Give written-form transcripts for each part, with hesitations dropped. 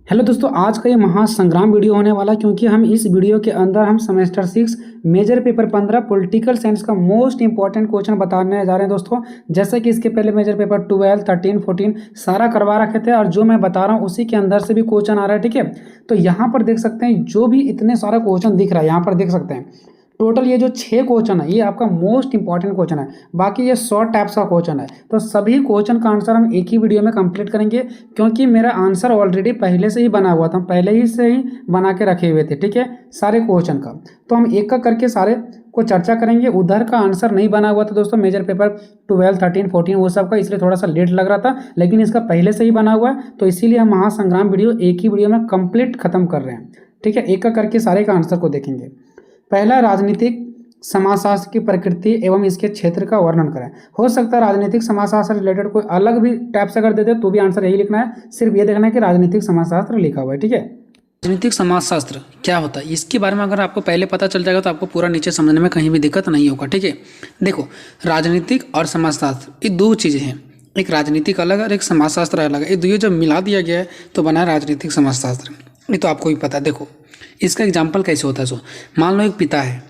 Hello दोस्तों, आज का ये महासंग्राम वीडियो होने वाला है क्योंकि हम इस वीडियो के अंदर हम semester 6 major paper 15 political science का मोस्ट इंपॉर्टेंट क्वेश्चन बताने जा रहे हैं दोस्तों। जैसे कि इसके पहले मेजर पेपर 12, 13, 14 सारा करवा रखे थे और जो मैं बता रहा हूँ उसी के अंदर से भी क्वेश्चन आ रहा है। ठीक है, तो यहाँ पर देख सकते हैं जो भी इतने सारा क्वेश्चन दिख रहा है, यहाँ पर देख सकते हैं टोटल ये जो 6 क्वेश्चन है ये आपका मोस्ट इंपॉर्टेंट क्वेश्चन है। बाकी ये शॉर्ट टाइप्स का क्वेश्चन है, तो सभी क्वेश्चन का आंसर हम एक ही वीडियो में कंप्लीट करेंगे क्योंकि मेरा आंसर ऑलरेडी पहले से ही बना हुआ था, पहले ही से ही बना के रखे हुए थे। ठीक है, सारे क्वेश्चन का तो हम एक का करके सारे को चर्चा करेंगे। उधर का आंसर नहीं बना हुआ था दोस्तों, मेजर पेपर 12, 13, 14 वो सब का, इसलिए थोड़ा सा लेट लग रहा था, लेकिन इसका पहले से ही बना हुआ है तो इसीलिए हम महासंग्राम वीडियो एक ही वीडियो में कंप्लीट खत्म कर रहे हैं। ठीक है, एक का करके सारे का आंसर को देखेंगे। पहला, राजनीतिक समाजशास्त्र की प्रकृति एवं इसके क्षेत्र का वर्णन करें। हो सकता है राजनीतिक समाजशास्त्र रिलेटेड कोई अलग भी टाइप से अगर दे दे तो भी आंसर यही लिखना है, सिर्फ ये देखना है कि राजनीतिक समाजशास्त्र लिखा हुआ है। ठीक है, राजनीतिक समाजशास्त्र क्या होता है इसके बारे में अगर आपको पहले पता चल जाएगा तो आपको पूरा नीचे समझने में कहीं भी दिक्कत नहीं होगा। ठीक है, देखो राजनीतिक और समाजशास्त्र ये दो चीज़ें हैं, एक राजनीतिक अलग और एक समाजशास्त्र अलग है। ये दोनों जब मिला दिया गया है तो बना है राजनीतिक समाजशास्त्र। ये तो आपको भी पता है। देखो इसका एग्जाम्पल कैसे होता है। सो मान लो एक पिता है,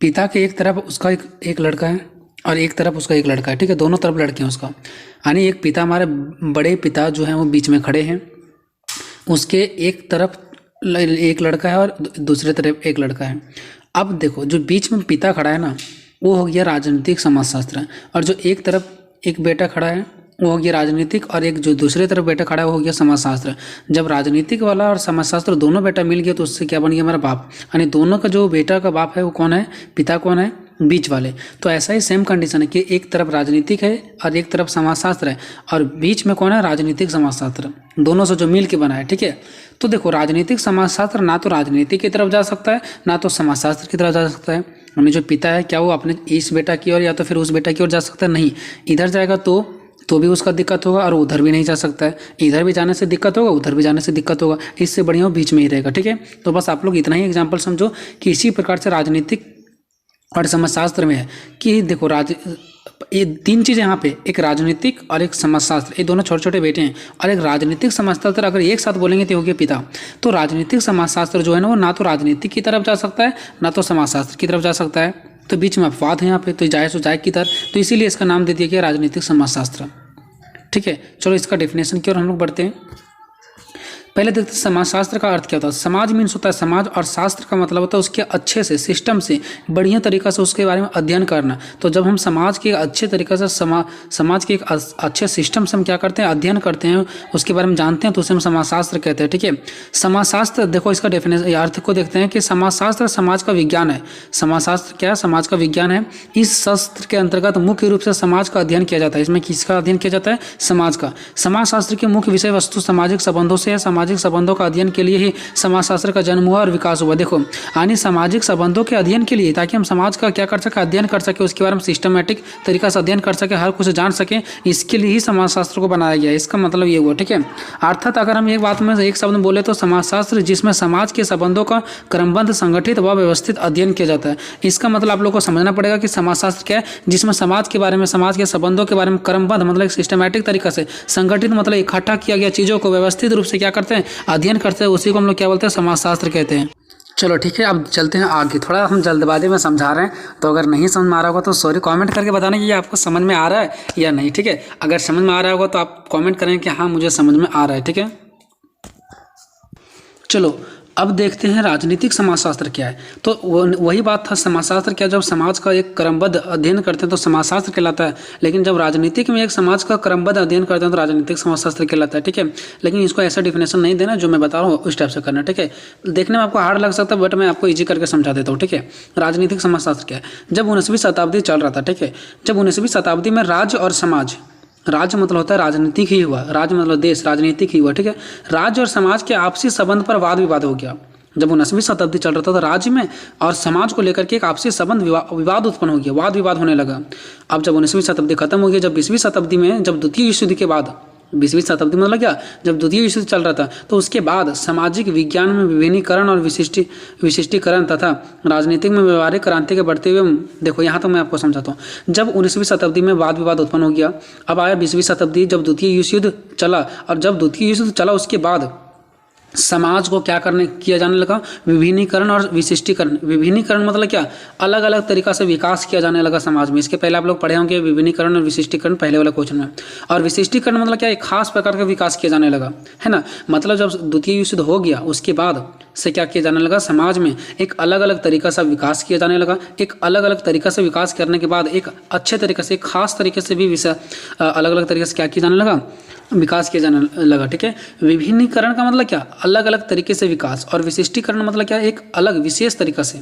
पिता के एक तरफ उसका एक लड़का है और एक तरफ उसका एक लड़का है। ठीक है, दोनों तरफ लड़के हैं उसका, यानी एक पिता, हमारे बड़े पिता जो हैं वो बीच में खड़े हैं, उसके एक तरफ एक लड़का है और दूसरे तरफ एक लड़का है। अब देखो जो बीच में पिता खड़ा है ना वो हो गया राजनीतिक समाजशास्त्र, और जो एक तरफ एक बेटा खड़ा है वो हो गया राजनीतिक, और एक जो दूसरे तरफ बेटा खड़ा है वो हो गया समाजशास्त्र। जब राजनीतिक वाला और समाजशास्त्र दोनों बेटा मिल गया तो उससे क्या बन गया, हमारा बाप, यानी दोनों का जो बेटा का बाप है वो कौन है, पिता कौन है, बीच वाले। तो ऐसा ही सेम कंडीशन है कि एक तरफ राजनीतिक है और एक तरफ समाजशास्त्र है, और बीच में कौन है, राजनीतिक समाजशास्त्र, दोनों से जो मिल के बना है। ठीक है, तो देखो राजनीतिक समाजशास्त्र ना तो राजनीति की तरफ जा सकता है ना तो समाजशास्त्र की तरफ जा सकता है। यानी जो पिता है क्या वो अपने इस बेटा की ओर या तो फिर उस बेटा की ओर जा सकता है, नहीं, इधर जाएगा तो भी उसका दिक्कत होगा और उधर भी नहीं जा सकता है, इधर भी जाने से दिक्कत होगा उधर भी जाने से दिक्कत होगा, इससे बढ़िया वो बीच में ही रहेगा। ठीक है, तो बस आप लोग इतना ही एग्जाम्पल समझो कि इसी प्रकार से राजनीतिक और समाजशास्त्र में है कि देखो ये तीन चीज़ें यहाँ पे, एक राजनीतिक और एक समाजशास्त्र, ये दोनों छोटे छोटे बेटे हैं, और एक राजनीतिक समाजशास्त्र अगर एक साथ बोलेंगे तो हो गया पिता। तो राजनीतिक समाजशास्त्र जो है ना वो ना तो राजनीतिक की तरफ जा सकता है ना तो समाजशास्त्र की तरफ जा सकता है, तो बीच में अपवाद है यहाँ पे, तो जाए सो जाए की तरफ, तो इसीलिए इसका नाम दे दिया गया राजनीतिक समाजशास्त्र। ठीक है, चलो इसका डेफिनेशन की ओर हम लोग बढ़ते हैं। पहले देखते हैं समाजशास्त्र का अर्थ क्या होता है। समाज मीन्स होता है समाज, और शास्त्र का मतलब होता है उसके अच्छे से, सिस्टम से, बढ़िया तरीक़ा से उसके बारे में अध्ययन करना। तो जब हम समाज के अच्छे तरीक़े से समाज के एक अच्छे सिस्टम से हम क्या करते हैं, अध्ययन करते हैं, उसके बारे में जानते हैं, तो उसे हम समाजशास्त्र कहते हैं। ठीक है, समाजशास्त्र देखो इसका डेफिनेशन अर्थ को देखते हैं कि समाजशास्त्र समाज का विज्ञान है। समाजशास्त्र क्या है, समाज का विज्ञान है। इस शास्त्र के अंतर्गत मुख्य रूप से समाज का अध्ययन किया जाता है। इसमें किसका अध्ययन किया जाता है, समाज का। समाजशास्त्र की मुख्य विषय वस्तु सामाजिक संबंधों से है। सामाजिक संबंधों का अध्ययन के लिए ही समाजशास्त्र का जन्म हुआ और विकास हुआ। देखो यानी सामाजिक संबंधों के अध्ययन के लिए, ताकि हम समाज का क्या कर सके, अध्ययन कर सके, उसके बारे में सिस्टमेटिक तरीका से अध्ययन कर सके, हर कुछ जान सके, इसके लिए ही समाजशास्त्र को बनाया गया है। इसका मतलब ये हुआ। ठीक है, अर्थात अगर हम एक बात में एक शब्द बोले तो समाजशास्त्र जिसमें समाज के संबंधों का क्रमबद्ध, संगठित व व्यवस्थित अध्ययन किया जाता है। इसका मतलब आप लोग को समझना पड़ेगा कि समाजशास्त्र क्या है, जिसमें समाज के बारे में, समाज के संबंधों के बारे में क्रमबद्ध मतलब सिस्टमेटिक तरीका से, संगठित मतलब इकट्ठा किया गया चीज़ों को व्यवस्थित रूप से क्या करते हैं, अध्ययन करते हैं, उसी को हम लोग क्या बोलते हैं, समाजशास्त्र कहते हैं। चलो ठीक है, अब चलते हैं आगे। थोड़ा हम जल्दबाजी में समझा रहे हैं, तो अगर नहीं समझ में आ रहा होगा तो सॉरी, कमेंट करके बताना कि ये आपको समझ में आ रहा है या नहीं। ठीक है, अगर समझ में आ रहा होगा तो आप कमेंट करें कि हाँ मुझे समझ में आ रहा है। ठीक है, चलो अब देखते हैं राजनीतिक समाजशास्त्र क्या है। तो वही बात था, समाजशास्त्र क्या, जब समाज का एक क्रमबद्ध अध्ययन करते हैं तो समाजशास्त्र कहलाता है, लेकिन जब राजनीतिक में एक समाज का क्रमबद्ध अध्ययन करते हैं तो राजनीतिक समाजशास्त्र कहलाता है। ठीक है, लेकिन इसको ऐसा डिफिनेशन नहीं देना जो मैं बता रहा हूँ उस टाइप से करना। ठीक है, देखने में आपको हार्ड लग सकता है बट मैं आपको ईजी करके समझा देता हूँ। ठीक है, राजनीतिक समाजशास्त्र क्या है। जब 19वीं शताब्दी चल रहा था, ठीक है, जब 19वीं शताब्दी में राज्य और समाज, राज्य मतलब होता है राजनीतिक ही हुआ, राज्य मतलब देश, राजनीतिक ही हुआ। ठीक है, राज्य और समाज के आपसी संबंध पर वाद विवाद हो गया। जब 19वीं शताब्दी चल रहा था तो राज्य में और समाज को लेकर के एक आपसी संबंध विवाद उत्पन्न हो गया, वाद विवाद होने लगा। अब जब 19वीं शताब्दी खत्म हो गई, जब 20वीं शताब्दी में, जब द्वितीय विश्व युद्ध के बाद, 20वीं शताब्दी मतलब क्या, जब द्वितीय विश्व युद्ध चल रहा था तो उसके बाद सामाजिक विज्ञान में विभिन्नीकरण और विशिष्टीकरण तथा राजनीतिक में व्यवहारिक क्रांति के बढ़ते हुए, देखो यहाँ तो मैं आपको समझाता हूँ। जब 19वीं शताब्दी में वाद विवाद उत्पन्न हो गया, अब आया 20वीं शताब्दी, जब द्वितीय विश्व युद्ध चला, और जब द्वितीय विश्व युद्ध चला उसके बाद समाज को क्या करने किया जाने लगा, विभिन्नीकरण और विशिष्टीकरण। विभिन्नीकरण मतलब क्या, अलग अलग तरीका से विकास किया जाने लगा समाज में। इसके पहले आप लोग पढ़े होंगे विभिन्नीकरण और विशिष्टीकरण पहले वाला क्वेश्चन में। और विशिष्टीकरण मतलब क्या, एक खास प्रकार का विकास किया जाने लगा, है ना। मतलब जब द्वितीय विश्व युद्ध हो गया उसके बाद से क्या किया जाने लगा, समाज में एक अलग अलग तरीका से विकास किया जाने लगा। एक अलग अलग तरीका से विकास करने के बाद एक अच्छे तरीके से, एक खास तरीके से भी अलग अलग तरीके से क्या किया जाने लगा, विकास किया जाने लगा। ठीक है, विभिन्नीकरण का मतलब क्या, अलग अलग तरीके से विकास, और विशिष्टीकरण मतलब क्या, एक अलग विशेष तरीका से,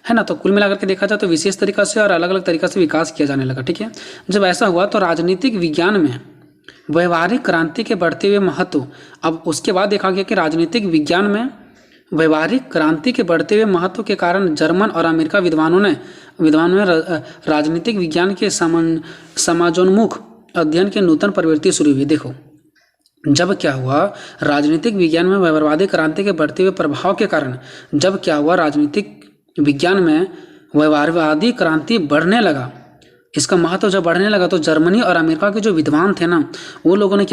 है ना। तो कुल मिलाकर के देखा जाए तो विशेष तरीका से और अलग अलग तरीका से विकास किया जाने लगा। ठीक है, जब ऐसा हुआ तो राजनीतिक विज्ञान में व्यवहारिक क्रांति के बढ़ते हुए महत्व, अब उसके बाद देखा गया कि राजनीतिक विज्ञान में व्यवहारिक क्रांति के बढ़ते हुए महत्व के कारण जर्मन और अमेरिका विद्वानों ने राजनीतिक विज्ञान के समाजोन्मुख अध्ययन की नूतन प्रवृत्ति शुरू हुई। देखो, जब क्या हुआ, राजनीतिक विज्ञान में व्यवहारवादी क्रांति के बढ़ते हुए प्रभाव के कारण जब क्या हुआ, राजनीतिक विज्ञान में व्यवहारवादी क्रांति बढ़ने लगा, इसका महत्व जब बढ़ने लगा तो जर्मनी और अमेरिका के जो विद्वान थे ना, वो लोगों ने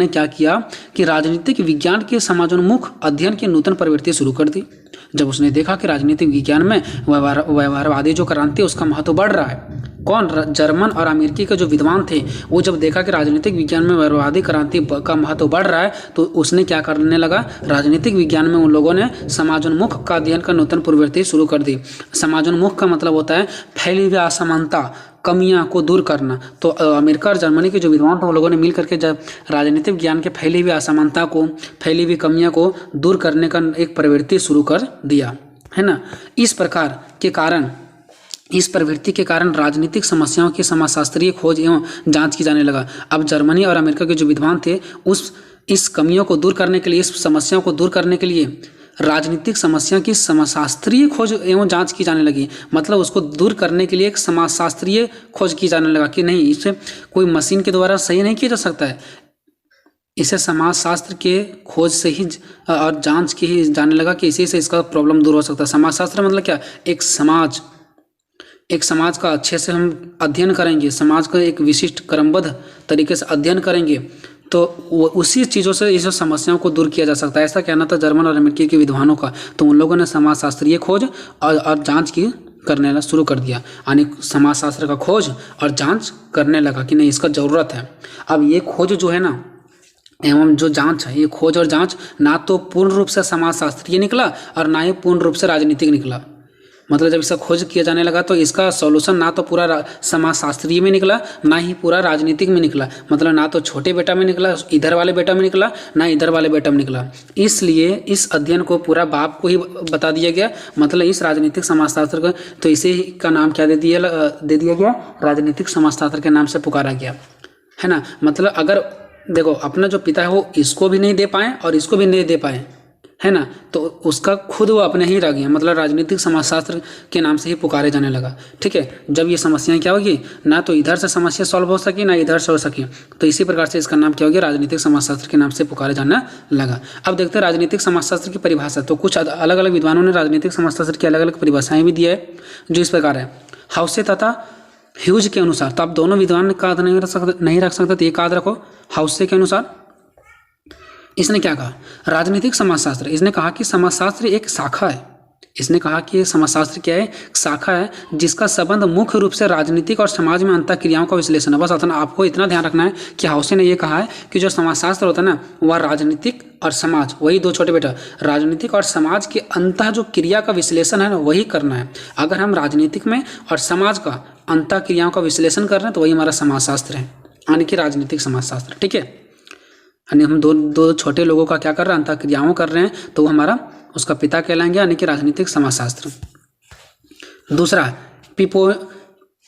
क्या किया कि राजनीतिक विज्ञान के समाजोन्मुख अध्ययन की नूतन प्रवृत्ति शुरू कर दी। जब उसने देखा कि राजनीतिक विज्ञान में व्यवहारवादी जो क्रांति उसका महत्व बढ़ रहा है, कौन, जर्मन और अमेरिकी के जो विद्वान थे, वो जब देखा कि राजनीतिक विज्ञान में व्यवहारवादी क्रांति का महत्व बढ़ रहा है तो उसने क्या करने लगा, राजनीतिक विज्ञान में उन लोगों ने समाजोन्मुख का अध्ययन का नूतन प्रवृत्ति शुरू कर दी। समाजोन्मुख का मतलब होता है फैली हुई असमानता, कमियां को दूर करना। तो अमेरिका और जर्मनी के जो विद्वान थे, उन लोगों ने मिल करके जब राजनीतिक विज्ञान के फैली हुई असमानता को, फैली हुई कमियां को दूर करने का एक प्रवृत्ति शुरू कर दिया, है ना। इस प्रवृत्ति के कारण राजनीतिक समस्याओं की समाजशास्त्रीय खोज एवं जांच की जाने लगा। अब जर्मनी और अमेरिका के जो विद्वान थे, इस कमियों को दूर करने के लिए, इस समस्याओं को दूर करने के लिए राजनीतिक समस्या की समाजशास्त्रीय खोज एवं जांच की जाने लगी। मतलब उसको दूर करने के लिए एक समाजशास्त्रीय खोज की जाने लगा कि नहीं, इसे कोई मशीन के द्वारा सही नहीं किया जा सकता है, इसे समाजशास्त्र के खोज से ही और जांच की ही जाने लगा कि इसी से इसका प्रॉब्लम दूर हो सकता है। समाजशास्त्र मतलब क्या, एक समाज का अच्छे से हम अध्ययन करेंगे, समाज का एक विशिष्ट क्रमबद्ध तरीके से अध्ययन करेंगे तो उसी चीज़ों से इस समस्याओं को दूर किया जा सकता है। ऐसा कहना था जर्मन और अमेरिकी के विद्वानों का। तो उन लोगों ने समाजशास्त्रीय खोज और जांच की करने शुरू कर दिया, यानी समाजशास्त्र का खोज और जांच करने लगा कि नहीं, इसका ज़रूरत है। अब ये खोज जो है ना, एवं जो जांच है, ये खोज और जांच ना तो पूर्ण रूप से समाजशास्त्रीय निकला और ना ही पूर्ण रूप से राजनीतिक निकला। मतलब जब इसका खोज किया जाने लगा तो इसका सॉल्यूशन ना तो पूरा समाजशास्त्रीय में निकला, ना ही पूरा राजनीतिक में निकला। मतलब ना तो छोटे बेटा में निकला, इधर वाले बेटा में निकला, ना इधर वाले बेटा में निकला। इसलिए इस अध्ययन को पूरा बाप को ही बता दिया गया। मतलब इस राजनीतिक समाजशास्त्र का तो इसे का नाम क्या दे दिया गया, राजनीतिक समाजशास्त्र के नाम से पुकारा गया, है ना। मतलब अगर देखो, अपना जो पिता है वो इसको भी नहीं दे पाए और इसको भी नहीं दे पाए, है ना, तो उसका खुद वो अपने ही रह गया। मतलब राजनीतिक समाजशास्त्र के नाम से ही पुकारे जाने लगा। ठीक है, जब ये समस्याएं क्या होगी, ना तो इधर से समस्या सॉल्व हो सकी, ना इधर से हो सकी, तो इसी प्रकार से इसका नाम क्या हो गया, राजनीतिक समाजशास्त्र के नाम से पुकारे जाने लगा। अब देखते हैं राजनीतिक समाजशास्त्र की परिभाषा। तो कुछ अलग अलग विद्वानों ने राजनीतिक समाजशास्त्र की अलग अलग परिभाषाएं भी दी है, जो इस प्रकार है। हाउसे तथा ह्यूज के अनुसार, तो आप दोनों विद्वान का नहीं रख सकते, तो एक याद रखो, हाउसे के अनुसार इसने क्या कहा, राजनीतिक समाजशास्त्र, इसने कहा कि समाजशास्त्र एक शाखा है। इसने कहा कि समाजशास्त्र क्या है, शाखा है जिसका संबंध मुख्य रूप से राजनीतिक और समाज में अंतःक्रियाओं का विश्लेषण है। बस आपको इतना ध्यान रखना है कि हाउसे ने यह कहा है कि जो समाजशास्त्र होता है ना, वह राजनीतिक और समाज, वही दो छोटे बेटा, राजनीतिक और समाज के अंतः जो क्रिया का विश्लेषण है ना, वही करना है। अगर हम राजनीतिक में और समाज का अंतः क्रियाओं का विश्लेषण कर रहे हैं तो वही हमारा समाजशास्त्र है, यानी कि राजनीतिक समाजशास्त्र। ठीक है, यानी हम दो छोटे लोगों का क्या कर रहे हैं, अंतःक्रियाओं कर रहे हैं, तो वो हमारा उसका पिता कहलाएंगे, यानी कि राजनीतिक समाजशास्त्र। दूसरा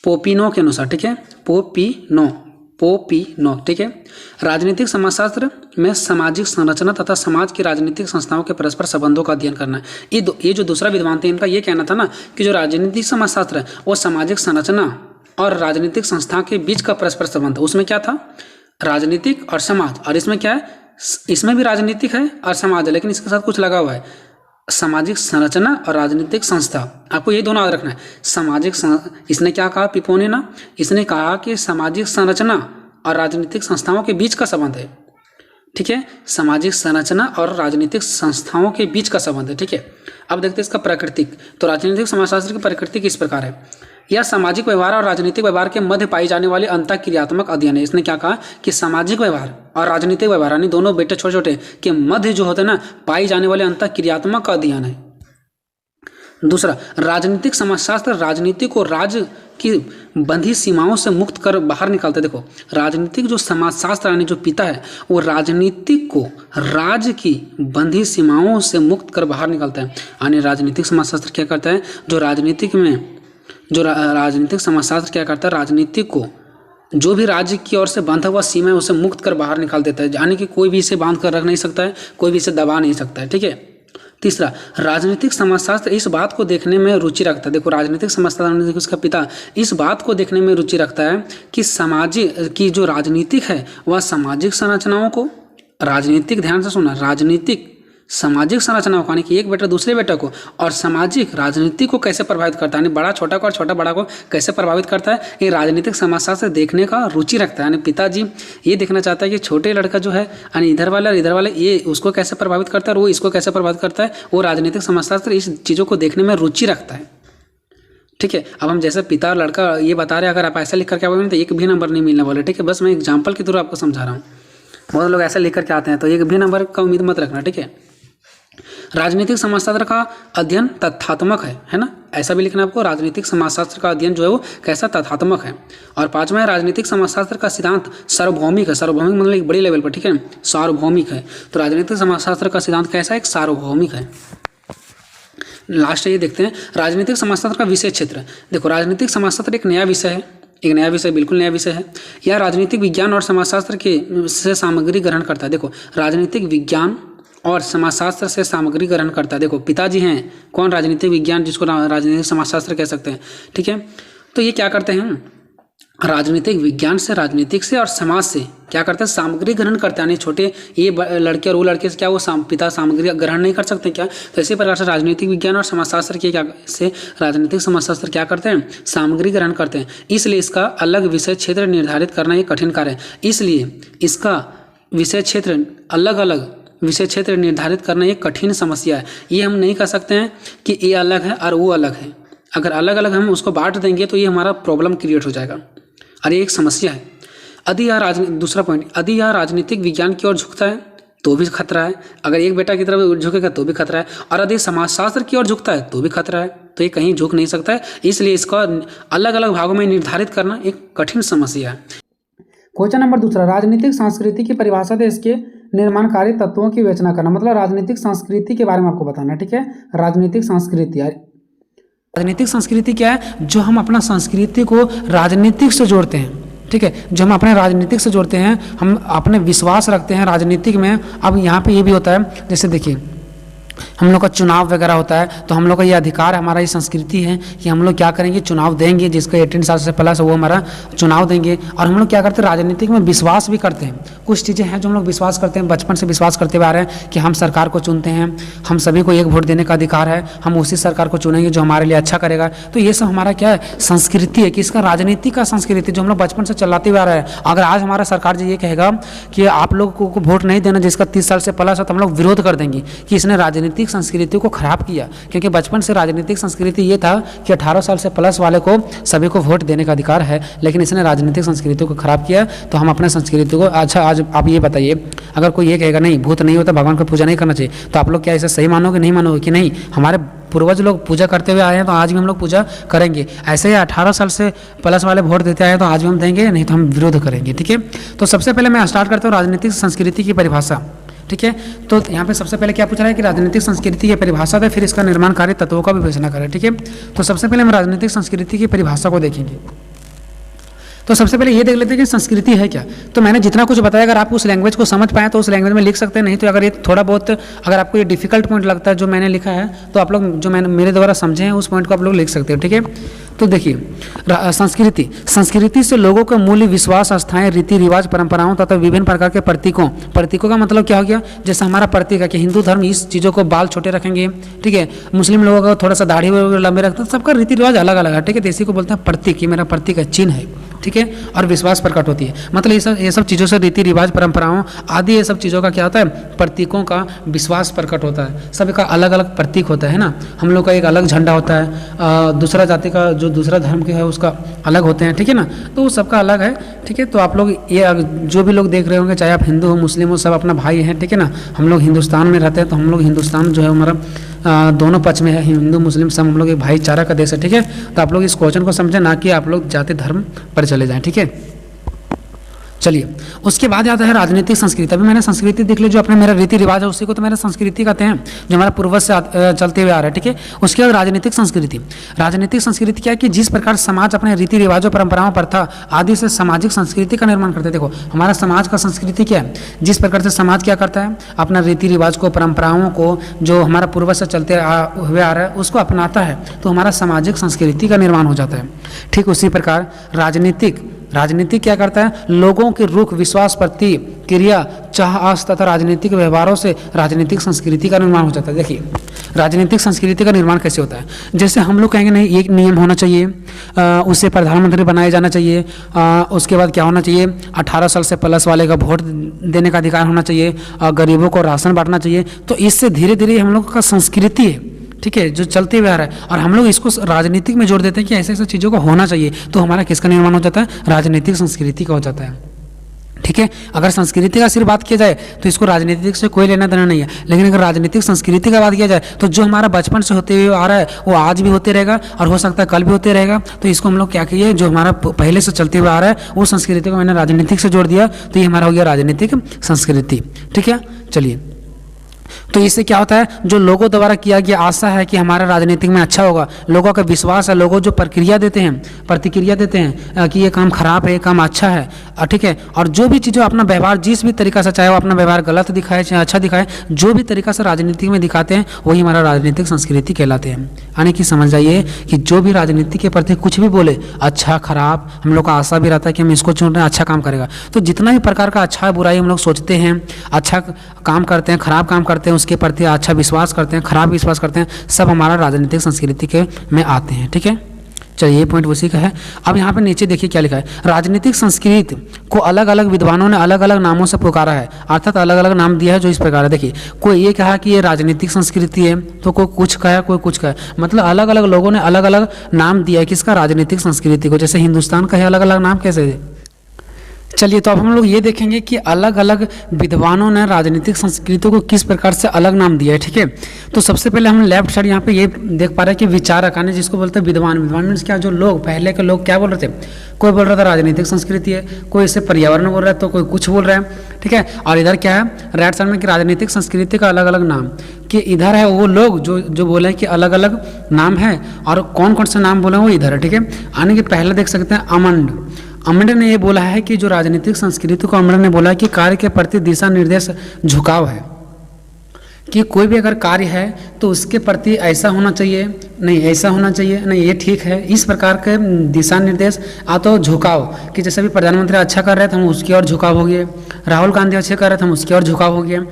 पोपिनो के अनुसार, ठीक है, पोपिनो, ठीक है, राजनीतिक समाजशास्त्र में सामाजिक संरचना तथा समाज की राजनीतिक संस्थाओं के परस्पर संबंधों का अध्ययन करना है। ये जो दूसरा विद्वान थे, इनका ये कहना था ना कि जो राजनीतिक समाजशास्त्र है वो सामाजिक संरचना और राजनीतिक संस्था के बीच का परस्पर संबंध, उसमें क्या था, राजनीतिक और समाज, और इसमें क्या है, इसमें भी राजनीतिक है और समाज है, लेकिन इसके साथ कुछ लगा हुआ है, सामाजिक संरचना और राजनीतिक संस्था। आपको ये दोनों याद रखना है। इसने क्या कहा, पिपोने ना, इसने कहा कि सामाजिक संरचना और राजनीतिक संस्थाओं के बीच का संबंध है। ठीक है, सामाजिक संरचना और राजनीतिक संस्थाओं के बीच का संबंध है। ठीक है, अब देखते हैं इसका प्राकृतिक। तो राजनीतिक समाजशास्त्र की प्रकृति किस प्रकार है? यह सामाजिक व्यवहार और राजनीतिक व्यवहार के मध्य पाई जाने वाली अंतःक्रियात्मक अध्ययन है। इसने क्या कहा कि सामाजिक व्यवहार और राजनीतिक व्यवहार यानी दोनों बेटे छोटे छोटे के मध्य जो होते हैं ना पाई जाने वाले अंतःक्रियात्मक का अध्ययन है। दूसरा, राजनीतिक समाजशास्त्र राजनीति को राज्य की बंधी सीमाओं से मुक्त कर बाहर निकालते हैं। देखो, राजनीतिक जो समाजशास्त्र यानी जो पिता है वो राजनीतिक को राज्य की बंधी सीमाओं से मुक्त कर बाहर निकालता है। यानी राजनीतिक समाजशास्त्र क्या करता है, राजनीतिक समाजशास्त्र क्या करता है, राजनीतिक को जो भी राज्य की ओर से बांधा हुआ सीमा है उसे मुक्त कर बाहर निकाल देता है। यानी कि कोई भी इसे बांध कर रख नहीं सकता है, कोई भी इसे दबा नहीं सकता है। ठीक है। तीसरा, राजनीतिक समाजशास्त्र इस बात को देखने में रुचि रखता है। देखो, राजनीतिक समाजशास्त्र उसका पिता इस बात को देखने में रुचि रखता है कि जो राजनीतिक है वह सामाजिक संरचनाओं को, राजनीतिक, ध्यान से सुना, राजनीतिक सामाजिक संरचनाओं को यानी कि एक बेटा दूसरे बेटा को और सामाजिक राजनीति को कैसे प्रभावित करता है, यानी बड़ा छोटा को और छोटा बड़ा को कैसे प्रभावित करता है, ये राजनीतिक समाजशास्त्र देखने का रुचि रखता है। यानी पिताजी ये देखना चाहता है कि छोटे लड़का जो है यानी इधर वाला ये उसको कैसे प्रभावित करता है और वो इसको कैसे प्रभावित करता है। वो राजनीतिक समाजशास्त्र इस चीज़ों को देखने में रुचि रखता है। ठीक है। अब हम जैसे पिता और लड़का ये बता रहे हैं, अगर आप ऐसा लिख करके आओगे तो एक भी नंबर नहीं मिलने वाला। ठीक है, बस मैं एग्जाम्पल के थ्रू आपको समझा रहा हूँ। बहुत लोग ऐसा लिख करके आते हैं तो एक भी नंबर का उम्मीद मत रखना। ठीक है। राजनीतिक समाजशास्त्र का अध्ययन तथ्यात्मक है ना, ऐसा भी लिखना आपको। राजनीतिक समाजशास्त्र का अध्ययन जो है वो कैसा, तथ्यात्मक है। और पांचवा है, राजनीतिक समाजशास्त्र का सिद्धांत सार्वभौमिक है। सार्वभौमिक मतलब एक बड़ी लेवल पर, ठीक है, सार्वभौमिक है। तो राजनीतिक समाजशास्त्र का सिद्धांत कैसा है, एक सार्वभौमिक है। लास्ट ये देखते हैं राजनीतिक समाजशास्त्र का विषय क्षेत्र। देखो, राजनीतिक समाजशास्त्र एक नया विषय है, एक नया विषय, बिल्कुल नया विषय है। यह राजनीतिक विज्ञान और समाजशास्त्र के से सामग्री ग्रहण करता है। देखो, राजनीतिक विज्ञान और समाजशास्त्र से सामग्री ग्रहण करता है। देखो, पिताजी हैं कौन, राजनीतिक विज्ञान, जिसको राजनीतिक समाजशास्त्र कह सकते हैं। ठीक है, तो ये क्या करते हैं, राजनीतिक विज्ञान से, राजनीतिक से और समाज से क्या करते हैं, सामग्री ग्रहण करते हैं। यानी छोटे ये लड़के और वो लड़के से क्या वो पिता सामग्री ग्रहण नहीं कर सकते क्या? तो इसी प्रकार से राजनीतिक विज्ञान और समाजशास्त्र के क्या से राजनीतिक समाजशास्त्र क्या करते हैं, सामग्री ग्रहण करते हैं। इसलिए इसका अलग विषय क्षेत्र निर्धारित करना एक कठिन कार्य है। इसलिए इसका विषय क्षेत्र, अलग अलग विषय क्षेत्र निर्धारित करना एक कठिन समस्या है। ये हम नहीं कह सकते हैं कि ये अलग है और वो अलग है। अगर अलग अलग हम उसको बांट देंगे तो ये हमारा प्रॉब्लम क्रिएट हो जाएगा और ये एक समस्या है। दूसरा पॉइंट, यदि यह राजनीतिक विज्ञान की ओर झुकता है तो भी खतरा है। अगर एक बेटा की तरफ झुकेगा तो भी खतरा है, और यदि समाजशास्त्र की ओर झुकता है तो भी खतरा है। तो ये कहीं झुक नहीं सकता है, इसलिए इसका अलग अलग भागों में निर्धारित करना एक कठिन समस्या है। क्वेश्चन नंबर दूसरा, राजनीतिक संस्कृति की परिभाषा दे, इसके निर्माणकारी तत्वों की विवेचना करना। मतलब राजनीतिक संस्कृति के बारे में आपको बताना। ठीक है, राजनीतिक संस्कृति, राजनीतिक संस्कृति क्या है, जो हम अपना संस्कृति को राजनीतिक से जोड़ते हैं। ठीक है, जो हम अपने राजनीतिक से जोड़ते हैं, हम अपने विश्वास रखते हैं राजनीतिक में। अब यहाँ पे ये भी होता है, जैसे देखिए हम लोग का चुनाव वगैरह होता है तो हम लोग का ये अधिकार, हमारा ये संस्कृति है कि हम लोग क्या करेंगे, चुनाव देंगे। जिसको 18 साल से प्लस है वो हमारा चुनाव देंगे। और हम लोग क्या करते हैं, राजनीतिक में विश्वास भी करते हैं। कुछ चीज़ें हैं जो हम लोग विश्वास करते हैं, बचपन से विश्वास करते हुए आ रहे हैं कि हम सरकार को चुनते हैं, हम सभी को एक वोट देने का अधिकार है, हम उसी सरकार को चुनेंगे जो हमारे लिए अच्छा करेगा। तो ये सब हमारा क्या है, संस्कृति है। कि इसका राजनीति का संस्कृति जो हम लोग बचपन से चलाते हुए आ रहे हैं। अगर आज हमारा सरकार जी ये कहेगा कि आप लोगों को वोट नहीं देना जिसका 30 साल से प्लस है, तो हम लोग विरोध कर देंगे कि इसने राजनीतिक संस्कृति को खराब किया। क्योंकि बचपन से राजनीतिक संस्कृति ये था कि 18 साल से प्लस वाले को सभी को वोट देने का अधिकार है, लेकिन इसने राजनीतिक संस्कृति को खराब किया। तो हम अपने संस्कृति को, अच्छा आज आप ये बताइए, अगर कोई ये कहेगा नहीं भूत नहीं होता, भगवान की पूजा नहीं करना चाहिए, तो आप लोग क्या इसे सही मानोगे, नहीं मानोगे कि नहीं हमारे पूर्वज लोग पूजा करते हुए आए हैं तो आज भी हम लोग पूजा करेंगे। ऐसे ही 18 साल से प्लस वाले वोट देते आए हैं तो आज भी हम देंगे, नहीं तो हम विरोध करेंगे। ठीक है, तो सबसे पहले मैं स्टार्ट करता हूँ राजनीतिक संस्कृति की परिभाषा। ठीक है, तो यहाँ पे सबसे पहले क्या पूछ रहा है कि राजनीतिक संस्कृति की परिभाषा है, फिर इसका निर्माणकारी तत्वों का विवेचना करें। ठीक है, तो सबसे पहले हम राजनीतिक संस्कृति की परिभाषा को देखेंगे। तो सबसे पहले ये देख लेते हैं कि संस्कृति है क्या। तो मैंने जितना कुछ बताया, अगर आप उस लैंग्वेज को समझ पाए तो उस लैंग्वेज में लिख सकते हैं, नहीं तो अगर ये थोड़ा बहुत, अगर आपको ये डिफिकल्ट पॉइंट लगता है जो मैंने लिखा है, तो आप लोग जो मैंने मेरे द्वारा समझे हैं उस पॉइंट को आप लोग लिख सकते हो। ठीक है, तो देखिए संस्कृति से लोगों के मूल्य, विश्वास, आस्थाएं, रीति रिवाज, परंपराओं तथा विभिन्न प्रकार के प्रतीकों का मतलब क्या हो गया, जैसे हमारा प्रतीक है कि हिंदू धर्म इस चीज़ों को बाल छोटे रखेंगे, ठीक है, मुस्लिम लोगों को थोड़ा सा दाढ़ी लंबे रखते हैं, सबका रीति रिवाज अलग अलग है, ठीक है, तो इसी को बोलते हैं प्रतीक, ये मेरा प्रतीक है, चिन्ह है, ठीक है, और विश्वास प्रकट होती है, मतलब ये सब चीज़ों से रीति रिवाज, परंपराओं आदि ये सब चीज़ों का क्या होता है, प्रतीकों का विश्वास प्रकट होता है, सबका अलग अलग प्रतीक होता है ना। हम लोग का एक अलग झंडा होता है, दूसरा जाति का जो दूसरा धर्म के है उसका अलग होते हैं, ठीक है ना, तो वो सबका अलग है, ठीक है। तो आप लोग ये जो भी लोग देख रहे होंगे, चाहे आप हिंदू हो मुस्लिम हो, सब अपना भाई हैं, ठीक है ना। हम लोग हिंदुस्तान में रहते हैं, तो हम लोग हिंदुस्तान जो है हमारा दोनों पक्ष में है, हिंदू मुस्लिम सब हम लोग एक भाईचारा का देश है, ठीक है। तो आप लोग इस क्वेश्चन को समझें, ना कि आप लोग जाति धर्म पर चले जाएं, ठीक है। चलिए, उसके बाद आता है राजनीतिक संस्कृति। अभी मैंने संस्कृति देख ली, जो अपने मेरा रीति रिवाज है उसी को तो मेरे संस्कृति कहते हैं, जो हमारा पूर्वज से चलते हुए आ रहा है, ठीक है। उसके बाद राजनीतिक संस्कृति। राजनीतिक संस्कृति क्या है कि जिस प्रकार समाज अपने रीति रिवाजों, परंपराओं, प्रथा आदि से सामाजिक संस्कृति का निर्माण करते हैं। देखो हमारा समाज का संस्कृति क्या है, जिस प्रकार से समाज क्या करता है, अपना रीति रिवाज को, परंपराओं को, जो हमारा पूर्वज से चलते हुए आ रहा है उसको अपनाता है, तो हमारा सामाजिक संस्कृति का निर्माण हो जाता है। ठीक उसी प्रकार राजनीति क्या करता है, लोगों के रुख, विश्वास, प्रतिक्रिया, चाह, आस तथा राजनीतिक व्यवहारों से राजनीतिक संस्कृति का निर्माण हो जाता है। देखिए राजनीतिक संस्कृति का निर्माण कैसे होता है, जैसे हम लोग कहेंगे नहीं एक नियम होना चाहिए, उसे प्रधानमंत्री बनाया जाना चाहिए, उसके बाद क्या होना चाहिए, 18 साल से प्लस वाले का वोट देने का अधिकार होना चाहिए, गरीबों को राशन बांटना चाहिए। तो इससे धीरे धीरे हम लोग का संस्कृति है, ठीक है, जो चलते हुए आ रहा है, और हम लोग इसको राजनीतिक में जोड़ देते हैं कि ऐसे ऐसे चीज़ों को होना चाहिए, तो हमारा किसका निर्माण हो जाता है, राजनीतिक संस्कृति का हो जाता है, ठीक है। अगर संस्कृति का सिर्फ बात किया जाए तो इसको राजनीतिक से कोई लेना देना नहीं है, लेकिन अगर राजनीतिक संस्कृति का बात किया जाए तो जो हमारा बचपन से होते हुए आ रहा है वो आज भी होते रहेगा और हो सकता है कल भी होते रहेगा। तो इसको हम लोग क्या कहिए, जो हमारा पहले से चलते हुए आ रहा है वो संस्कृति को मैंने राजनीतिक से जोड़ दिया, तो ये हमारा हो गया राजनीतिक संस्कृति, ठीक है। चलिए, तो इससे क्या होता है, जो लोगों द्वारा किया गया आशा है कि हमारा राजनीतिक में अच्छा होगा, लोगों का विश्वास है, लोगों जो प्रतिक्रिया देते हैं कि ये काम खराब है, ये काम अच्छा है, ठीक है। और जो भी चीज़ें अपना व्यवहार जिस भी तरीका से, चाहे वो अपना व्यवहार गलत दिखाए चाहे अच्छा दिखाए, जो भी तरीका से राजनीति में दिखाते हैं वही हमारा राजनीतिक संस्कृति कहलाते हैं। यानी कि समझ जाइए कि जो भी राजनीति के प्रति कुछ भी बोले, अच्छा खराब, हम लोग का आशा भी रहता है कि हम इसको चुन रहे हैं, अच्छा काम करेगा। तो जितना भी प्रकार का अच्छा बुराई हम लोग सोचते हैं, अच्छा काम करते हैं, खराब काम करते हैं, उसके प्रति अच्छा विश्वास करते हैं, खराब विश्वास करते हैं, सब हमारा राजनीतिक संस्कृति के में आते हैं, ठीक है। चलिए, ये पॉइंट उसी का है। अब यहाँ पे नीचे देखिए क्या लिखा है, राजनीतिक संस्कृति को अलग अलग विद्वानों ने अलग अलग नामों से पुकारा है, अर्थात अलग अलग नाम दिया है, जो इस प्रकार है। देखिए, कोई ये कहा कि ये राजनीतिक संस्कृति है, तो कोई कुछ कहा, कोई कुछ कहा, मतलब अलग अलग लोगों ने अलग अलग नाम दिया है किसका, राजनीतिक संस्कृति को। जैसे हिंदुस्तान का है अलग अलग नाम कैसे है। चलिए, तो अब हम लोग ये देखेंगे कि अलग अलग विद्वानों ने राजनीतिक संस्कृति को किस प्रकार से अलग नाम दिया है, ठीक है। तो सबसे पहले हम लेफ्ट साइड यहाँ पे ये देख पा रहे हैं कि विचारक, यानी जिसको बोलते हैं विद्वान मीन्स क्या, जो लोग पहले के लोग क्या बोल रहे थे, कोई बोल रहा था राजनीतिक संस्कृति है, कोई इसे पर्यावरण बोल रहा है, तो कोई कुछ बोल रहा है, ठीक है। और इधर क्या है राइट साइड में कि राजनीतिक संस्कृति का अलग अलग नाम, कि इधर है वो लोग जो बोले हैं कि अलग अलग नाम है, और कौन कौन से नाम बोले वो इधर है, ठीक है। यानी कि पहले देख सकते हैं अमंड ने ये बोला है कि जो राजनीतिक संस्कृति को अमंड ने बोला है कि कार्य के प्रति दिशा निर्देश झुकाव है, कि कोई भी अगर कार्य है तो उसके प्रति ऐसा होना चाहिए, नहीं ऐसा होना चाहिए, नहीं ये ठीक है, इस प्रकार के दिशा निर्देश। तो झुकाव, कि जैसे भी प्रधानमंत्री अच्छा कर रहे थे हम उसकी ओर झुकाव हो गए, राहुल गांधी अच्छे कर रहे थे हम उसकी ओर झुकाव हो गया।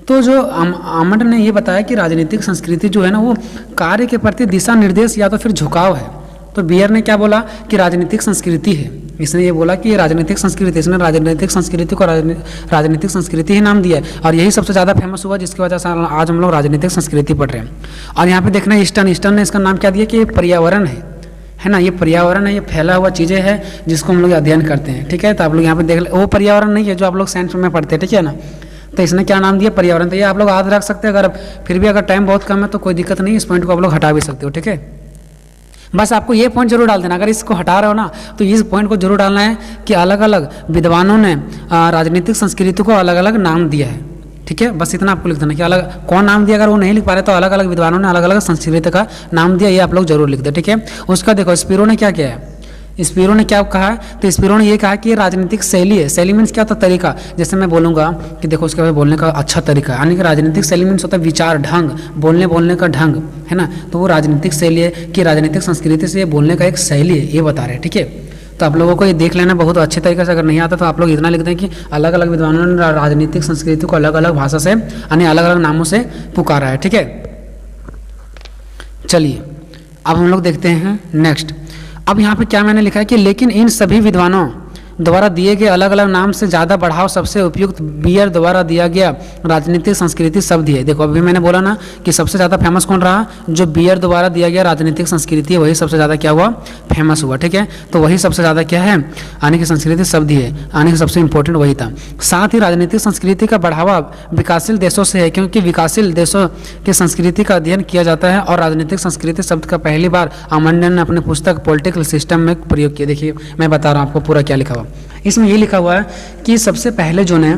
तो जो अमंड ने ये बताया कि राजनीतिक संस्कृति जो है ना वो कार्य के प्रति दिशा निर्देश या तो फिर झुकाव है। तो बियर ने क्या बोला कि राजनीतिक संस्कृति है, इसने ये बोला कि ये राजनीतिक संस्कृति, इसने राजनीतिक संस्कृति को राजनीतिक संस्कृति ही नाम दिया है, और यही सबसे ज़्यादा फेमस हुआ, जिसकी वजह से आज हम लोग राजनीतिक संस्कृति पढ़ रहे हैं। और यहाँ पे देखना ईस्टर्न ने इसका नाम क्या दिया कि ये पर्यावरण है ना, ये पर्यावरण है, ये फैला हुआ चीज़ें हैं जिसको हम लोग अध्ययन करते हैं, ठीक है। तो आप लोग यहाँ पे देख वो पर्यावरण नहीं है जो आप लोग साइंस में पढ़ते हैं, ठीक है ना। तो इसने क्या नाम दिया, पर्यावरण। तो ये आप लोग याद रख सकते हैं, अगर फिर भी अगर टाइम बहुत कम है तो कोई दिक्कत नहीं, इस पॉइंट को आप लोग हटा भी सकते हो, ठीक है। बस आपको ये पॉइंट जरूर डाल देना, अगर इसको हटा रहे हो ना तो इस पॉइंट को जरूर डालना है कि अलग अलग विद्वानों ने राजनीतिक संस्कृति को अलग अलग नाम दिया है, ठीक है। बस इतना आपको लिख देना कि अलग कौन नाम दिया, अगर वो नहीं लिख पा रहे तो अलग अलग विद्वानों ने अलग अलग संस्कृति का नाम दिया, ये आप लोग जरूर लिख दे, ठीक है। उसका देखो स्पीरो ने क्या किया है, स्पीरो ने क्या कहा है, तो स्पीरो ने ये कहा कि ये राजनीतिक शैली है। शैली मीन्स क्या होता है, तरीका। जैसे मैं बोलूँगा कि देखो उसके बाद बोलने का अच्छा तरीका, यानी कि राजनीतिक शैली मीन्स होता है विचार, ढंग, बोलने का ढंग, है ना। तो वो राजनीतिक शैली है कि राजनीतिक संस्कृति से ये बोलने का एक शैली है, ये बता रहे हैं, ठीक है। तो आप लोगों को ये देख लेना बहुत अच्छे तरीके से। अगर नहीं आता तो आप लोग इतना लिख दें कि अलग अलग विद्वानों ने राजनीतिक संस्कृति को अलग अलग भाषा से यानी अलग अलग नामों से पुकारा है, ठीक है। चलिए अब हम लोग देखते हैं नेक्स्ट। अब यहाँ पे क्या मैंने लिखा है कि लेकिन इन सभी विद्वानों द्वारा दिए गए अलग अलग नाम से ज़्यादा बढ़ाव सबसे उपयुक्त बियर द्वारा दिया गया राजनीतिक संस्कृति शब्द है। देखो अभी मैंने बोला ना कि सबसे ज़्यादा फेमस कौन रहा, जो बियर द्वारा दिया गया राजनीतिक संस्कृति है वही सबसे ज़्यादा क्या हुआ, फेमस हुआ, ठीक है। तो वही सबसे ज़्यादा क्या है, आने की संस्कृति शब्द ही है, आने की सबसे इंपॉर्टेंट वही था। साथ ही राजनीतिक संस्कृति का बढ़ावा विकासशील देशों से है, क्योंकि विकासशील देशों की संस्कृति का अध्ययन किया जाता है और राजनीतिक संस्कृति शब्द का पहली बार आमंडन ने अपने पुस्तक पॉलिटिकल सिस्टम में प्रयोग किया। देखिए मैं बता रहा हूँ आपको पूरा क्या लिखा हुआ, इसमें ये लिखा हुआ है कि सबसे पहले जो ने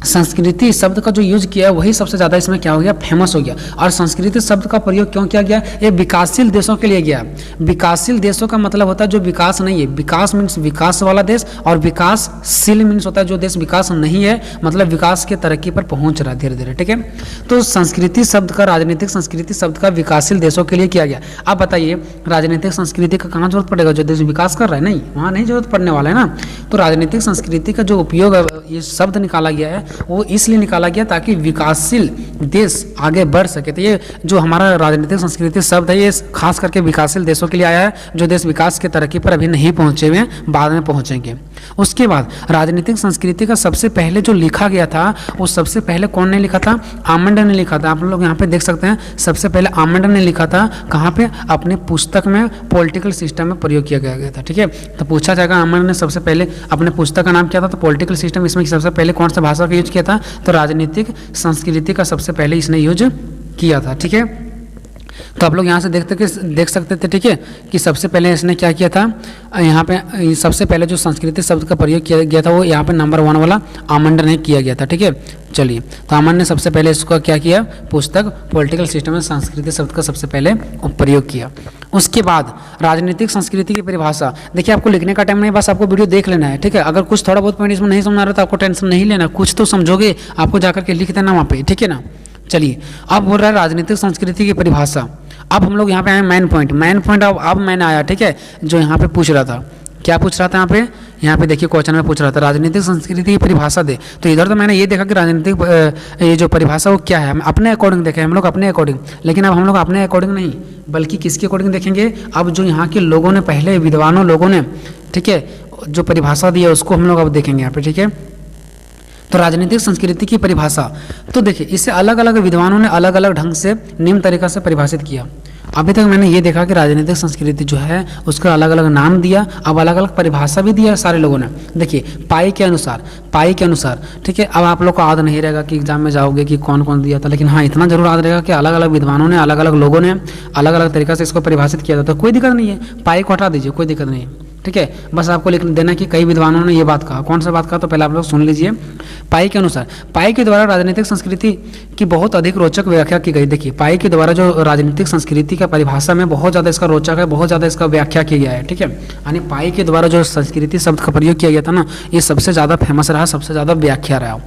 संस्कृति शब्द का जो यूज किया है वही सबसे ज़्यादा इसमें क्या हो गया, फेमस हो गया। और संस्कृति शब्द का प्रयोग क्यों किया गया, ये विकासशील देशों के लिए गया। विकासशील देशों का मतलब होता है जो विकास नहीं है, विकास मीन्स विकास वाला देश, और विकासशील मीन्स होता है जो देश विकास नहीं है, मतलब विकास के तरक्की पर पहुंच रहा है धीरे धीरे, ठीक है। तो संस्कृति शब्द का, राजनीतिक संस्कृति शब्द का विकासशील देशों के लिए किया गया। अब बताइए राजनीतिक संस्कृति का कहाँ जरूरत पड़ेगा, जो देश विकास कर रहा है, नहीं वहाँ नहीं जरूरत पड़ने वाला है ना। तो राजनीतिक संस्कृति का जो उपयोग ये शब्द निकाला गया है वो इसलिए निकाला गया ताकि विकासशील देश आगे बढ़ सके। तो ये जो हमारा राजनीतिक संस्कृति शब्द है ये खास करके विकासशील देशों के लिए आया है, जो देश विकास के तरक्की पर अभी नहीं पहुंचे हुए, बाद में पहुंचेंगे। उसके बाद राजनीतिक संस्कृति का सबसे पहले जो लिखा गया था वो सबसे पहले कौन ने लिखा था, आमंडन ने लिखा था। आप लोग यहाँ पे देख सकते हैं सबसे पहले आमंडन ने लिखा था, कहाँ पे, अपने पुस्तक में पॉलिटिकल सिस्टम में प्रयोग किया गया था, ठीक है। तो पूछा जाएगा आमंडन ने सबसे पहले अपने पुस्तक का नाम क्या था, तो पॉलिटिकल सिस्टम। इसमें सबसे पहले कौन सा भाषा का यूज किया था, तो राजनीतिक संस्कृति का सबसे पहले इसने यूज किया था, ठीक है। तो आप लोग यहाँ से देख सकते थे, ठीक है, कि सबसे पहले इसने क्या किया था, यहाँ पे सबसे पहले जो संस्कृति शब्द का प्रयोग किया गया था वो यहाँ पे नंबर 1 वाला आमंडन ने किया गया था, ठीक है। चलिए तो आमंडन ने सबसे पहले इसका क्या किया, पुस्तक पॉलिटिकल सिस्टम में संस्कृति शब्द का सबसे पहले प्रयोग किया। उसके बाद राजनीतिक संस्कृति की परिभाषा, देखिए आपको लिखने का टाइम नहीं, बस आपको वीडियो देख लेना है, ठीक है। अगर कुछ थोड़ा बहुत पॉइंट इसमें नहीं समझ आ रहा तो आपको टेंशन नहीं लेना, कुछ तो समझोगे, आपको जाकर के लिख देना वहाँ पे, ठीक है ना। चलिए अब बोल रहा है राजनीतिक संस्कृति की परिभाषा। अब हम लोग यहाँ पे आए मेन पॉइंट अब मैंने आया, ठीक है, जो यहाँ पे पूछ रहा था, क्या पूछ रहा था यहाँ पे देखिए क्वेश्चन में पूछ रहा था राजनीतिक संस्कृति की परिभाषा दे। तो इधर तो मैंने ये देखा कि राजनीतिक ये जो परिभाषा वो क्या है, हम अपने अकॉर्डिंग देखें, हम लोग अपने अकॉर्डिंग, लेकिन अब हम लोग अपने अकॉर्डिंग नहीं बल्कि किसके अकॉर्डिंग देखेंगे, अब जो यहाँ के लोगों ने, पहले विद्वानों लोगों ने, ठीक है, जो परिभाषा दी है उसको हम लोग अब देखेंगे यहाँ पे, ठीक है। तो राजनीतिक संस्कृति की परिभाषा, तो देखिए इसे अलग अलग विद्वानों ने अलग अलग ढंग से निम्न तरीका से परिभाषित किया। अभी तक मैंने ये देखा कि राजनीतिक संस्कृति जो है उसका अलग अलग नाम दिया, अब अलग अलग परिभाषा भी दिया सारे लोगों ने। देखिए पाई के अनुसार, ठीक है। अब आप लोग को याद नहीं रहेगा कि एग्जाम में जाओगे कि कौन कौन दिया था, लेकिन हाँ इतना जरूर याद रहेगा कि अलग अलग विद्वानों ने, अलग अलग लोगों ने अलग अलग तरीका से इसको परिभाषित किया था। तो कोई दिक्कत नहीं है, पाई को हटा दीजिए, कोई दिक्कत नहीं है, ठीक है। बस आपको लिख देना कि कई विद्वानों ने ये बात कहा, कौन सा बात कहा, तो पहले आप लोग सुन लीजिए। पाई के अनुसार, पाई के द्वारा राजनीतिक संस्कृति की बहुत अधिक रोचक व्याख्या की गई। देखिए पाई के द्वारा जो राजनीतिक संस्कृति का परिभाषा में बहुत ज़्यादा इसका रोचक है, बहुत ज़्यादा इसका व्याख्या किया गया है, ठीक है। यानी पाई के द्वारा जो संस्कृति शब्द का प्रयोग किया गया था ना, ये सबसे ज़्यादा फेमस रहा, सबसे ज़्यादा व्याख्या रहा।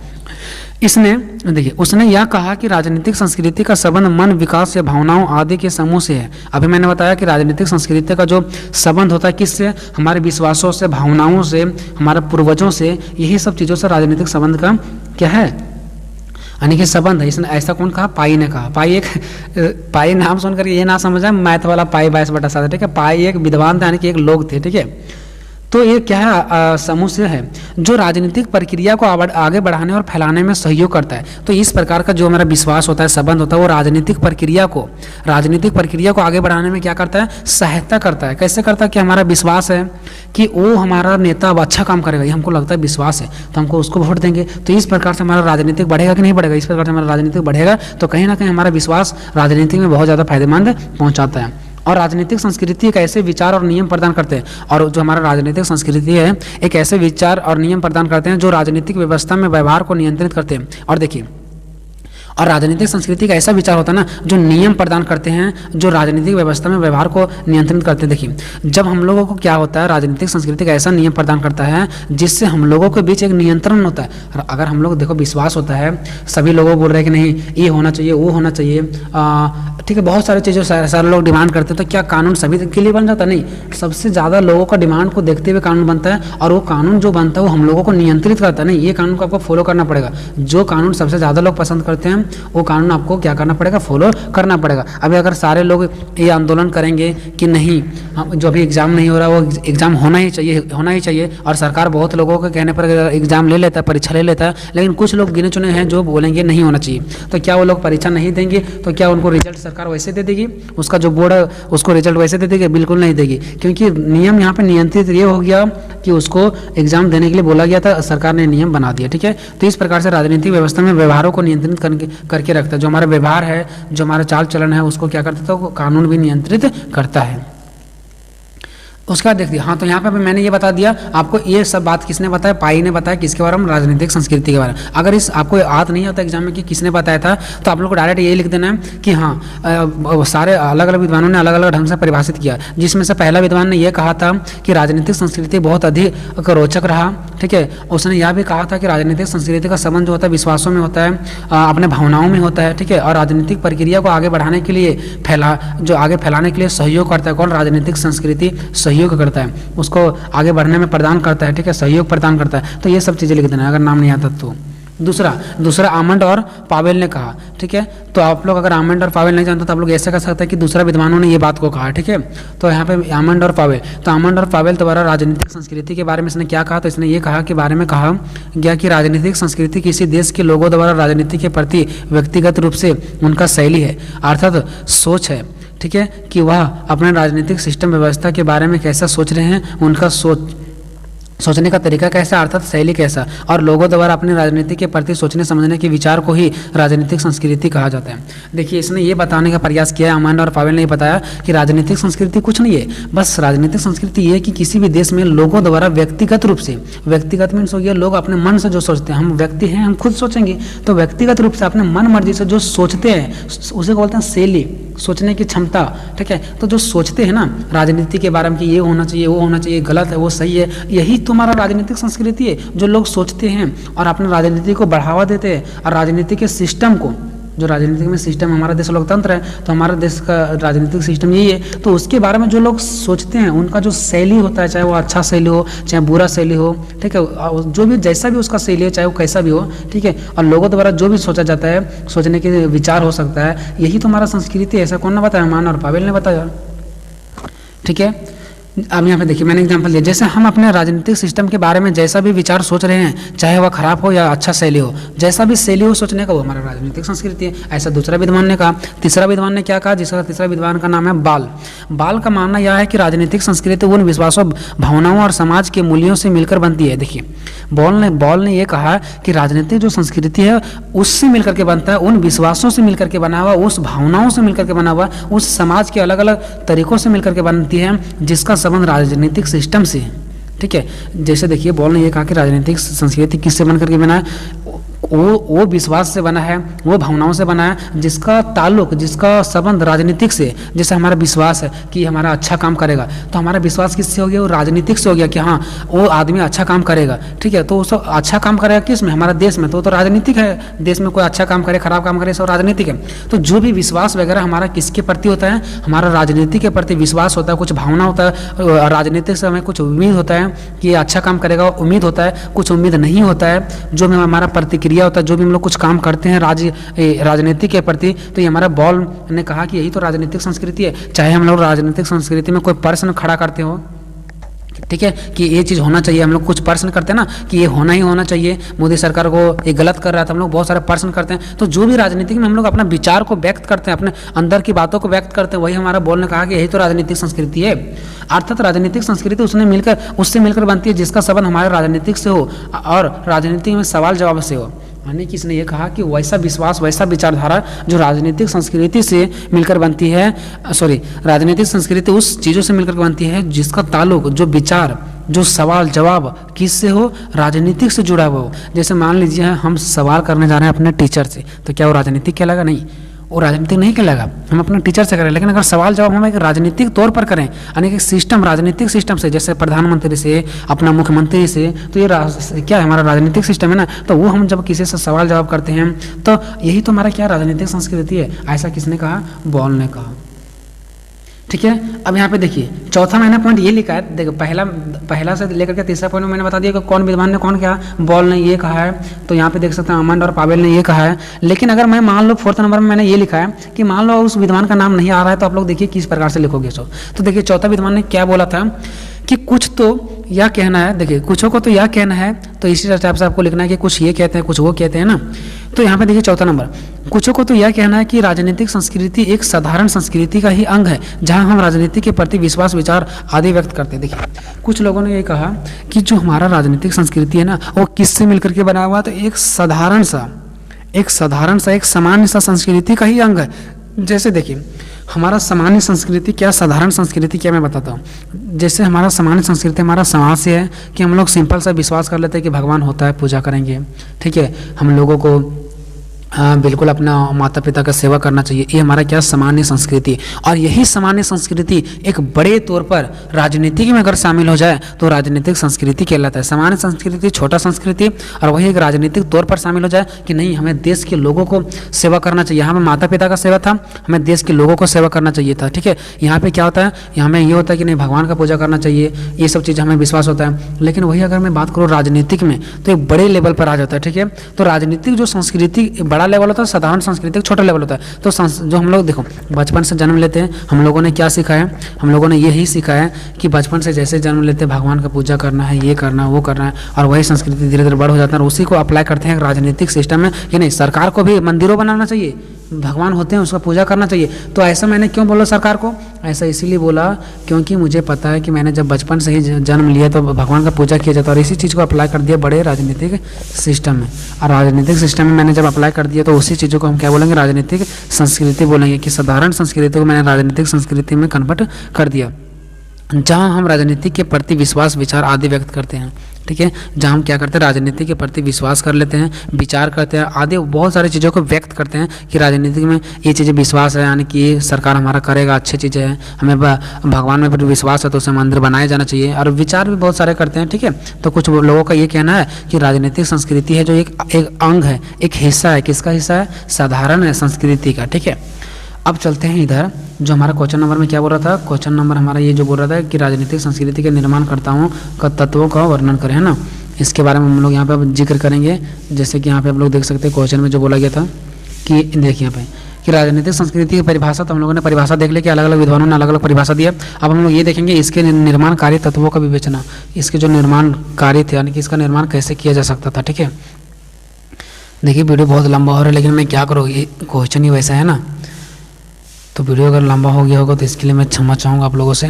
इसने देखिए उसने यह कहा कि राजनीतिक संस्कृति का संबंध मन, विकास या भावनाओं आदि के समूह से है। अभी मैंने बताया कि राजनीतिक संस्कृति का जो संबंध होता है किससे, हमारे विश्वासों से, भावनाओं से, हमारे पूर्वजों से, यही सब चीज़ों से राजनीतिक संबंध का क्या है, यानी कि संबंध है। इसने ऐसा कौन कहा, पाई ने कहा। पाई नाम सुनकर ये ना समझा मैथ वाला पाई 22/7, ठीक है। पाई एक विद्वान थे, यानी कि एक लोग थे, ठीक है। तो ये क्या है, समूह से है जो राजनीतिक प्रक्रिया को आगे बढ़ाने और फैलाने में सहयोग करता है। तो इस प्रकार का जो हमारा विश्वास होता है, संबंध होता है, वो राजनीतिक प्रक्रिया को आगे बढ़ाने में क्या करता है, सहायता करता है। कैसे करता है, कि हमारा विश्वास है कि वो हमारा नेता अब अच्छा काम करेगा, ये हमको लगता है, विश्वास है, तो हमको उसको वोट देंगे। तो इस प्रकार से हमारा राजनीतिक बढ़ेगा कि नहीं बढ़ेगा, इस प्रकार से हमारा राजनीतिक बढ़ेगा। तो कहीं ना कहीं हमारा विश्वास राजनीति में बहुत ज़्यादा फायदेमंद पहुँचाता है। और राजनीतिक संस्कृति एक ऐसे विचार और नियम प्रदान करते हैं, और जो हमारा राजनीतिक संस्कृति है एक ऐसे विचार और नियम प्रदान करते हैं जो राजनीतिक व्यवस्था में व्यवहार को नियंत्रित करते हैं। और देखिए और राजनीतिक संस्कृति का ऐसा विचार होता है ना जो नियम प्रदान करते हैं, जो राजनीतिक व्यवस्था में व्यवहार को नियंत्रित करते हैं। देखिए जब हम लोगों को क्या होता है, राजनीतिक संस्कृति का ऐसा नियम प्रदान करता है जिससे हम लोगों के बीच एक नियंत्रण होता है। अगर हम लोग देखो विश्वास होता है, सभी लोगों बोल रहे हैं कि नहीं ये होना चाहिए, वो होना चाहिए, ठीक है, बहुत सारी चीज़ें सारे लोग डिमांड करते हैं, तो क्या कानून सभी के लिए बन जाता? नहीं, सबसे ज़्यादा लोगों का डिमांड को देखते हुए कानून बनता है, और वो कानून जो बनता है वो हम लोगों को नियंत्रित करता है। नहीं, ये कानून को आपको फॉलो करना पड़ेगा। जो कानून सबसे ज़्यादा लोग पसंद करते हैं वो कानून आपको क्या करना पड़ेगा? फॉलो करना पड़ेगा। अभी अगर सारे लोग ये आंदोलन करेंगे कि नहीं जो अभी एग्ज़ाम नहीं हो रहा वो एग्ज़ाम होना ही चाहिए, और सरकार बहुत लोगों के कहने पर एग्ज़ाम ले लेता है, परीक्षा ले लेता है, लेकिन कुछ लोग गिने चुने हैं जो बोलेंगे नहीं होना चाहिए, तो क्या वो लोग परीक्षा नहीं देंगे? तो क्या उनको रिजल्ट सरकार वैसे दे देगी? उसका जो बोर्ड है उसको रिजल्ट वैसे दे देगी? बिल्कुल नहीं देगी, क्योंकि नियम यहाँ पे नियंत्रित ये हो गया कि उसको एग्जाम देने के लिए बोला गया था, सरकार ने नियम बना दिया। ठीक है, तो इस प्रकार से राजनीतिक व्यवस्था में व्यवहारों को नियंत्रित करके रखता है। जो हमारा व्यवहार है, जो हमारा चाल चलन है, उसको क्या करता है? कानून भी नियंत्रित करता है। उसके बाद देखिए, हाँ, तो यहाँ पे मैंने ये बता दिया आपको। ये सब बात किसने बताया? पाई ने बताया। किसके बारे में? राजनीतिक संस्कृति के बारे में। अगर इस आपको याद नहीं आता एग्जाम में कि किसने बताया था, तो आप लोग को डायरेक्ट ये लिख देना है कि हाँ सारे अलग अलग विद्वानों ने अलग अलग ढंग से परिभाषित किया, जिसमें से पहला विद्वान ने यह कहा था कि राजनीतिक संस्कृति बहुत अधिक रोचक रहा। ठीक है, उसने यह भी कहा था कि राजनीतिक संस्कृति का संबंध जो होता है विश्वासों में होता है, अपने भावनाओं में होता है। ठीक है, और राजनीतिक प्रक्रिया को आगे बढ़ाने के लिए आगे फैलाने के लिए सहयोग करता है। कौन? राजनीतिक संस्कृति सहयोग करता है, उसको आगे बढ़ने में प्रदान करता है। ठीक है, सहयोग प्रदान करता है। तो ये सब चीज़ें लिख देना अगर नाम नहीं आता तो। दूसरा आमंड और पावेल ने कहा। ठीक है, तो आप लोग अगर आमंड और पावेल नहीं जानते तो आप लोग ऐसे कर सकते हैं कि दूसरा विद्वानों ने ये बात को कहा। ठीक है, तो यहाँ पे आमंड और पावेल, तो आमंड और पावेल द्वारा राजनीतिक संस्कृति के बारे में इसने क्या कहा? तो इसने ये कहा कि बारे में कहा गया कि राजनीतिक संस्कृति किसी देश के लोगों द्वारा राजनीति के प्रति व्यक्तिगत रूप से उनका शैली है, अर्थात सोच है। ठीक है, कि वह अपने राजनीतिक सिस्टम व्यवस्था के बारे में कैसा सोच रहे हैं, उनका सोचने का तरीका कैसा, अर्थात शैली कैसा, और लोगों द्वारा अपनी राजनीति के प्रति सोचने समझने के विचार को ही राजनीतिक संस्कृति कहा जाता है। देखिए, इसने ये बताने का प्रयास किया है, आमंड और पावेल ने ये बताया कि राजनीतिक संस्कृति कुछ नहीं है, बस राजनीतिक संस्कृति ये है कि किसी भी देश में लोगों द्वारा व्यक्तिगत रूप से, व्यक्तिगत मीन्स हो गया लोग अपने मन से जो सोचते हैं, हम व्यक्ति हैं, हम खुद सोचेंगे, तो व्यक्तिगत रूप से अपने मन मर्जी से जो सोचते हैं उसे बोलते हैं शैली, सोचने की क्षमता। ठीक है, तो जो सोचते हैं ना राजनीति के बारे में कि ये होना चाहिए, वो होना चाहिए, गलत है, वो सही है, यही तो हमारा राजनीतिक संस्कृति है। जो लोग सोचते हैं और अपने राजनीति को बढ़ावा देते हैं, और राजनीति के सिस्टम को, जो राजनीतिक में सिस्टम, हमारा देश लोकतंत्र है, तो हमारा देश का राजनीतिक सिस्टम यही है, तो उसके बारे में जो लोग सोचते हैं उनका जो शैली होता है, चाहे वो अच्छा शैली हो चाहे बुरा शैली हो, ठीक है, जो भी जैसा भी उसका शैली है, चाहे वो कैसा भी हो, ठीक है, और लोगों द्वारा जो भी सोचा जाता है, सोचने के विचार हो सकता है, यही तो हमारा संस्कृति है। ऐसा कौन ने बताया? आमंड और पावेल ने बताया। ठीक है, अब यहाँ पे देखिए मैंने एग्जांपल दिया, जैसे हम अपने राजनीतिक सिस्टम के बारे में जैसा भी विचार सोच रहे हैं, चाहे वह खराब हो या अच्छा शैली हो, जैसा भी शैली हो सोचने का, वो हमारा राजनीतिक संस्कृति है। ऐसा दूसरा विद्वान ने कहा। तीसरा विद्वान ने क्या कहा? जिसका तीसरा विद्वान का नाम है बाल का मानना यह है कि राजनीतिक संस्कृति उन विश्वासों, भावनाओं और समाज के मूल्यों से मिलकर बनती है। देखिए, बॉल ने यह कहा कि राजनीतिक जो संस्कृति है उससे मिलकर के बनता है, उन विश्वासों से मिलकर के बना हुआ, उस भावनाओं से मिलकर के बना हुआ, उस समाज के अलग अलग तरीकों से मिलकर के बनती है, जिसका संबंध राजनीतिक सिस्टम से। ठीक है, जैसे देखिए बॉल ने ये कहा कि राजनीतिक संस्कृति किससे बनकर के बना है? वो विश्वास से बना है, वो भावनाओं से बना है, जिसका ताल्लुक, जिसका संबंध राजनीतिक से। जैसे हमारा विश्वास है कि हमारा अच्छा काम करेगा, तो हमारा विश्वास किससे हो गया? वो राजनीतिक से हो गया कि हाँ वो आदमी अच्छा काम करेगा। ठीक है, तो वो सब अच्छा काम करेगा किस में? हमारा देश में, तो राजनीतिक है। देश में कोई अच्छा काम करे, खराब काम करे, सब राजनीतिक है। तो जो भी विश्वास वगैरह हमारा किसके प्रति होता है? हमारा राजनीति के प्रति विश्वास होता है, कुछ भावना होता है, राजनीतिक से हमें कुछ उम्मीद होता है कि ये अच्छा काम करेगा, उम्मीद होता है, कुछ उम्मीद नहीं होता है, जो भी हमारा प्रतिक्रिया होता है, जो भी हम लोग कुछ काम करते हैं राजनीति के प्रति, तो ये हमारा बॉल ने कहा कि यही तो राजनीतिक संस्कृति है। चाहे हम लोग राजनीतिक संस्कृति में कोई प्रश्न खड़ा करते हो, ठीक है, कि ये चीज़ होना चाहिए, हम लोग कुछ प्रश्न करते हैं ना कि ये होना ही होना चाहिए, मोदी सरकार को ये गलत कर रहा था, हम लोग बहुत सारे प्रश्न करते हैं। तो जो भी राजनीतिक में हम लोग अपना विचार को व्यक्त करते हैं, अपने अंदर की बातों को व्यक्त करते हैं, वही हमारा बॉल ने कहा कि यही तो राजनीतिक संस्कृति है। अर्थात राजनीतिक संस्कृति उससे मिलकर बनती है जिसका संबंध हमारे राजनीतिक से हो और राजनीति में सवाल जवाब से हो। यानी कि इसने ये कहा कि वैसा विश्वास, वैसा विचारधारा जो राजनीतिक संस्कृति से मिलकर बनती है, राजनीतिक संस्कृति उस चीज़ों से मिलकर बनती है जिसका ताल्लुक, जो विचार जो सवाल जवाब किससे हो, राजनीतिक से जुड़ा हुआ हो। जैसे मान लीजिए हम सवाल करने जा रहे हैं अपने टीचर से, तो क्या वो राजनीतिक कहलाएगा? नहीं, वो राजनीतिक नहीं कहलाएगा, हम अपने टीचर से करें। लेकिन अगर सवाल जवाब हम एक राजनीतिक तौर पर करें, यानी कि सिस्टम, राजनीतिक सिस्टम से, जैसे प्रधानमंत्री से, अपना मुख्यमंत्री से, तो ये क्या है, हमारा राजनीतिक सिस्टम है ना। तो वो हम जब किसी से सवाल जवाब करते हैं तो यही तो हमारा क्या राजनीतिक संस्कृति है। ऐसा किसने कहा? बॉल ने कहा। ठीक है, अब यहाँ पे देखिए चौथा मैंने पॉइंट ये लिखा है। देखो पहला से लेकर के तीसरा पॉइंट में मैंने बता दिया कि कौन विद्वान ने कौन कहा, बॉल ने ये कहा है। तो यहाँ पे देख सकते हैं अमंड और पावेल ने ये कहा है। लेकिन अगर मैं मान लो फोर्थ नंबर में मैंने ये लिखा है कि मान लो उस विद्वान का नाम नहीं आ रहा है, तो आप लोग देखिए किस प्रकार से लिखोगे इसको। तो देखिए चौथा विद्वान ने क्या बोला था कि कुछ तो यह कहना है, देखिए कुछों को तो यह कहना है, तो इसी टाइप से आपको लिखना है कि कुछ ये कहते हैं कुछ वो कहते हैं ना। तो यहाँ पे देखिए चौथा नंबर, कुछों को तो यह कहना है कि राजनीतिक संस्कृति एक साधारण संस्कृति का ही अंग है, जहाँ हम राजनीति के प्रति विश्वास, विचार आदि व्यक्त करते हैं। देखिए कुछ लोगों ने ये कहा कि जो हमारा राजनीतिक संस्कृति है ना, वो किससे मिलकर के बना हुआ है? तो एक साधारण सा एक सामान्य सा संस्कृति का ही अंग है। जैसे देखिए हमारा सामान्य संस्कृति क्या, साधारण संस्कृति क्या, मैं बताता हूँ। जैसे हमारा सामान्य संस्कृति हमारा समाज से है कि हम लोग सिंपल सा विश्वास कर लेते हैं कि भगवान होता है, पूजा करेंगे। ठीक है, हम लोगों को बिल्कुल अपना माता पिता का सेवा करना चाहिए। ये हमारा क्या, सामान्य संस्कृति। और यही सामान्य संस्कृति एक बड़े तौर पर राजनीति में अगर शामिल हो जाए तो राजनीतिक संस्कृति कहलाता है। सामान्य संस्कृति छोटा संस्कृति, और वही एक राजनीतिक तौर पर शामिल हो जाए कि नहीं, हमें देश के लोगों को सेवा करना चाहिए। यहाँ पे माता पिता का सेवा था, हमें देश के लोगों को सेवा करना चाहिए था। ठीक है, यहाँ पे क्या होता है, यहाँ में ये होता है कि नहीं, भगवान का पूजा करना चाहिए, ये सब चीज़ हमें विश्वास होता है। लेकिन वही अगर मैं बात करूँ राजनीतिक में, तो एक बड़े लेवल पर आ जाता है। ठीक है, तो राजनीतिक जो संस्कृति बड़ा लेवल होता है, साधारण संस्कृति छोटा लेवल होता है। तो जो हम लोग देखो बचपन से जन्म लेते हैं, हम लोगों ने क्या सीखा है? हम लोगों ने यही सीखा है कि बचपन से जैसे जन्म लेते हैं भगवान का पूजा करना है, ये करना है, वो करना है, और वही संस्कृति धीरे धीरे बड़ हो जाता है और उसी को अप्लाई करते हैं राजनीतिक सिस्टम में कि नहीं, सरकार को भी मंदिरों बनाना चाहिए, भगवान होते हैं उसका पूजा करना चाहिए। तो ऐसा मैंने क्यों बोला सरकार को? ऐसा इसीलिए बोला क्योंकि मुझे पता है कि मैंने जब बचपन से ही जन्म लिया तो भगवान का पूजा किया जाता है, और इसी चीज़ को अप्लाई कर दिया बड़े राजनीतिक सिस्टम में। और राजनीतिक सिस्टम में मैंने जब अप्लाई कर दिया तो उसी चीज़ों को हम क्या बोलेंगे, राजनीतिक संस्कृति बोलेंगे। कि साधारण संस्कृति को मैंने राजनीतिक संस्कृति में कन्वर्ट कर दिया, जहाँ हम राजनीति के प्रति विश्वास, विचार आदि व्यक्त करते हैं। ठीक है, जहाँ हम क्या करते हैं, राजनीति के प्रति विश्वास कर लेते हैं, विचार करते हैं, आदि बहुत सारी चीज़ों को व्यक्त करते हैं कि राजनीति में ये चीज़ें विश्वास है, यानी कि ये सरकार हमारा करेगा, अच्छी चीज़ें हैं, हमें भगवान में भी विश्वास है तो उसे मंदिर बनाया जाना चाहिए, और विचार भी बहुत सारे करते हैं। ठीक है, तो कुछ लोगों का ये कहना है कि राजनीतिक संस्कृति है जो एक अंग है, एक हिस्सा है। किसका हिस्सा है? साधारण है संस्कृति का। ठीक है, अब चलते हैं इधर, जो हमारा क्वेश्चन नंबर में क्या बोल रहा था, क्वेश्चन नंबर हमारा ये जो बोल रहा था कि राजनीतिक संस्कृति के निर्माणकर्ताओं का तत्वों का वर्णन करें, है ना। इसके बारे में हम लोग यहाँ पे जिक्र करेंगे। जैसे कि यहाँ पे आप लोग देख सकते हैं क्वेश्चन में जो बोला गया था कि देखिए यहाँ पे कि राजनीतिक संस्कृति की परिभाषा, तो हम लोगों ने परिभाषा देख ली कि अलग अलग विद्वानों ने अलग अलग परिभाषा दिया। अब हम लोग ये देखेंगे इसके निर्माणकारी तत्वों का विवेचना, इसके जो निर्माण कार्य थे, यानी कि इसका निर्माण कैसे किया जा सकता था। ठीक है, देखिए वीडियो बहुत लंबा हो रहा है, लेकिन मैं क्या करूँ, ये क्वेश्चन ही वैसा है ना, तो वीडियो अगर लंबा हो गया होगा तो इसके लिए मैं क्षमा चाहूँगा आप लोगों से।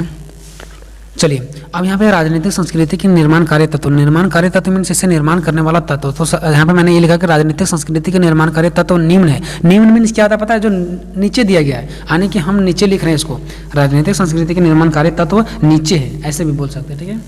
चलिए अब यहाँ पे राजनीतिक संस्कृति की निर्माण कार्य तत्व, निर्माण कार्य तत्व मीन्स इसे निर्माण करने वाला तत्व। तो यहाँ पे मैंने ये लिखा कि राजनीतिक संस्कृति के निर्माण कार्य तत्व निम्न है। निम्न मीन्स क्या होता है पता है? जो नीचे दिया गया है, यानी कि हम नीचे लिख रहे हैं इसको, राजनीतिक संस्कृति के निर्माण कार्य तत्व नीचे है, ऐसे भी बोल सकते हैं। ठीक है,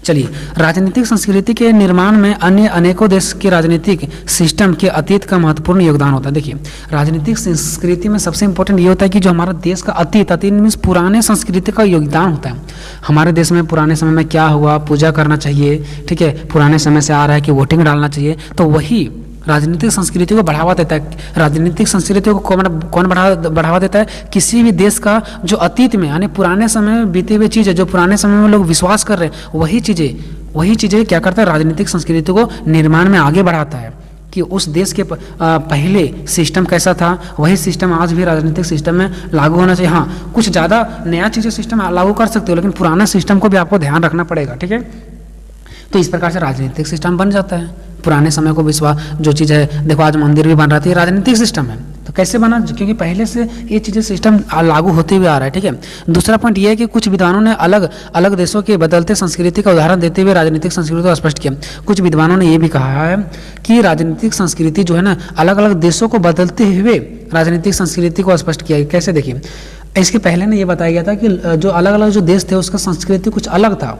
चलिए राजनीतिक संस्कृति के निर्माण में अन्य अनेकों देश के राजनीतिक सिस्टम के अतीत का महत्वपूर्ण योगदान होता है। देखिए राजनीतिक संस्कृति में सबसे इंपॉर्टेंट ये होता है कि जो हमारा देश का अतीत मीन्स पुराने संस्कृति का योगदान होता है। हमारे देश में पुराने समय में क्या हुआ, पूजा करना चाहिए, ठीक है, पुराने समय से आ रहा है कि वोटिंग डालना चाहिए, तो वही राजनीतिक संस्कृति को बढ़ावा देता है। राजनीतिक संस्कृति को कौन बढ़ावा देता है? किसी भी देश का जो अतीत में यानी पुराने समय में बीते हुए चीज़ है, जो पुराने समय में लोग विश्वास कर रहे हैं, वही चीज़ें क्या करता है? राजनीतिक संस्कृति को निर्माण में आगे बढ़ाता है कि उस देश के पहले सिस्टम कैसा था, वही सिस्टम आज भी राजनीतिक सिस्टम में लागू होना चाहिए। हाँ, कुछ ज़्यादा नया चीज़ें सिस्टम लागू कर सकते हो, लेकिन पुराना सिस्टम को भी आपको ध्यान रखना पड़ेगा। ठीक है, तो इस प्रकार से राजनीतिक सिस्टम बन जाता है। पुराने समय को विश्वास, जो चीज़ है, देखो आज मंदिर भी बन रहा था, राजनीतिक सिस्टम है। तो कैसे बना? क्योंकि पहले से ये चीज़ें सिस्टम लागू होते हुए आ रहा है। ठीक है, दूसरा पॉइंट ये है कि कुछ विद्वानों ने अलग अलग देशों के बदलते संस्कृति का उदाहरण देते हुए राजनीतिक संस्कृति को स्पष्ट किया। कुछ विद्वानों ने ये भी कहा है कि राजनीतिक संस्कृति जो है ना, अलग अलग देशों को बदलते हुए राजनीतिक संस्कृति को स्पष्ट किया। कैसे? देखिए इसके पहले ने ये बताया गया था कि जो अलग अलग जो देश थे उसका संस्कृति कुछ अलग था,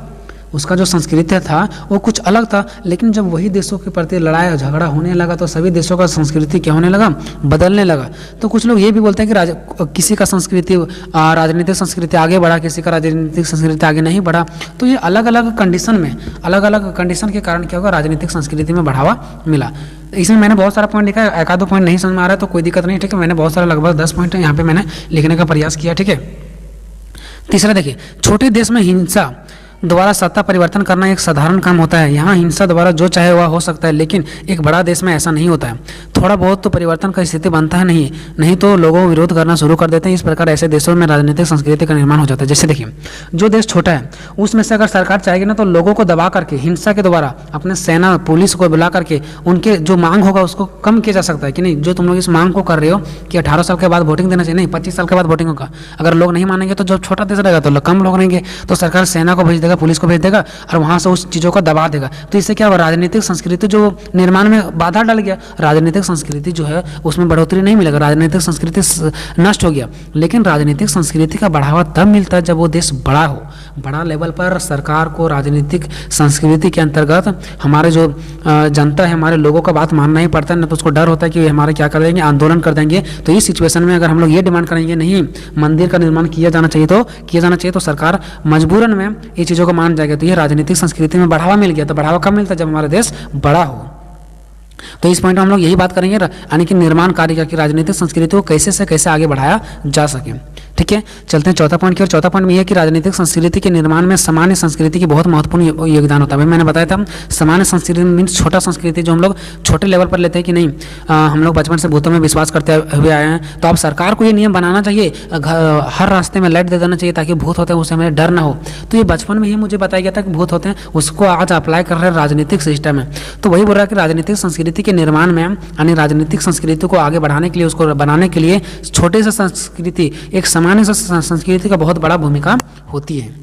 उसका जो संस्कृति था वो कुछ अलग था, लेकिन जब वही देशों के प्रति लड़ाई और झगड़ा होने लगा तो सभी देशों का संस्कृति क्या होने लगा, बदलने लगा। तो कुछ लोग ये भी बोलते हैं कि किसी का संस्कृति राजनीतिक संस्कृति आगे बढ़ा, किसी का राजनीतिक संस्कृति आगे नहीं बढ़ा। तो ये अलग अलग कंडीशन के कारण क्या होगा, राजनीतिक संस्कृति में बढ़ावा मिला। इसमें मैंने बहुत सारा पॉइंट लिखा है, एक आधो पॉइंट नहीं समझ में आ रहा है तो कोई दिक्कत नहीं, ठीक है। मैंने बहुत सारा लगभग 10 पॉइंट यहाँ पे मैंने लिखने का प्रयास किया, ठीक है। तीसरा देखिए, छोटे देश में हिंसा द्वारा सत्ता परिवर्तन करना एक साधारण काम होता है। यहाँ हिंसा द्वारा जो चाहे वह हो सकता है, लेकिन एक बड़ा देश में ऐसा नहीं होता है। थोड़ा बहुत तो परिवर्तन का स्थिति बनता है, नहीं तो लोगों विरोध करना शुरू कर देते हैं। इस प्रकार ऐसे देशों में राजनीतिक संस्कृति का निर्माण हो जाता है। जैसे देखिए, जो देश छोटा है उसमें से अगर सरकार चाहेगी ना तो लोगों को दबा करके हिंसा के द्वारा अपने सेना पुलिस को बुला करके उनके जो मांग होगा उसको कम किया जा सकता है कि नहीं, जो तुम लोग इस मांग को कर रहे हो कि 18 साल के बाद वोटिंग देना चाहिए, नहीं 25 साल के बाद वोटिंग होगा। अगर लोग नहीं मानेंगे तो जो छोटा देश रहेगा तो कम लोग रहेंगे, तो सरकार सेना को भेज देगा, पुलिस को भेज देगा और वहां से उस चीज़ों को दबा देगा। तो इससे क्या हुआ, राजनीतिक संस्कृति जो निर्माण में बाधा डाल गया, राजनीतिक संस्कृति जो है उसमें बढ़ोतरी नहीं मिलेगा, राजनीतिक संस्कृति नष्ट हो गया। लेकिन राजनीतिक संस्कृति का बढ़ावा तब मिलता है जब वो देश बड़ा हो, बड़ा लेवल पर सरकार को राजनीतिक संस्कृति के अंतर्गत हमारे जो जनता है, हमारे लोगों का बात मानना ही पड़ता है, ना तो उसको डर होता है कि हमारे क्या कर देंगे, आंदोलन कर देंगे। तो इस सिचुएशन में अगर हम लोग ये डिमांड करेंगे नहीं मंदिर का निर्माण किया जाना चाहिए तो सरकार मजबूरन में ये चीज़ों को मान जाएगा। तो ये राजनीतिक संस्कृति में बढ़ावा मिल गया। तो बढ़ावा कब मिलता है, जब हमारा देश बड़ा हो। तो इस पॉइंट में हम लोग यही बात करेंगे, यानी कि निर्माण कार्य का, कि राजनीतिक संस्कृति को कैसे से कैसे आगे बढ़ाया जा सके, ठीक है। चलते हैं चौथा पॉइंट की ओर। चौथा पॉइंट में यह है कि राजनीतिक संस्कृति के निर्माण में सामान्य संस्कृति की बहुत महत्वपूर्ण योगदान होता है। भाई मैंने बताया था सामान्य संस्कृति मीन्स छोटा संस्कृति, जो हम लोग छोटे लेवल पर लेते हैं कि नहीं हम लोग बचपन से भूतों में विश्वास करते हुए आए हैं। तो अब सरकार को ये नियम बनाना चाहिए, हर रास्ते में लाइट दे देना चाहिए ताकि भूत होते हैं उससे हमें डर ना हो। तो ये बचपन में ही मुझे बताया गया था कि भूत होते हैं, उसको आज अप्लाई कर रहे हैं राजनीतिक सिस्टम में। तो वही बोल रहा है कि राजनीतिक संस्कृति के निर्माण में, यानी राजनीतिक संस्कृति को आगे बढ़ाने के लिए, उसको बनाने के लिए छोटे से संस्कृति, एक सामान्य से संस्कृति का बहुत बड़ा भूमिका होती है।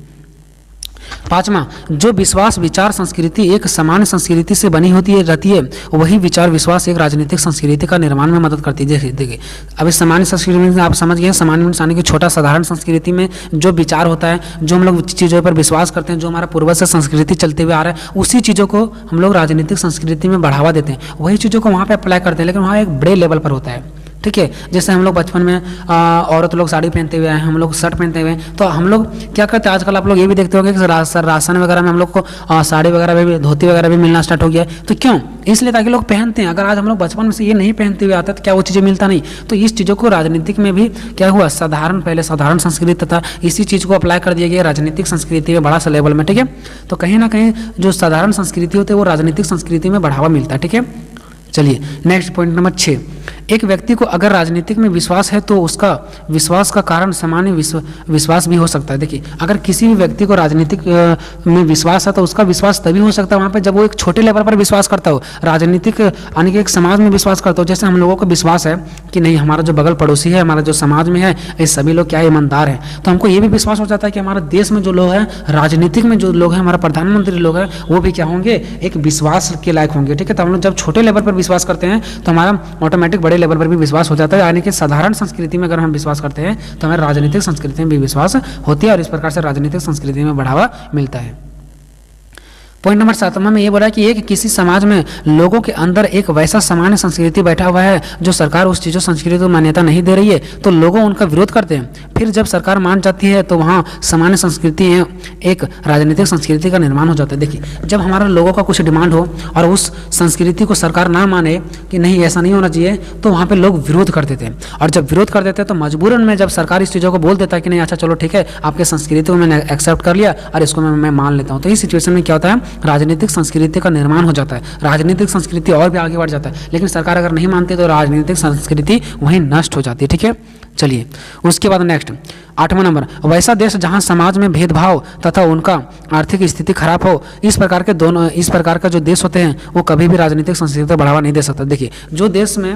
पांचवा, जो विश्वास विचार संस्कृति एक सामान्य संस्कृति से बनी होती रहती है, वही विचार विश्वास एक राजनीतिक संस्कृति का निर्माण में मदद करती है। देखिए अब इस सामान्य संस्कृति में आप समझ गए, सामान्य यानी कि छोटा साधारण संस्कृति में जो विचार होता है, जो हम लोग चीज़ों पर विश्वास करते हैं, जो हमारा पूर्वज से संस्कृति चलते हुए आ रहा है, उसी चीज़ों को हम लोग राजनीतिक संस्कृति में बढ़ावा देते हैं, वही चीज़ों को वहाँ पर अप्लाई करते हैं, लेकिन वहाँ एक बड़े लेवल पर होता है, ठीक है। जैसे हम लोग बचपन में औरत लोग साड़ी पहनते हुए हैं, हम लोग शर्ट पहनते हुए हैं, तो हम लोग क्या करते हैं, आजकल आप लोग ये भी देखते होंगे कि राशन वगैरह में हम लोग को साड़ी वगैरह में भी, धोती वगैरह भी मिलना स्टार्ट हो गया है। तो क्यों, इसलिए ताकि लोग पहनते हैं। अगर आज हम लोग बचपन में से ये नहीं पहनते हुए आते तो क्या वो चीज़ें मिलता नहीं। तो इस चीज़ों को राजनीतिक में भी क्या हुआ, पहले साधारण संस्कृति था, इसी चीज़ को अप्लाई कर दिया गया राजनीतिक संस्कृति में बड़ा सा लेवल में, ठीक है। तो कहीं ना कहीं जो साधारण संस्कृति होती है वो राजनीतिक संस्कृति में बढ़ावा मिलता है, ठीक है। चलिए नेक्स्ट पॉइंट नंबर 6, एक व्यक्ति को अगर राजनीतिक में विश्वास है तो उसका विश्वास का कारण सामान्य विश्वास भी हो सकता है। देखिए अगर किसी भी व्यक्ति को राजनीतिक में विश्वास है तो उसका विश्वास तभी हो सकता है वहाँ पे जब वो एक छोटे लेवल पर विश्वास करता हो, राजनीतिक यानी कि एक समाज में विश्वास करता हो। जैसे हम लोगों को विश्वास है कि नहीं हमारा जो बगल पड़ोसी है, हमारा जो समाज में है, ये सभी लोग क्या ईमानदार हैं, तो हमको ये भी विश्वास हो जाता है कि हमारे देश में जो लोग हैं, राजनीतिक में जो लोग हैं, हमारा प्रधानमंत्री लोग हैं, वो भी क्या होंगे, एक विश्वास के लायक होंगे, ठीक है। तो हम लोग जब छोटे लेवल पर विश्वास करते हैं तो हमारा ऑटोमेटिक बड़े लेवल पर भी विश्वास हो जाता है। यानी कि साधारण संस्कृति में अगर हम विश्वास करते हैं तो हमें राजनीतिक संस्कृति में भी विश्वास होती है और इस प्रकार से राजनीतिक संस्कृति में बढ़ावा मिलता है। पॉइंट नंबर 7 में ये बोला कि एक किसी समाज में लोगों के अंदर एक वैसा सामान्य संस्कृति बैठा हुआ है जो सरकार उस चीज़ों संस्कृति को मान्यता नहीं दे रही है तो लोग उनका विरोध करते हैं। फिर जब सरकार मान जाती है तो वहाँ सामान्य संस्कृति एक राजनीतिक संस्कृति का निर्माण हो जाता है। देखिए जब हमारा लोगों का कुछ डिमांड हो और उस संस्कृति को सरकार ना माने कि नहीं ऐसा नहीं होना चाहिए तो वहाँ पर लोग विरोध कर देते हैं और जब विरोध कर देते हैं तो मजबूरन में जब सरकार इस चीज़ों को बोल देता है कि नहीं अच्छा चलो ठीक है आपके संस्कृति को मैंने एक्सेप्ट कर लिया और इसको मैं मान लेता हूँ, तो इस सिचुएशन में क्या होता है राजनीतिक संस्कृति का निर्माण हो जाता है, राजनीतिक संस्कृति और भी आगे बढ़ जाता है। लेकिन सरकार अगर नहीं मानती तो राजनीतिक संस्कृति वहीं नष्ट हो जाती है, ठीक है। चलिए उसके बाद नेक्स्ट 8वां नंबर, वैसा देश जहां समाज में भेदभाव तथा उनका आर्थिक स्थिति खराब हो, इस प्रकार का जो देश होते हैं वो कभी भी राजनीतिक संस्कृति को बढ़ावा नहीं दे सकता। देखिए जो देश में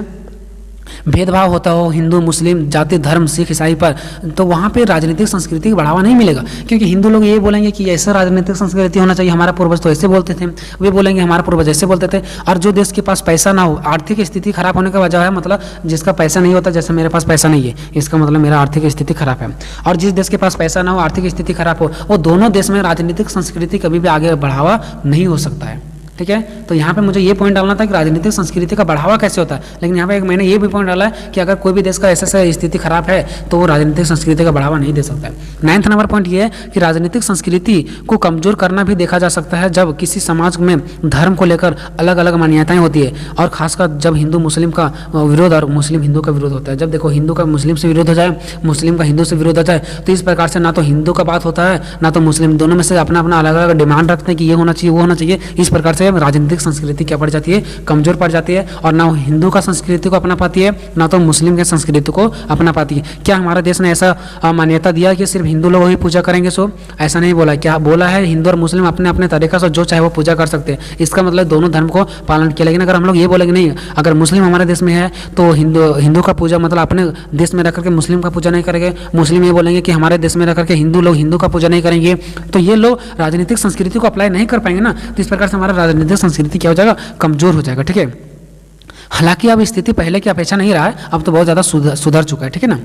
भेदभाव होता हो हिंदू मुस्लिम जाति धर्म सिख ईसाई पर, तो वहाँ पे राजनीतिक संस्कृति को बढ़ावा नहीं मिलेगा। क्योंकि हिंदू लोग ये बोलेंगे कि ऐसा राजनीतिक संस्कृति होना चाहिए, हमारा पूर्वज तो ऐसे बोलते थे, वे बोलेंगे हमारा पूर्वज ऐसे बोलते थे। और जो देश के पास पैसा ना हो, आर्थिक स्थिति खराब होने का वजह है, मतलब जिसका पैसा नहीं होता, जैसे मेरे पास पैसा नहीं है, इसका मतलब मेरा आर्थिक स्थिति खराब है। और जिस देश के पास पैसा ना हो, आर्थिक स्थिति खराब हो, वो दोनों देश में राजनीतिक संस्कृति कभी भी आगे बढ़ावा नहीं हो सकता है। ठीक है, तो यहाँ पे मुझे ये पॉइंट डालना था कि राजनीतिक संस्कृति का बढ़ावा कैसे होता है। लेकिन यहाँ पे एक मैंने ये भी पॉइंट डाला है कि अगर कोई भी देश का ऐसा स्थिति खराब है तो वो राजनीतिक संस्कृति का बढ़ावा नहीं दे सकता है। 9वां नंबर पॉइंट ये है कि राजनीतिक संस्कृति को कमजोर करना भी देखा जा सकता है जब किसी समाज में धर्म को लेकर अलग अलग मान्यताएं होती है, और खासकर जब हिंदू मुस्लिम का विरोध और मुस्लिम हिंदू का विरोध होता है। जब देखो हिंदू का मुस्लिम से विरोध हो जाए, मुस्लिम का हिंदू से विरोध हो जाए, तो इस प्रकार से ना तो हिंदू का बात होता है ना तो मुस्लिम, दोनों में से अपना अपना अलग अलग डिमांड रखते हैं कि ये होना चाहिए वो होना चाहिए। इस प्रकार से राजनीतिक संस्कृति क्या पड़ जाती है, कमजोर पड़ जाती है, और ना हिंदू का संस्कृति को अपना पाती है ना तो मुस्लिम के संस्कृति को अपना पाती है। क्या हमारे देश ने ऐसा मान्यता दिया कि सिर्फ हिंदू लोग ही पूजा करेंगे? सो ऐसा नहीं बोला। क्या बोला है, हिंदू और मुस्लिम अपने अपने तरीका से जो चाहे वो पूजा कर सकते हैं। इसका मतलब दोनों धर्म को पालन किया। लेकिन अगर हम लोग ये बोलेंगे नहीं, अगर मुस्लिम हमारे देश में है तो हिंदू का पूजा मतलब अपने देश में रह करके मुस्लिम का पूजा नहीं करेंगे, मुस्लिम ये बोलेंगे कि हमारे देश में रह करके हिंदू लोग हिंदू का पूजा नहीं करेंगे, तो ये लोग राजनीतिक संस्कृति को अप्लाई नहीं कर पाएंगे ना। तो इस प्रकार से हमारा राजनीतिक संस्कृति क्या हो जाएगा, कमजोर हो जाएगा। ठीक है, हालांकि अब स्थिति पहले की अपेक्षा नहीं रहा है, अब तो बहुत ज़्यादा सुधर चुका है। ठीक है ना।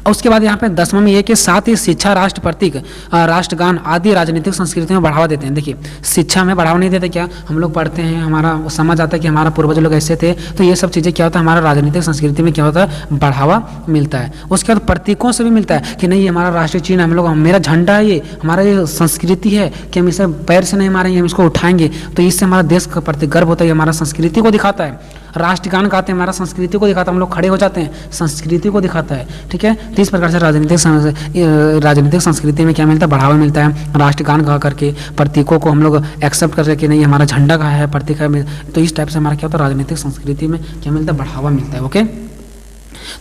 और उसके बाद यहाँ पे 10वां में ये कि साथ ही शिक्षा, राष्ट्र प्रतीक, राष्ट्रगान आदि राजनीतिक संस्कृति में बढ़ावा देते हैं। देखिए, शिक्षा में बढ़ावा नहीं देते क्या, हम लोग पढ़ते हैं, हमारा समझ आता है कि हमारा पूर्वज लोग ऐसे थे, तो ये सब चीज़ें क्या होता है, हमारा राजनीतिक संस्कृति में क्या होता है, बढ़ावा मिलता है। उसके बाद प्रतीकों से भी मिलता है कि नहीं, हमारा राष्ट्रीय चिन्ह, हम लोग, मेरा झंडा है, ये हमारा ये संस्कृति है कि हम इसे पैर से नहीं मारेंगे, हम इसको उठाएंगे, तो इससे हमारा देश का प्रति गर्व होता है, हमारा संस्कृति को दिखाता है। राष्ट्रगान गाते हैं, हमारा संस्कृति को दिखाता है, हम लोग खड़े हो जाते हैं, संस्कृति को दिखाता है। ठीक है, तो इस प्रकार से राजनीतिक संस्कृति में क्या मिलता है, बढ़ावा मिलता है। राष्ट्रगान गा करके प्रतीकों को हम लोग एक्सेप्ट कर कि नहीं, हमारा झंडा का है, प्रतीक है, तो इस टाइप से हमारा क्या होता है, राजनीतिक संस्कृति में क्या मिलता है, बढ़ावा मिलता है। ओके,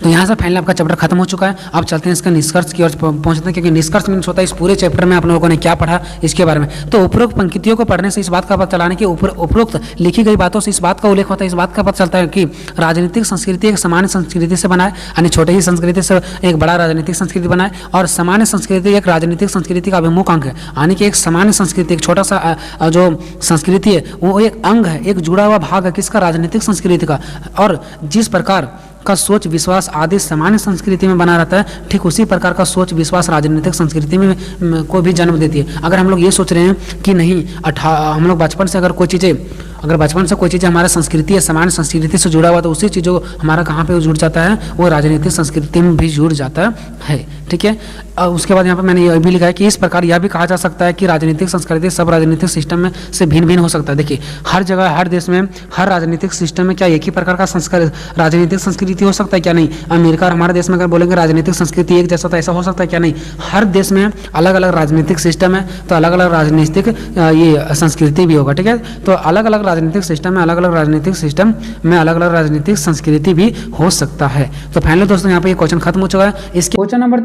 तो यहाँ से फाइनली आपका चैप्टर खत्म हो चुका है। अब चलते हैं इसका निष्कर्ष की ओर पहुँचते हैं, क्योंकि निष्कर्ष मीन्स होता है इस पूरे चैप्टर में आप लोगों ने क्या पढ़ा इसके बारे में। तो उपरोक्त पंक्तियों को पढ़ने से इस बात का पता चलाने की, उपरोक्त लिखी गई बातों से इस बात का उल्लेख होता है, इस बात का पता चलता है कि राजनीतिक संस्कृति एक सामान्य संस्कृति से बनाए, यानी छोटे ही संस्कृति से एक बड़ा राजनीतिक संस्कृति बनाए, और सामान्य संस्कृति एक राजनीतिक संस्कृति का अभिमुख अंग है। यानी कि एक सामान्य संस्कृति, एक छोटा सा जो संस्कृति है वो एक अंग है, एक जुड़ा हुआ भाग है किसका, राजनीतिक संस्कृति का। और जिस प्रकार का सोच विश्वास आदि सामान्य संस्कृति में बना रहता है, ठीक उसी प्रकार का सोच विश्वास राजनीतिक संस्कृति में को भी जन्म देती है। अगर हम लोग ये सोच रहे हैं कि नहीं, हम लोग बचपन से अगर कोई चीज़ हमारा संस्कृति है, सामान्य संस्कृति से जुड़ा हुआ, तो उसी चीज़ों हमारा कहाँ पे जुड़ जाता है, वो राजनीतिक संस्कृति में भी जुड़ जाता है। ठीक है, उसके बाद यहाँ पे मैंने ये भी लिखा है कि इस प्रकार यह भी कहा जा सकता है कि राजनीतिक संस्कृति सब राजनीतिक सिस्टम में से भिन्न भिन्न हो सकता है। देखिए, हर जगह, हर देश में, हर राजनीतिक सिस्टम में क्या एक ही प्रकार का राजनीतिक संस्कृति हो सकता है? क्या नहीं। अमेरिका और हमारे देश में अगर बोलेंगे राजनीतिक संस्कृति एक जैसा, तो ऐसा हो सकता है? क्या नहीं। हर देश में अलग अलग राजनीतिक सिस्टम है, तो अलग अलग राजनीतिक ये संस्कृति भी होगा। ठीक है, तो अलग अलग राजनीतिक सिस्टम में, अलग अलग राजनीतिक सिस्टम में अलग अलग राजनीतिक संस्कृति भी हो सकता है। तो फाइनली दोस्तों यहाँ पे ये क्वेश्चन खत्म हो चुका है। इसके क्वेश्चन नंबर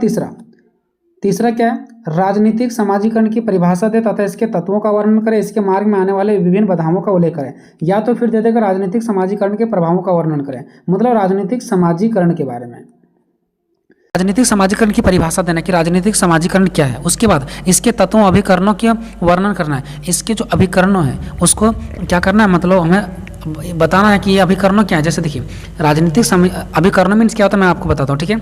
तीसरा क्या है, राजनीतिक समाजीकरण की परिभाषा दे तथा इसके तत्वों का वर्णन करें, इसके मार्ग में आने वाले विभिन्न बाधाओं का उल्लेख करें, या तो फिर दे देगा राजनीतिक समाजीकरण के प्रभावों का वर्णन करें, मतलब राजनीतिक समाजीकरण के बारे में। राजनीतिक समाजीकरण की परिभाषा देना कि राजनीतिक समाजीकरण क्या है, उसके बाद इसके तत्वों अभिकरणों के वर्णन करना है। इसके जो अभिकरणों है उसको क्या करना है, मतलब हमें बताना है कि ये अभिकरणों क्या है। जैसे देखिए, राजनीतिक अभिकरणों मीन्स क्या होता है, मैं आपको बताता हूँ। ठीक है,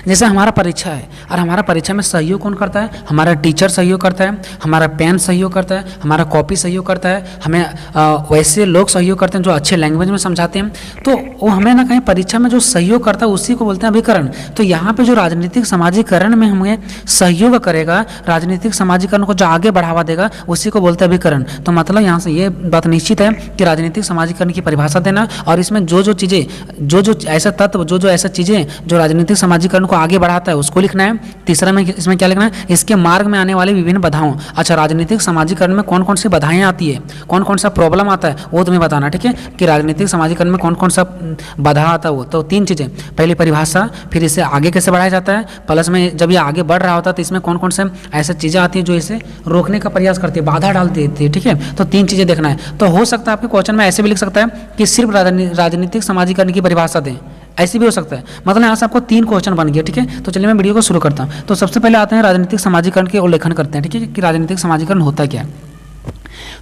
जैसे हमारा परीक्षा है, और हमारा परीक्षा में सहयोग कौन करता है, हमारा टीचर सहयोग करता है, हमारा पेन सहयोग करता है, हमारा कॉपी सहयोग करता है, हमें वैसे लोग सहयोग करते हैं जो अच्छे लैंग्वेज में समझाते हैं। तो वो हमें ना कहीं परीक्षा में जो सहयोग करता है उसी को बोलते हैं अभिकरण। तो यहाँ पे जो राजनीतिक समाजीकरण में हमें सहयोग करेगा, राजनीतिक समाजीकरण को जो आगे बढ़ावा देगा, उसी को बोलते हैं अभिकरण। तो मतलब यहाँ से ये बात निश्चित है कि राजनीतिक समाजीकरण की परिभाषा देना, और इसमें जो जो चीज़ें, जो ऐसा तत्व, जो ऐसा चीज़ें जो राजनीतिक समाजीकरण को आगे बढ़ाता है उसको लिखना है। तीसरा में इसमें क्या लिखना है, इसके मार्ग में आने वाली विभिन्न बाधाओं। अच्छा, राजनीतिक समाजीकरण में कौन कौन सी बाधाएं आती है, कौन कौन सा प्रॉब्लम आता है, वो तुम्हें बताना। ठीक है, कि राजनीतिक समाजीकरण में कौन कौन सा बाधा आता है। वो तो 3 चीज़ें, पहली परिभाषा, फिर इसे आगे कैसे बढ़ाया जाता है, प्लस में जब ये आगे बढ़ रहा होता है तो इसमें कौन कौन से ऐसी चीज़ें आती हैं जो इसे रोकने का प्रयास करती है, बाधा डालती है। ठीक है, तो 3 चीज़ें देखना है। तो हो सकता है आपके क्वेश्चन में ऐसे भी लिख सकता है कि सिर्फ राजनीतिक समाजीकरण की परिभाषा दें, ऐसे भी हो सकता है। मतलब यहाँ से आपको 3 क्वेश्चन बन गया, ठीक है। तो चलिए मैं वीडियो को शुरू करता हूँ। तो सबसे पहले आते हैं राजनीतिक समाजीकरण के उल्लेखन करते हैं, ठीक है, कि राजनीतिक समाजीकरण होता क्या है।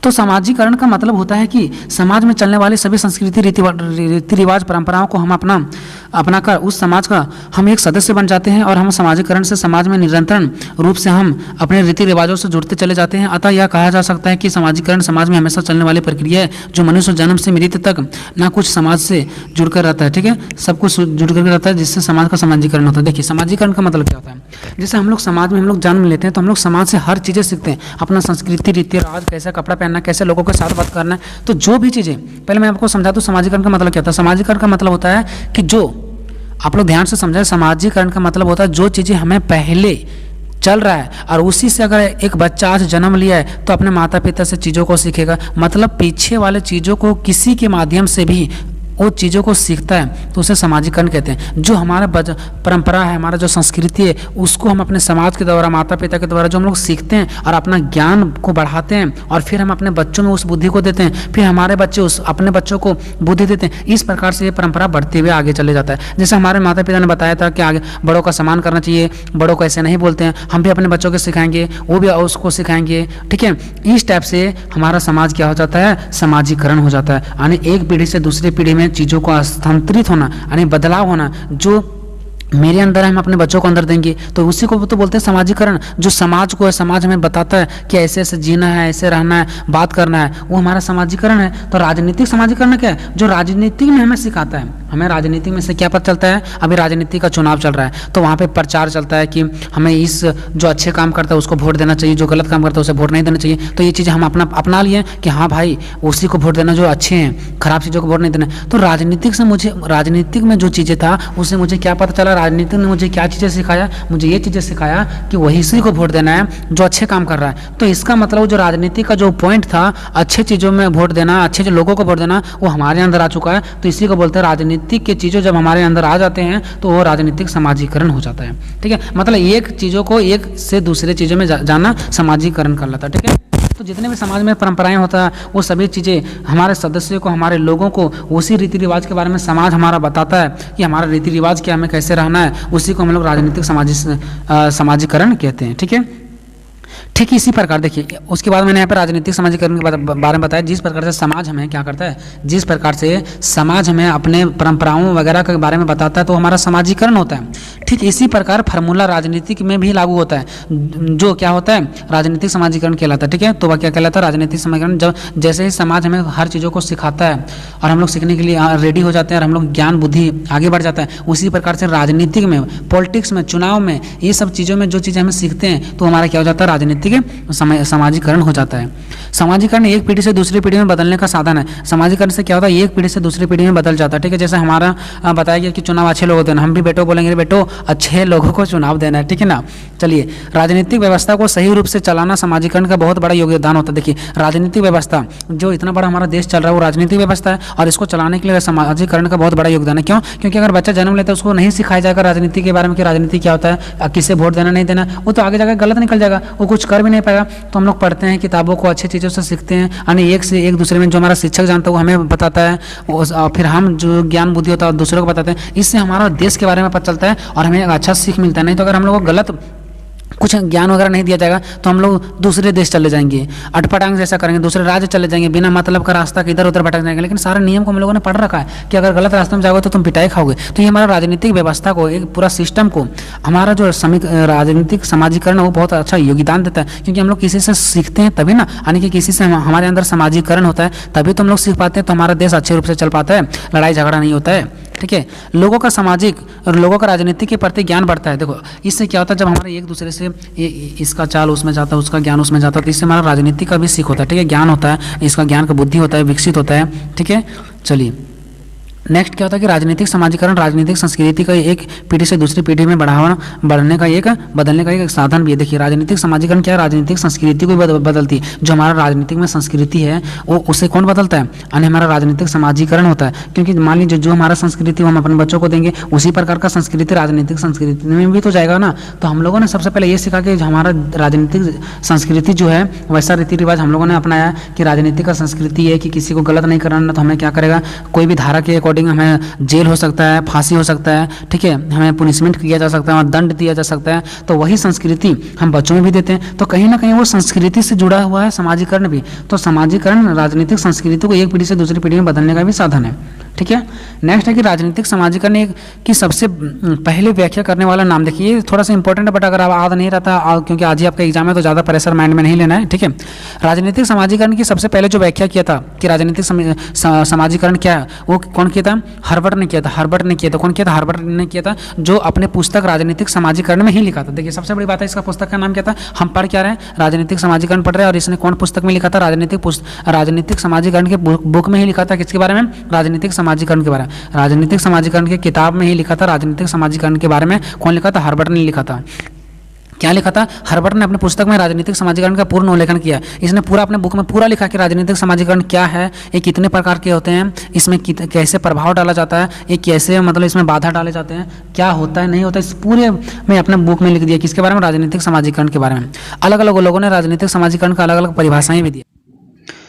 तो समाजीकरण का मतलब होता है कि समाज में चलने वाली सभी संस्कृति, रीति रिवाज, परंपराओं को हम अपना कर उस समाज का हम एक सदस्य बन जाते हैं, और हम समाजीकरण से समाज में निरंतर रूप से हम अपने रीति रिवाजों से जुड़ते चले जाते हैं। अतः यह कहा जा सकता है कि समाजीकरण समाज में हमेशा चलने वाली प्रक्रिया है, जो मनुष्य जन्म से मृत्यु तक ना कुछ समाज से जुड़कर रहता है, ठीक है, सब कुछ जुड़कर रहता है, जिससे समाज का समाजीकरण होता है। देखिए समाजीकरण का मतलब क्या होता है, जैसे हम लोग समाज में हम लोग जन्म लेते हैं तो हम लोग समाज से हर चीज़ें सीखते हैं, अपना संस्कृति, रीति रिवाज, कैसे कपड़ा पहनना, कैसे लोगों के साथ बात करना है। तो जो भी चीज़ें, पहले मैं आपको समझा दूं समाजीकरण का मतलब क्या होता है। समाजीकरण का मतलब होता है कि जो आप लोग ध्यान से समझें, समाजीकरण का मतलब होता है जो चीज़ें हमें पहले चल रहा है और उसी से अगर एक बच्चा आज जन्म लिया है तो अपने माता पिता से चीज़ों को सीखेगा, मतलब पीछे वाले चीज़ों को किसी के माध्यम से भी वो चीज़ों को सीखता है, तो उसे समाजीकरण कहते हैं। जो हमारा परंपरा है, हमारा जो संस्कृति है, उसको हम अपने समाज के द्वारा, माता पिता के द्वारा जो हम लोग सीखते हैं और अपना ज्ञान को बढ़ाते हैं, और फिर हम अपने बच्चों में उस बुद्धि को देते हैं, फिर हमारे बच्चे उस अपने बच्चों को बुद्धि देते हैं। इस प्रकार से ये परंपरा बढ़ते हुए आगे चले जाता है। जैसे हमारे माता पिता ने बताया था कि आगे बड़ों का सम्मान करना चाहिए, बड़ों को ऐसे नहीं बोलते हैं, हम भी अपने बच्चों को सिखाएंगे, वो भी उसको सिखाएंगे, ठीक है। इस टाइप से हमारा समाज क्या हो जाता है, समाजीकरण हो जाता है। यानी एक पीढ़ी से दूसरी पीढ़ी में चीज़ों को स्थानांतरित होना, यानी बदलाव होना, जो मेरे अंदर है हम अपने बच्चों को अंदर देंगे, तो उसी को तो बोलते हैं समाजीकरण। जो समाज को है, समाज हमें बताता है कि ऐसे ऐसे जीना है, ऐसे रहना है, बात करना है, वो हमारा समाजीकरण है। तो राजनीतिक समाजीकरण क्या है, जो राजनीति में हमें सिखाता है। हमें राजनीति में से क्या पता चलता है, अभी राजनीति का चुनाव चल रहा है तो वहाँ पे प्रचार चलता है कि हमें इस जो अच्छे काम करता है उसको वोट देना चाहिए, जो गलत काम करता है उसे वोट नहीं देना चाहिए। तो ये चीज़ें हम अपना लिए कि हाँ भाई उसी को वोट देना जो अच्छे हैं, खराब चीज़ों को वोट नहीं देना। तो राजनीतिक में जो चीज़ें था उससे मुझे क्या पता चला, राजनीति ने मुझे क्या चीज़ें सिखाया, मुझे ये चीज़ें सिखाया कि वही सी को वोट देना है जो अच्छे काम कर रहा है। तो इसका मतलब जो राजनीति का जो पॉइंट था, अच्छे चीज़ों में वोट देना, अच्छे जो लोगों को वोट देना, वो हमारे अंदर आ चुका है। तो इसी को बोलते हैं राजनीतिक के चीज़ों जब हमारे अंदर आ जाते हैं तो वो राजनीतिक समाजीकरण हो जाता है, ठीक है। मतलब एक चीज़ों को एक से दूसरे चीज़ों में जाना समाजीकरण कर लेता है, ठीक है। तो जितने भी समाज में परंपराएं होता है वो सभी चीज़ें हमारे सदस्यों को, हमारे लोगों को उसी रीति रिवाज के बारे में समाज हमारा बताता है कि हमारा रीति रिवाज क्या, हमें कैसे रहना है, उसी को हम लोग राजनीतिक समाजीकरण कहते हैं, ठीक है। ठीक इसी प्रकार देखिए, उसके बाद मैंने यहाँ पर राजनीतिक समाजीकरण के बारे में बताया। जिस प्रकार से समाज हमें क्या करता है, जिस प्रकार से समाज हमें अपने परंपराओं वगैरह के बारे में बताता है तो हमारा समाजीकरण होता है। ठीक इसी प्रकार फार्मूला राजनीतिक में भी लागू होता है, जो क्या होता है, राजनीतिक समाजीकरण कहलाता है, ठीक है। तो वह क्या कहलाता है, राजनीतिक समाजीकरण। जब जैसे ही समाज हमें हर चीज़ों को सिखाता है और हम लोग सीखने के लिए रेडी हो जाते हैं और हम लोग ज्ञान बुद्धि आगे बढ़ जाता है, उसी प्रकार से राजनीतिक में, पॉलिटिक्स में, चुनाव में, ये सब चीज़ों में जो चीज़ें हमें सीखते हैं तो हमारा क्या हो जाता है, राजनीतिक समाजीकरण हो जाता है। समाजीकरण एक पीढ़ी से दूसरी पीढ़ी में बदलने का साधन है। समाजीकरण से क्या होता है, एक पीढ़ी से दूसरी पीढ़ी में बदल जाता है, ठीक है। जैसे हमारा बताया गया कि चुनाव अच्छे लोगों को देना, हम भी बेटो बोलेंगे बेटो अच्छे लोगों को चुनाव देना है, ठीक है ना। चलिए, राजनीतिक व्यवस्था को सही रूप से चलाना समाजीकरण का बहुत बड़ा योगदान होता है। देखिए, राजनीतिक व्यवस्था, जो इतना बड़ा हमारा देश चल रहा है वो राजनीतिक व्यवस्था है, और इसको चलाने के लिए समाजीकरण का बहुत बड़ा योगदान है। क्यों? क्योंकि अगर बच्चा जन्म लेता है उसको नहीं सिखाया जाएगा राजनीति के बारे में कि राजनीति क्या होता है, किसे वोट देना नहीं देना, वो तो आगे जाकर गलत निकल जाएगा, वो कुछ कर भी नहीं पाएगा। तो हम लोग पढ़ते हैं किताबों को, अच्छी चीज़ों से सीखते हैं, यानी एक से एक दूसरे में जो हमारा शिक्षक जानता है वो हमें बताता है, फिर हम जो ज्ञान बुद्धि होता है दूसरों को बताते हैं। इससे हमारा देश के बारे में पता चलता है और हमें एक अच्छा सीख मिलता है। नहीं तो अगर हम लोग को गलत कुछ ज्ञान वगैरह नहीं दिया जाएगा तो हम लोग दूसरे देश चले जाएंगे, अटपटांग जैसा करेंगे, दूसरे राज्य चले जाएंगे, बिना मतलब का रास्ता के इधर उधर भटक जाएंगे। लेकिन सारे नियम को हम लोगों ने पढ़ रखा है कि अगर गलत रास्ते में जाओगे तो तुम पिटाई खाओगे। तो ये हमारा राजनीतिक व्यवस्था को, एक पूरा सिस्टम को, हमारा जो राजनीतिक समाजीकरण है वो बहुत अच्छा योगदान देता है। क्योंकि हम लोग किसी से सीखते हैं तभी ना, यानी कि किसी से हमारे अंदर समाजीकरण होता है तभी तो हम लोग सीख पाते हैं, तो हमारा देश अच्छे रूप से चल पाता है, लड़ाई झगड़ा नहीं होता है, ठीक है। लोगों का सामाजिक और लोगों का राजनीति के प्रति ज्ञान बढ़ता है। देखो, इससे क्या होता है, जब हमारे एक दूसरे से इसका चाल उसमें जाता है, उसका ज्ञान उसमें जाता है, तो इससे हमारा राजनीति का भी सीख होता है, ठीक है, ज्ञान होता है, इसका ज्ञान का बुद्धि होता है, विकसित होता है, ठीक है। चलिए, नेक्स्ट क्या होता है कि राजनीतिक समाजीकरण राजनीतिक संस्कृति का एक पीढ़ी से दूसरी पीढ़ी में बदलने का एक साधन भी है। देखिए, राजनीतिक समाजीकरण क्या है, राजनीतिक संस्कृति को बदलती है। जो हमारा राजनीतिक में संस्कृति है वो उसे कौन बदलता है, यानी हमारा राजनीतिक समाजीकरण होता है। क्योंकि मान लीजिए जो हमारा संस्कृति हम अपने बच्चों को देंगे, उसी प्रकार का संस्कृति राजनीतिक संस्कृति में भी तो जाएगा ना। तो हम लोगों ने सबसे पहले ये सीखा कि हमारा राजनीतिक संस्कृति जो है वैसा रीति रिवाज हम लोगों ने अपनाया कि राजनीति का संस्कृति है कि किसी को गलत नहीं करना, तो हमें क्या करेगा, कोई भी धारा के अकॉर्डिंग अकॉर्डिंग हमें जेल हो सकता है, फांसी हो सकता है, ठीक है, हमें पुनिशमेंट किया जा सकता है और दंड दिया जा सकता है। तो वही संस्कृति हम बच्चों में भी देते हैं। तो कहीं ना कहीं वो संस्कृति से जुड़ा हुआ है समाजीकरण भी। तो समाजीकरण राजनीतिक संस्कृति को एक पीढ़ी से दूसरी पीढ़ी में बदलने का भी साधन है, ठीक है। नेक्स्ट है कि राजनीतिक समाजीकरण की सबसे पहले व्याख्या करने वाला नाम। देखिए ये थोड़ा सा इंपॉर्टेंट है, बट अगर आप याद नहीं रहता क्योंकि आज ही आपका एग्जाम है तो ज़्यादा प्रेशर माइंड में नहीं लेना है, ठीक है। राजनीतिक समाजीकरण की सबसे पहले जो व्याख्या किया था कि राजनीतिक समाजीकरण क्या है, वो कौन किया था? हर्बर्ट ने किया था। हर्बर्ट ने किया था। कौन किया था? हर्बर्ट ने किया था, जो अपने पुस्तक राजनीतिक समाजीकरण में ही लिखा था। देखिए सबसे बड़ी बात है, इसका पुस्तक का नाम क्या था? हम पढ़ क्या रहे हैं? राजनीतिक समाजीकरण पढ़ रहे हैं। और इसने कौन पुस्तक में लिखा था? राजनीतिक समाजीकरण के बुक में ही लिखा था। किसके बारे में? राजनीतिक समाजीकरण के बारे में। राजनीतिक समाजीकरण की किताब में ही लिखा था। राजनीतिक समाजीकरण के बारे में कौन लिखा था? हर्बर्ट ने लिखा था। क्या लिखा था? हर्बर्ट ने अपने पुस्तक में राजनीतिक समाजीकरण का पूर्ण उल्लेखन किया। इसने पूरा अपने बुक में पूरा लिखा कि राजनीतिक समाजीकरण क्या है, ये कितने प्रकार के होते हैं, इसमें कैसे प्रभाव डाला जाता है, ये कैसे मतलब इसमें बाधा डाले जाते हैं, क्या होता है नहीं होता है, इस पूरे में अपने बुक में लिख दिया। किसके बारे में? राजनीतिक समाजीकरण के बारे में। अलग अलग लोगों ने राजनीतिक समाजीकरण का अलग अलग परिभाषाएं भी दी।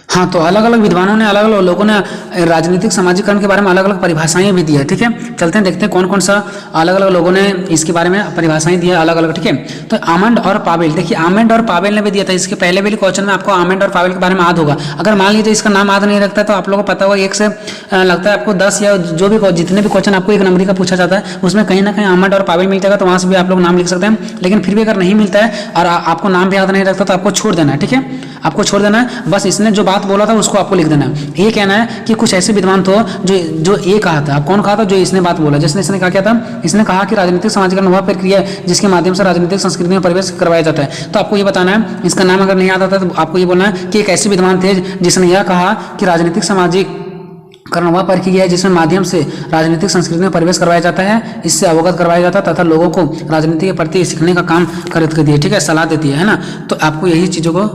हाँ, तो अलग अलग विद्वानों ने, अलग अलग लोगों ने राजनीतिक समाजीकरण के बारे में अलग अलग परिभाषाएं भी दी है, ठीक है। चलते हैं देखते हैं कौन कौन सा अलग अलग लोगों ने इसके बारे में परिभाषाएं दी है अलग अलग, ठीक है। तो आमंड और पावेल, देखिए आमंड और पावेल ने भी दिया था। इसके पहले भी क्वेश्चन में आपको आमंड और पावेल के बारे में याद होगा। अगर मान लीजिए इसका नाम याद नहीं रखता तो आप लोगों को पता होगा, एक से लगता है आपको 10 या जो भी जितने भी क्वेश्चन आपको एक नंबर का पूछा जाता है उसमें कहीं ना कहीं आमंड और पावेल मिल जाएगा, तो वहाँ से भी आप लोग नाम लिख सकते हैं। लेकिन फिर भी अगर नहीं मिलता है और आपको नाम भी याद नहीं रखता तो आपको छोड़ देना है, ठीक है। आपको छोड़ देना है, बस इसने जो बात बोला था उसको आपको लिख देना है। ये कहना है कि कुछ ऐसे विद्वान तो जो ये कहा था। अब कौन कहा था? जो इसने बात बोला, जिसने इसने कहा क्या था? इसने कहा कि राजनीतिक समाजीकरण वह प्रक्रिया है जिसके माध्यम से राजनीतिक संस्कृति में प्रवेश करवाया जाता है। तो आपको ये बताना है, इसका नाम अगर नहीं आता था तो आपको ये बोलना है कि एक ऐसे विद्वान थे जिसने यह कहा कि राजनीतिक समाजीकरण वह प्रक्रिया है जिसमें माध्यम से राजनीतिक संस्कृति में प्रवेश करवाया जाता है, इससे अवगत करवाया जाता है तथा लोगों को राजनीति के प्रति सीखने का काम करती है, ठीक है, सलाह देती है ना। तो आपको यही चीज़ों को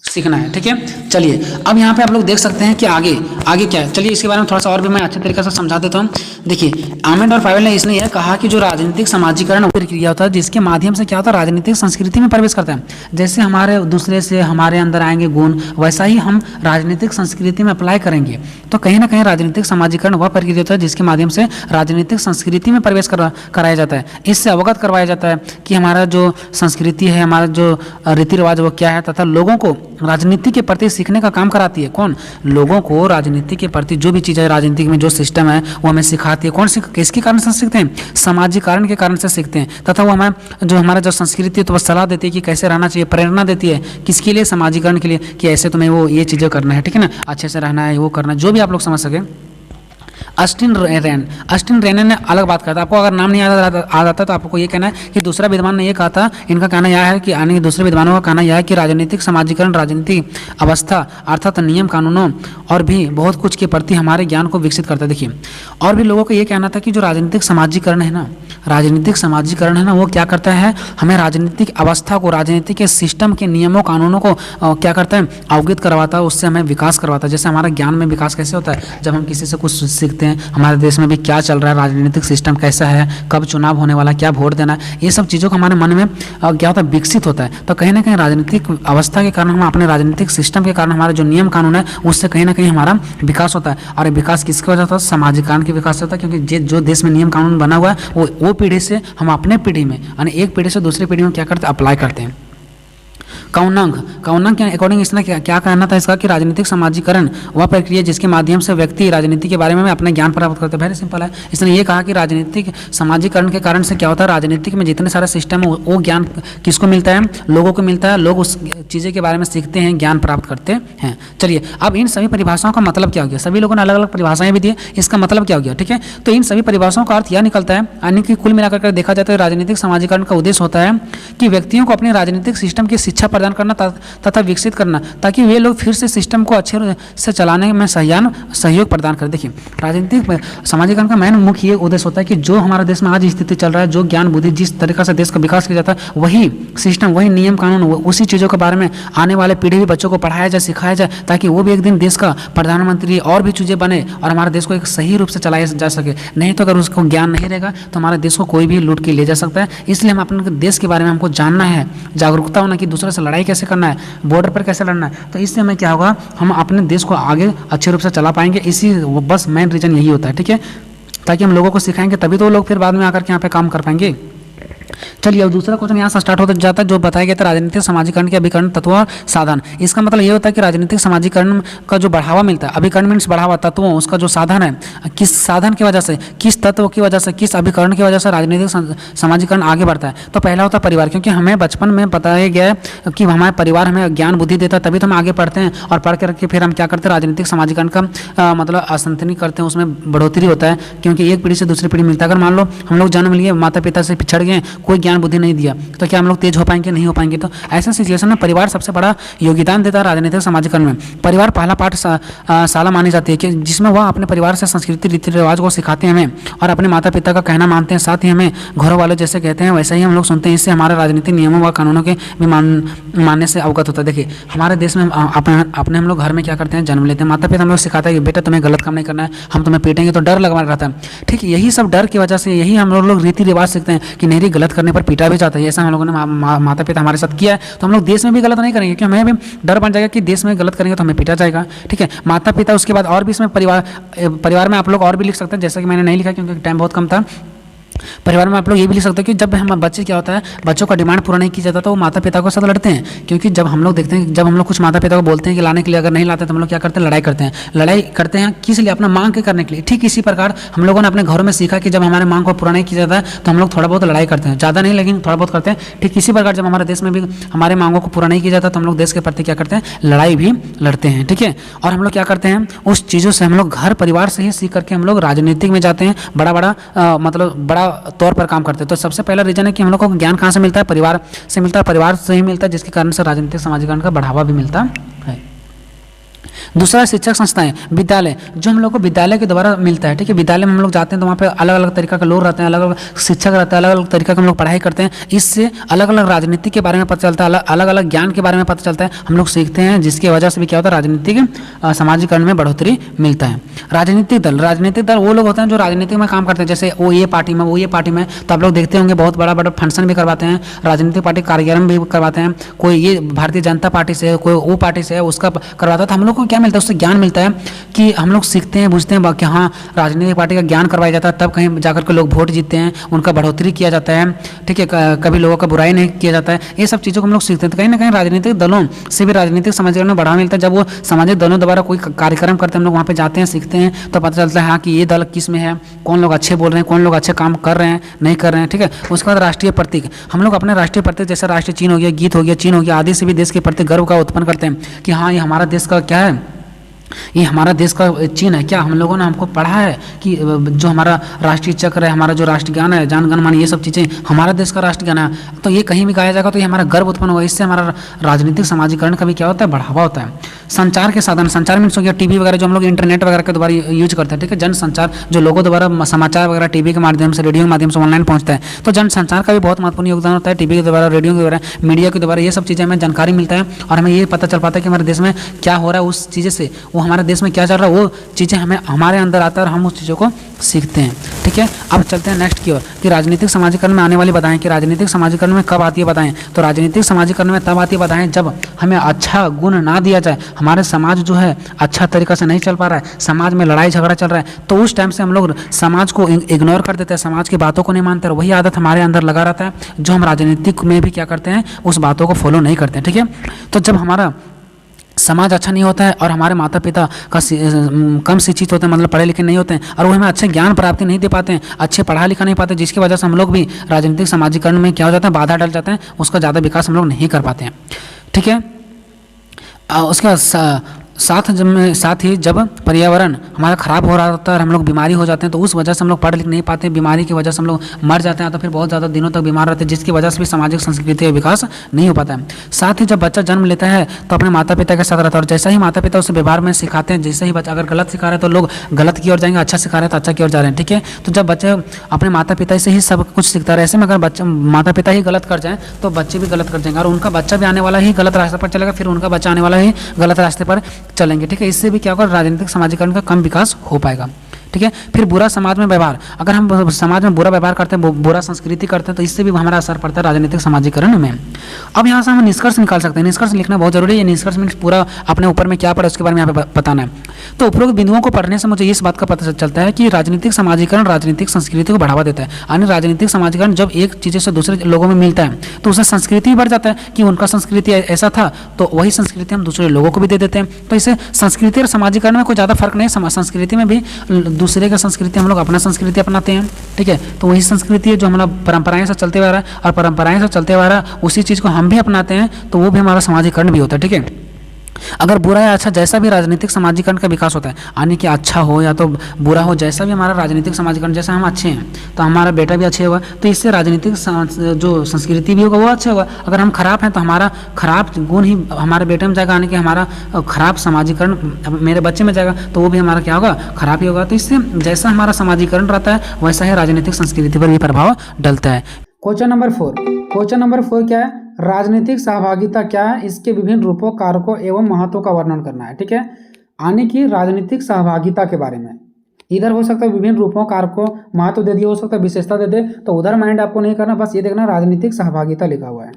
सीखना है, ठीक है। चलिए अब यहाँ पे आप लोग देख सकते हैं कि आगे क्या है। चलिए इसके बारे में थोड़ा सा और भी मैं अच्छे तरीके से समझा देता हूँ। देखिए आमंड और पावेल ने इसने यह कहा कि जो राजनीतिक समाजीकरण प्रक्रिया होता है जिसके माध्यम से क्या होता है? राजनीतिक संस्कृति में प्रवेश करता है। जैसे हमारे दूसरे से हमारे अंदर आएंगे गुण, वैसा ही हम राजनीतिक संस्कृति में अप्लाई करेंगे। तो कहीं ना कहीं राजनीतिक समाजीकरण वह प्रक्रिया होता है जिसके माध्यम से राजनीतिक संस्कृति में प्रवेश कराया जाता है। इससे अवगत करवाया जाता है कि हमारा जो संस्कृति है, हमारा जो रीति रिवाज वो क्या है, तथा लोगों को राजनीति के प्रति सीखने का काम कराती है। कौन? लोगों को राजनीति के प्रति जो भी चीज़ है, राजनीति में जो सिस्टम है वो हमें सिखाती है। कौन किसके कारण से सीखते हैं? समाजीकरण के कारण से सीखते हैं। तथा वो हमें जो हमारा जो संस्कृति है तो वह सलाह देती है कि कैसे रहना चाहिए, प्रेरणा देती है किसके लिए? समाजीकरण के लिए, कि ऐसे तुम्हें वो ये चीज़ें करना है, ठीक है ना, अच्छे से रहना है, वो करना है, जो भी आप लोग समझ सकें। अस्टिन रेन ने अलग बात कहा था। आपको अगर नाम नहीं आ जाता तो आपको ये कहना है कि दूसरा विद्वान ने ये कहा था। इनका कहना यह है कि यानी दूसरे विद्वानों का कहना यह है कि राजनीतिक समाजीकरण राजनीतिक अवस्था अर्थात नियम कानूनों और भी बहुत कुछ के प्रति हमारे ज्ञान को विकसित करता है। देखिए और भी लोगों को ये कहना था कि जो राजनीतिक समाजीकरण है ना, वो क्या करता है? हमें राजनीतिक अवस्था को, राजनीति के सिस्टम के नियमों कानूनों को क्या करता है? अवगत करवाता है, उससे हमें विकास करवाता है। जैसे हमारा ज्ञान में विकास कैसे होता है? जब हम किसी से कुछ सीखते हैं, हमारे देश में भी क्या चल रहा है, राजनीतिक सिस्टम कैसा है, कब चुनाव होने वाला, क्या वोट देना है, ये सब चीज़ों को हमारे मन में क्या होता है? विकसित होता है। तो कहीं ना कहीं राजनीतिक अवस्था के कारण, हम अपने राजनीतिक सिस्टम के कारण, हमारे जो नियम कानून है उससे कहीं ना कहीं हमारा विकास होता है। और विकास किसकी वजह से होता है? समाजीकरण के विकास होता है। क्योंकि जो देश में नियम कानून बना हुआ है वो पीढ़ी से हम अपने पीढ़ी में, यानी एक पीढ़ी से दूसरी पीढ़ी में क्या करते हैं? अप्लाई करते हैं। कौनंग के अकॉर्डिंग इसने क्या कहना था इसका कि राजनीतिक समाजीकरण वह प्रक्रिया जिसके माध्यम से व्यक्ति राजनीति के बारे में अपने ज्ञान प्राप्त करते हैं। वेरी सिंपल है। इसने ये कहा कि राजनीतिक समाजीकरण के कारण से क्या होता है? राजनीतिक में जितने सारे सिस्टम है वो ज्ञान किसको मिलता है? लोगों को मिलता है। लोग उस चीज़ें के बारे में सीखते हैं, ज्ञान प्राप्त करते हैं। चलिए अब इन सभी परिभाषाओं का मतलब क्या हो गया? सभी लोगों ने अलग अलग परिभाषाएं भी दी, इसका मतलब क्या हो गया? ठीक है, तो इन सभी परिभाषाओं का अर्थ यह निकलता है, यानी कि कुल मिलाकर देखा जाए तो राजनीतिक समाजीकरण का उद्देश्य होता है कि व्यक्तियों को अपने राजनीतिक सिस्टम की शिक्षा प्रदान करना तथा विकसित करना, ताकि वे लोग फिर से सिस्टम को अच्छे से चलाने में सहयोग प्रदान करें। देखिए राजनीतिक समाजीकरण का मेन मुख्य ये उद्देश्य होता है कि जो हमारे देश में आज स्थिति चल रहा है, जो ज्ञान बुद्धि जिस तरीके से देश का विकास किया जाता है, वही सिस्टम, वही नियम कानून, उसी चीज़ों के बारे में आने वाले पीढ़ी भी बच्चों को पढ़ाया जाए, सिखाया जाए, ताकि वो भी एक दिन देश का प्रधानमंत्री और भी चीज़ें बने और हमारे देश को एक सही रूप से चलाया जा सके। नहीं तो अगर उसको ज्ञान नहीं रहेगा तो हमारे देश को कोई भी लूट के ले जा सकता है। इसलिए हम अपने देश के बारे में हमको जानना है, जागरूकता होना कि दूसरे से लड़ाई कैसे करना है, बॉर्डर पर कैसे लड़ना है। तो इससे हमें क्या होगा, हम अपने देश को आगे अच्छे रूप से चला पाएंगे। इसी बस मेन रीज़न यही होता है, ठीक है, ताकि हम लोगों को सिखाएंगे तभी तो लोग फिर बाद में आकर के यहाँ पे काम कर पाएंगे। चलिए अब दूसरा क्वेश्चन यहाँ से स्टार्ट होता जाता है, जो बताया गया था राजनीतिक समाजीकरण के अभिकरण तत्व और साधन। इसका मतलब ये होता है कि राजनीतिक समाजीकरण का जो बढ़ावा मिलता है, अभिकरण मीन्स बढ़ावा, तत्वों उसका जो साधन है, किस साधन की वजह से, किस तत्व की वजह से, किस अभिकरण की वजह से राजनीतिक समाजीकरण आगे बढ़ता है। तो पहला होता है परिवार, क्योंकि हमें बचपन में बताया गया है कि हमारे परिवार हमें ज्ञान बुद्धि देता है, तभी तो हम आगे पढ़ते हैं, और पढ़ करके फिर हम क्या करते हैं, राजनीतिक समाजीकरण का मतलब आसंतनी करते हैं, उसमें बढ़ोतरी होता है, क्योंकि एक पीढ़ी से दूसरी पीढ़ी मिलता है। अगर मान लो हम लोग जन्म लिए, माता पिता से पिछड़ गए, कोई ज्ञान बुद्धि नहीं दिया, तो क्या हम लोग तेज हो पाएंगे, नहीं हो पाएंगे। तो ऐसा सिचुएशन में परिवार सबसे बड़ा योगदान देता है राजनीतिक समाजीकरण में। परिवार पहला पाठशाला मानी जाती है कि जिसमें वह अपने परिवार से संस्कृति रीति रिवाज को सिखाते हैं हमें, और अपने माता पिता का कहना मानते हैं, साथ ही हमें घरों वाले जैसे कहते हैं वैसे ही हम लोग सुनते हैं। इससे हमारे राजनीतिक नियमों व कानूनों के भी मानने से अवगत होता है। देखिए हमारे देश में अपने हम लोग घर में क्या करते हैं, जन्म लेते हैं, माता पिता हम लोग सिखाता है कि बेटा तुम्हें गलत काम नहीं करना है, हम तुम्हें पीटेंगे, तो डर लगा रहता है। ठीक, यही सब डर की वजह से यही हम लोग रीति रिवाज सीखते हैं कि नहीं, गलत करने पर पीटा भी जाता है। ऐसा हम लोगों ने माता पिता हमारे साथ किया है, तो हम लोग देश में भी गलत नहीं करेंगे, क्योंकि हमें भी डर बन जाएगा कि देश में गलत करेंगे तो हमें पीटा जाएगा। ठीक है, माता पिता, उसके बाद और भी इसमें परिवार में आप लोग और भी लिख सकते हैं, जैसा कि मैंने नहीं लिखा क्योंकि टाइम बहुत कम था। परिवार में आप लोग ये भी लिख सकते हैं कि जब हम बच्चे क्या होता है, बच्चों का डिमांड पूरा नहीं किया जाता तो वो माता पिता के साथ लड़ते हैं, क्योंकि जब हम लोग देखते हैं, जब हम लोग कुछ माता पिता को बोलते हैं कि लाने के लिए, अगर नहीं लाते तो हम लोग क्या करते हैं, लड़ाई करते हैं। लड़ाई करते हैं किस लिए, अपना मांग के करने के लिए। ठीक इसी प्रकार हम लोगों ने अपने घरों में सीखा कि जब हमारे मांग को पूरा नहीं किया जाता है तो हम लोग थोड़ा बहुत लड़ाई करते हैं, ज़्यादा नहीं लेकिन थोड़ा बहुत करते हैं। ठीक इसी प्रकार जब हमारे देश में भी हमारे मांगों को पूरा नहीं किया जाता तो हम लोग देश के प्रति क्या करते हैं, लड़ाई भी लड़ते हैं। ठीक है, और हम लोग क्या करते हैं, उस चीज़ों से हम लोग घर परिवार से ही सीख करके हम लोग राजनीतिक में जाते हैं, मतलब बड़ा तौर पर काम करते हैं। तो सबसे पहला रीजन है कि हम लोग को ज्ञान कहाँ से मिलता है, परिवार से मिलता है, परिवार से ही मिलता है, जिसके कारण से राजनीतिक समाजीकरण का बढ़ावा भी मिलता है। दूसरा शिक्षक संस्थाएं, विद्यालय, जो हम लोग को विद्यालय के द्वारा मिलता है। ठीक है, विद्यालय में हम लोग जाते हैं तो वहाँ पे अलग अलग तरीका के लोग रहते हैं, अलग अलग शिक्षक रहते हैं, अलग अलग तरीका के हम लोग पढ़ाई करते हैं। इससे अलग अलग राजनीति के बारे में पता चलता है, अलग अलग ज्ञान के बारे में पता चलता है, हम लोग सीखते हैं, जिसकी वजह से भी क्या होता है, राजनीतिक समाजीकरण में बढ़ोतरी मिलता है। राजनीतिक दल वो लोग होते हैं जो राजनीति में काम करते हैं, जैसे वो ये पार्टी में, वो ये पार्टी में, तो आप लोग देखते होंगे बहुत बड़ा बड़ा फंक्शन भी करवाते हैं, राजनीतिक पार्टी कार्यक्रम भी करवाते हैं। कोई ये भारतीय जनता पार्टी से है, कोई वो पार्टी से है, उसका करवाता है। तो हम लोग को क्या मिलता है, उससे ज्ञान मिलता है कि हम लोग सीखते हैं, बुझते हैं कि हाँ राजनीतिक पार्टी का ज्ञान करवाया जाता है, तब कहीं जाकर के लोग वोट जीतते हैं, उनका बढ़ोतरी किया जाता है। ठीक है, कभी लोगों का बुराई नहीं किया जाता है। ये सब चीज़ों को हम लोग सीखते हैं। तो कहीं ना कहीं राजनीतिक दलों से भी राजनीतिक समाजीकरण में बढ़ावा मिलता है। जब वो सामाजिक दलों द्वारा कोई कार्यक्रम करते हैं, हम लोग वहाँ पे जाते हैं, सीखते हैं, तो पता चलता है हाँ कि ये दल किस में है, कौन लोग अच्छे बोल रहे हैं, कौन लोग अच्छे काम कर रहे हैं, नहीं कर रहे हैं। ठीक है, उसके बाद राष्ट्रीय प्रतीक, हम लोग अपने राष्ट्रीय प्रतीक जैसे राष्ट्रीय चिन्ह हो गया, गीत हो गया, चिन्ह हो गया, आदि से भी देश के प्रति गर्व का उत्पन्न करते हैं कि हाँ ये हमारा देश का क्या है, ये हमारा देश का चिन्ह है। क्या हम लोगों ने हमको पढ़ा है कि जो हमारा राष्ट्रीय चक्र है, हमारा जो राष्ट्रीय गान है, जान गण मन, ये सब चीज़ें हमारा देश का राष्ट्रीय गान है, तो ये कहीं भी गाया जाएगा तो ये हमारा गर्व उत्पन्न होगा। इससे हमारा राजनीतिक समाजीकरण का भी क्या होता है, बढ़ावा होता है। संचार के साधन, संचार मीन्स हो गया टीवी वगैरह, जो हम लोग इंटरनेट वगैरह के द्वारा यूज करते हैं। ठीक है, जन संचार, जो लोगों द्वारा समाचार वगैरह टीवी के माध्यम से, रेडियो के माध्यम से ऑनलाइन पहुँचता है, तो जन संचार का भी बहुत महत्वपूर्ण योगदान होता है। टीवी के द्वारा, रेडियो के द्वारा, मीडिया के द्वारा, ये सब चीज़ें हमें जानकारी मिलता है और हमें ये पता चल पाता है कि हमारे देश में क्या हो रहा है, उस चीज़ें से, वो हमारे देश में क्या चल रहा है, वो चीज़ें हमें हमारे अंदर आता है और हम उस चीज़ों को सीखते हैं। ठीक है, अब चलते हैं नेक्स्ट की ओर कि राजनीतिक समाजीकरण में आने वाली बताएं कि राजनीतिक समाजीकरण में कब आती है बताएं। तो राजनीतिक समाजीकरण में तब आती है बताएं जब हमें अच्छा गुण ना दिया जाए, हमारे समाज जो है अच्छा तरीका से नहीं चल पा रहा है, समाज में लड़ाई झगड़ा चल रहा है, तो उस टाइम से हम लोग समाज को इग्नोर कर देते हैं, समाज की बातों को नहीं मानते और वही आदत हमारे अंदर लगा रहता है जो हम राजनीतिक में भी क्या करते हैं, उस बातों को फॉलो नहीं करते हैं। ठीक है, तो जब हमारा समाज अच्छा नहीं होता है और हमारे माता पिता का कम शिक्षित होते हैं, मतलब पढ़े लिखे नहीं होते हैं, और वो हमें अच्छे ज्ञान प्राप्ति नहीं दे पाते हैं, अच्छे पढ़ा लिखा नहीं पाते, जिसकी वजह से हम लोग भी राजनीतिक समाजीकरण में क्या हो जाता है, बाधा डल जाते हैं, उसका ज़्यादा विकास हम लोग नहीं कर पाते हैं। ठीक है, उसका साथ ही जब पर्यावरण हमारा ख़राब हो रहा होता है और हम लोग बीमारी हो जाते हैं, तो उस वजह से हम लोग पढ़ लिख नहीं पाते, बीमारी की वजह से हम लोग मर जाते हैं, तो फिर बहुत ज़्यादा दिनों तक बीमार रहते हैं, जिसकी वजह से भी सामाजिक संस्कृति का विकास नहीं हो पाता है। साथ ही जब बच्चा जन्म लेता है तो अपने माता पिता के साथ रहता है और जैसा ही माता पिता उसे व्यवहार में सिखाते हैं, जैसे ही बच्चा अगर गलत सिखा रहे हैं तो लोग गलत की ओर जाएंगे, अच्छा सिखा रहे हैं तो अच्छा की ओर जा रहे हैं। ठीक है, तो जब बच्चे अपने माता पिता से ही सब कुछ सीखता रहे, ऐसे में अगर बच्चा माता पिता ही गलत कर जाएँ तो बच्चे भी गलत कर जाएंगे और उनका बच्चा भी आने वाला ही गलत रास्ते पर चलेगा, फिर उनका बच्चा आने वाला ही गलत रास्ते पर चलेंगे। ठीक है, इससे भी क्या होगा, राजनीतिक समाजीकरण का कम विकास हो पाएगा। ठीक है। फिर बुरा समाज में व्यवहार, अगर हम समाज में बुरा व्यवहार करते हैं, बुरा संस्कृति करते हैं, तो इससे भी हमारा असर पड़ता है राजनीतिक समाजीकरण में। अब यहाँ से हम निष्कर्ष निकाल सकते हैं, निष्कर्ष लिखना बहुत जरूरी है। निष्कर्ष मीन्स पूरा अपने ऊपर में क्या पड़ा उसके बारे में यहाँ पे बताना है। तो उपरोक्त बिंदुओं को पढ़ने से मुझे इस बात का पता चलता है कि राजनीतिक समाजीकरण राजनीतिक संस्कृति को बढ़ावा देता है। यानी राजनीतिक समाजीकरण जब एक चीज़ से दूसरे लोगों में मिलता है तो उससे संस्कृति भी बढ़ जाता है कि उनका संस्कृति ऐसा था तो वही संस्कृति हम दूसरे लोगों को भी दे देते हैं। तो इससे संस्कृति और समाजीकरण में कोई ज़्यादा फर्क नहीं है। संस्कृति में भी दूसरे का संस्कृति हम लोग अपना संस्कृति अपनाते हैं, ठीक है। तो वही संस्कृति है जो हमारा परंपराएं से चलते हुआ रहा है, और परंपराएं से चलते हुआ रहा उसी चीज़ को हम भी अपनाते हैं, तो वो भी हमारा समाजीकरण भी होता है, ठीक है। अगर बुरा या अच्छा जैसा भी राजनीतिक समाजीकरण का विकास होता है, यानी कि अच्छा हो या तो बुरा हो, जैसा भी हमारा राजनीतिक समाजीकरण, जैसा हम अच्छे हैं तो हमारा बेटा भी अच्छे होगा, तो इससे राजनीतिक जो संस्कृति भी होगा वो अच्छा होगा। अगर हम खराब हैं तो हमारा खराब गुण ही हमारे बेटे में जाएगा, यानी कि हमारा खराब समाजीकरण मेरे बच्चे में जाएगा, तो वो भी हमारा क्या होगा, खराब ही होगा। तो इससे जैसा हमारा समाजीकरण रहता है वैसा ही राजनीतिक संस्कृति पर भी प्रभाव डलता है। क्वेश्चन नंबर 4, क्वेश्चन नंबर 4 क्या है, राजनीतिक सहभागिता क्या है, इसके विभिन्न रूपों, कारकों एवं महत्व का वर्णन करना है, ठीक है। यानी कि राजनीतिक सहभागिता के बारे में इधर हो सकता है विभिन्न रूपों, कारकों, महत्व दे दिया, हो सकता है विशेषता दे दे, तो उधर माइंड आपको नहीं करना, बस ये देखना राजनीतिक सहभागिता लिखा हुआ है।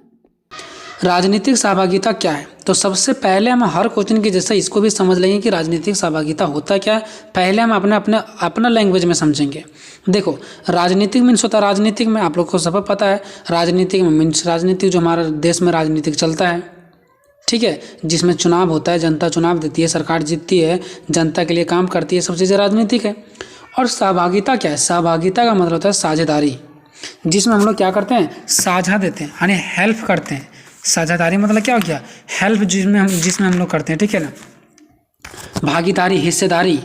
राजनीतिक सहभागिता क्या है, तो सबसे पहले हम हर क्वेश्चन की जैसे इसको भी समझ लेंगे कि राजनीतिक सहभागिता होता क्या है। पहले हम अपना लैंग्वेज में समझेंगे। देखो, राजनीतिक मीन्स होता है, राजनीतिक में आप लोग को सब पता है, राजनीतिक में मीन्स राजनीतिक जो हमारा देश में राजनीतिक चलता है, ठीक है, जिसमें चुनाव होता है, जनता चुनाव देती है, सरकार जीतती है, जनता के लिए काम करती है, सब चीज़ें राजनीतिक है। और सहभागिता क्या है, सहभागिता का मतलब होता है साझेदारी, जिसमें हम लोग क्या करते हैं, साझा देते हैं, यानी हेल्प करते हैं। साझेदारी मतलब क्या हो गया, हेल्प, जिसमें हम लोग करते हैं, ठीक है ना। भागीदारी, हिस्सेदारी,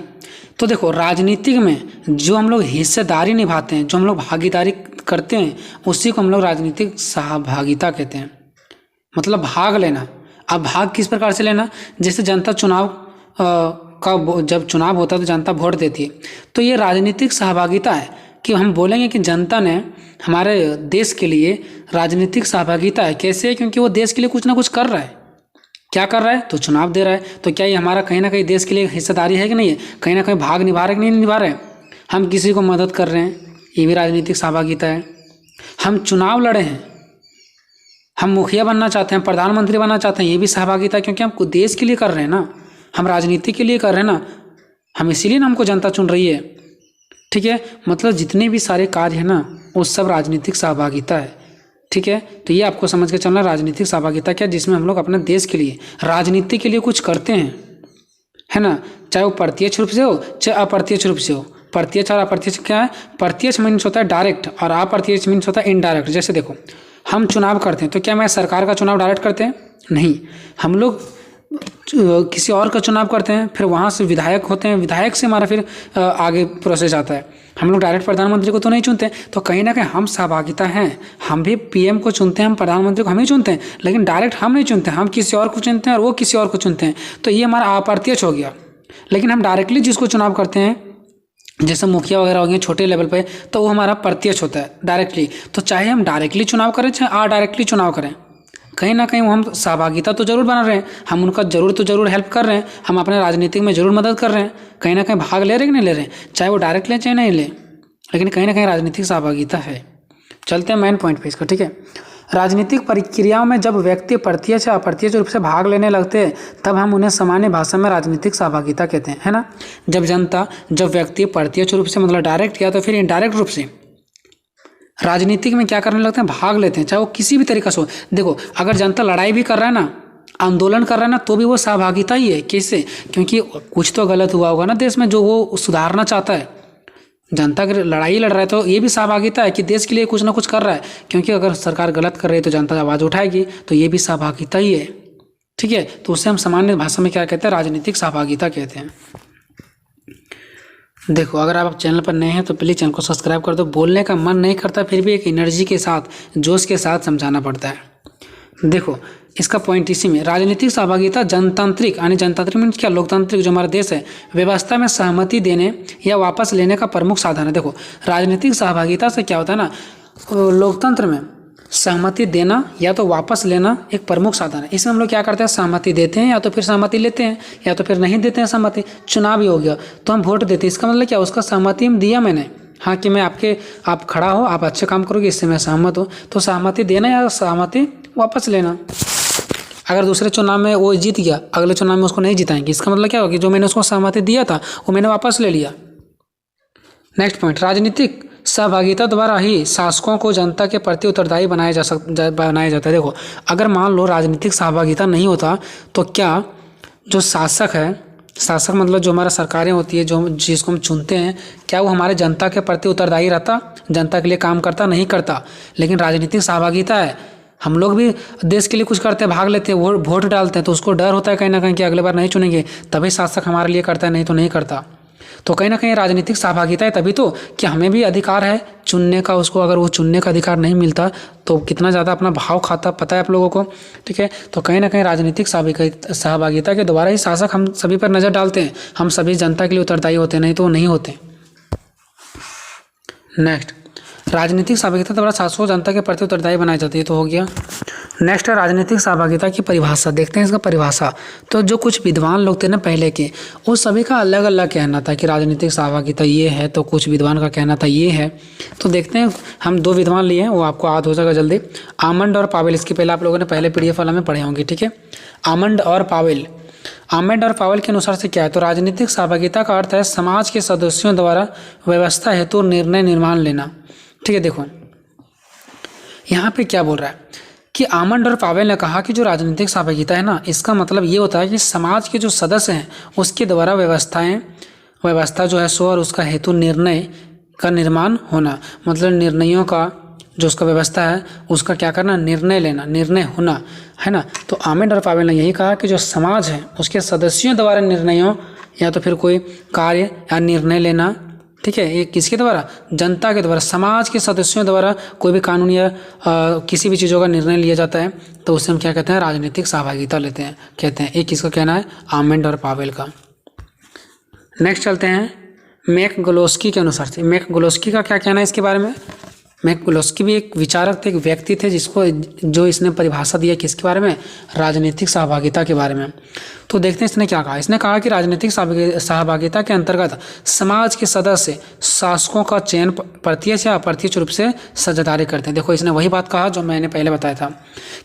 तो देखो राजनीतिक में जो हम लोग हिस्सेदारी निभाते हैं, जो हम लोग भागीदारी करते हैं, उसी को हम लोग राजनीतिक सहभागिता कहते हैं, मतलब भाग लेना। अब भाग किस प्रकार से लेना, जैसे जनता चुनाव का जब चुनाव होता है तो जनता वोट देती है, तो ये राजनीतिक सहभागिता है कि हम बोलेंगे कि जनता ने हमारे देश के लिए राजनीतिक सहभागिता है। कैसे, क्योंकि वो देश के लिए कुछ ना कुछ कर रहा है। क्या कर रहा है, तो चुनाव दे रहा है, तो क्या ये हमारा कहीं ना कहीं देश के लिए हिस्सेदारी है कि नहीं है, कहीं ना कहीं भाग निभा रहे कि नहीं निभा रहे। हम किसी को मदद कर रहे हैं, ये भी राजनीतिक सहभागिता है। हम चुनाव लड़े हैं, हम मुखिया बनना चाहते हैं, प्रधानमंत्री बनना चाहते हैं, ये भी सहभागिता है, क्योंकि हम देश के लिए कर रहे हैं ना, हम राजनीति के लिए कर रहे हैं ना, हम इसीलिए ना हमको जनता चुन रही है, ठीक है। मतलब जितने भी सारे कार्य है ना वो सब राजनीतिक सहभागिता है, ठीक है। तो ये आपको समझ के चलना, राजनीतिक सहभागिता क्या, जिसमें हम लोग अपने देश के लिए, राजनीति के लिए कुछ करते हैं, है ना, चाहे वो प्रत्यक्ष रूप से हो चाहे अप्रत्यक्ष रूप से हो। प्रत्यक्ष और अप्रत्यक्ष क्या है, प्रत्यक्ष मीन्स होता है डायरेक्ट और अप्रत्यक्ष मीन्स होता है इनडायरेक्ट। जैसे देखो, हम चुनाव करते हैं तो क्या मैं सरकार का चुनाव डायरेक्ट करते हैं, नहीं, हम लोग किसी और का चुनाव करते हैं, फिर वहाँ से विधायक होते हैं, विधायक से हमारा फिर आगे प्रोसेस आता है। हम लोग डायरेक्ट प्रधानमंत्री को तो नहीं चुनते, तो कहीं ना कहीं हम सहभागिता हैं, हम भी पीएम को चुनते हैं, हम प्रधानमंत्री को हम ही चुनते हैं, लेकिन डायरेक्ट हम नहीं चुनते, हम किसी और को चुनते हैं और वो किसी और को चुनते हैं, तो ये हमारा अप्रत्यक्ष हो गया। लेकिन हम डायरेक्टली जिसको चुनाव करते हैं, जैसे मुखिया वगैरह हो गए छोटे लेवल पे, तो वो हमारा प्रत्यक्ष होता है, डायरेक्टली। तो चाहे हम डायरेक्टली चुनाव करें चाहे अडायरेक्टली चुनाव करें, कहीं ना कहीं हम सहभागिता तो जरूर बना रहे हैं, हम उनका जरूर हेल्प कर रहे हैं, हम अपने राजनीतिक में जरूर मदद कर रहे हैं, कहीं ना कहीं भाग ले रहे हैं कि नहीं ले रहे हैं, चाहे वो डायरेक्ट लें चाहे नहीं लें, लेकिन कहीं ना कहीं राजनीतिक सहभागिता है। चलते हैं मेन पॉइंट पे इसका, ठीक है। राजनीतिक प्रक्रियाओं में जब व्यक्ति प्रत्यक्ष या अप्रत्यक्ष रूप से भाग लेने लगते हैं तब हम उन्हें सामान्य भाषा में राजनीतिक सहभागिता कहते हैं, है ना। जब व्यक्ति प्रत्यक्ष रूप से मतलब डायरेक्ट या तो फिर इनडायरेक्ट रूप से राजनीतिक में क्या करने लगते हैं, भाग लेते हैं, चाहे वो किसी भी तरीके से हो। देखो, अगर जनता लड़ाई भी कर रहा है ना, आंदोलन कर रहा है ना, तो भी वो सहभागिता ही है। कैसे, क्योंकि कुछ तो गलत हुआ होगा ना देश में जो वो सुधारना चाहता है। जनता की लड़ाई लड़ रहा है तो ये भी सहभागिता है कि देश के लिए कुछ ना कुछ कर रहा है, क्योंकि अगर सरकार गलत कर रही है तो जनता आवाज़ उठाएगी, तो ये भी सहभागिता ही है, ठीक है। तो उससे हम सामान्य भाषा में क्या कहते हैं, राजनीतिक सहभागिता कहते हैं। देखो, अगर आप चैनल पर नए हैं तो प्लीज़ चैनल को सब्सक्राइब कर दो। बोलने का मन नहीं करता, फिर भी एक एनर्जी के साथ, जोश के साथ समझाना पड़ता है। देखो, इसका पॉइंट इसी में, राजनीतिक सहभागिता जनतांत्रिक, यानी जनतांत्रिक मीन्स क्या, लोकतांत्रिक जो हमारा देश है, व्यवस्था में सहमति देने या वापस लेने का प्रमुख साधन है। देखो, राजनीतिक सहभागिता से क्या होता है ना, लोकतंत्र में सहमति देना या तो वापस लेना एक प्रमुख साधन है। इसमें हम लोग क्या करते हैं, सहमति देते हैं या तो फिर सहमति लेते हैं या तो फिर नहीं देते हैं सहमति। चुनाव ही हो गया तो हम वोट देते हैं, इसका मतलब क्या, उसका सहमति दिया मैंने, हाँ कि मैं आप खड़ा हो, आप अच्छे काम करोगे, इससे मैं सहमत हूँ। तो सहमति देना या सहमति वापस लेना। अगर दूसरे चुनाव में वो जीत गया, अगले चुनाव में उसको नहीं जिताएंगे, इसका मतलब क्या होगा कि जो मैंने उसको सहमति दिया था वो मैंने वापस ले लिया। नेक्स्ट पॉइंट, राजनीतिक सहभागिता द्वारा ही शासकों को जनता के प्रति उत्तरदायी बनाया जाता है। देखो, अगर मान लो राजनीतिक सहभागिता नहीं होता तो क्या जो शासक है, शासक मतलब जो हमारा सरकारें होती है, जो जिसको हम चुनते हैं, क्या वो हमारे जनता के प्रति उत्तरदायी रहता, जनता के लिए काम करता, नहीं करता। लेकिन राजनीतिक सहभागिता है, हम लोग भी देश के लिए कुछ करते हैं, भाग लेते हैं, वोट डालते हैं, तो उसको डर होता है कहीं ना कहीं कि अगले बार नहीं चुनेंगे, तभी शासक हमारे लिए करता है, नहीं तो नहीं करता। तो कहीं ना कहीं राजनीतिक सहभागिता है तभी तो कि हमें भी अधिकार है चुनने का, उसको अगर वो चुनने का अधिकार नहीं मिलता तो कितना ज़्यादा अपना भाव खाता, पता है आप लोगों को, ठीक है। तो कहीं ना कहीं राजनीतिक सहभागिता के द्वारा ही शासक हम सभी पर नज़र डालते हैं, हम सभी जनता के लिए उत्तरदायी होते हैं, नहीं तो नहीं होते। नेक्स्ट, राजनीतिक सहभागिता द्वारा शासकों जनता के प्रति उत्तरदायी बनाई जाती है, तो हो गया। नेक्स्ट है राजनीतिक सहभागिता की परिभाषा, देखते हैं इसका परिभाषा। तो जो कुछ विद्वान लोग थे ना पहले के, वो सभी का अलग अलग कहना था कि राजनीतिक सहभागिता ये है, तो कुछ विद्वान का कहना था ये है। तो देखते हैं, हम 2 विद्वान लिए हैं, वो आपको याद हो जाएगा जल्दी, आमंड और पावेल। इसके पहले आप लोगों ने पहले PDF वाला में पढ़े होंगे, ठीक है। आमंड और पावेल के अनुसार से क्या है, तो राजनीतिक सहभागिता का अर्थ है समाज के सदस्यों द्वारा व्यवस्था हेतु निर्णय निर्माण लेना, ठीक है। देखो यहाँ पे क्या बोल रहा है कि आमंड और पावेल ने कहा कि जो राजनीतिक सहभागिता है ना, इसका मतलब ये होता है कि समाज के जो सदस्य हैं उसके द्वारा व्यवस्था जो है सो और उसका हेतु निर्णय का निर्माण होना, मतलब निर्णयों का जो उसका व्यवस्था है उसका क्या करना, निर्णय लेना, निर्णय होना, है ना। तो आमंड और पावेल ने यही कहा कि जो समाज है उसके सदस्यों द्वारा निर्णयों या तो फिर कोई कार्य या निर्णय लेना, ठीक है, ये किसके द्वारा, जनता के द्वारा, समाज के सदस्यों द्वारा कोई भी कानून या किसी भी चीज़ों का निर्णय लिया जाता है, तो उसे हम क्या कहते हैं, राजनीतिक सहभागिता लेते हैं, कहते हैं। एक किसका कहना है, आमंड और पावेल का। नेक्स्ट चलते हैं मैकग्लोस्की के अनुसार से। मैकग्लोस्की का क्या कहना है इसके बारे में। मैकग्लोस्की भी एक विचारक थे, एक व्यक्ति थे जो इसने परिभाषा दिया किसके बारे में, राजनीतिक सहभागिता के बारे में। तो देखते हैं इसने क्या कहा। इसने कहा कि राजनीतिक सहभागिता के अंतर्गत समाज के सदस्य शासकों का चयन प्रत्यक्ष या अप्रत्यक्ष रूप से साझेदारी करते हैं। देखो इसने वही बात कहा जो मैंने पहले बताया था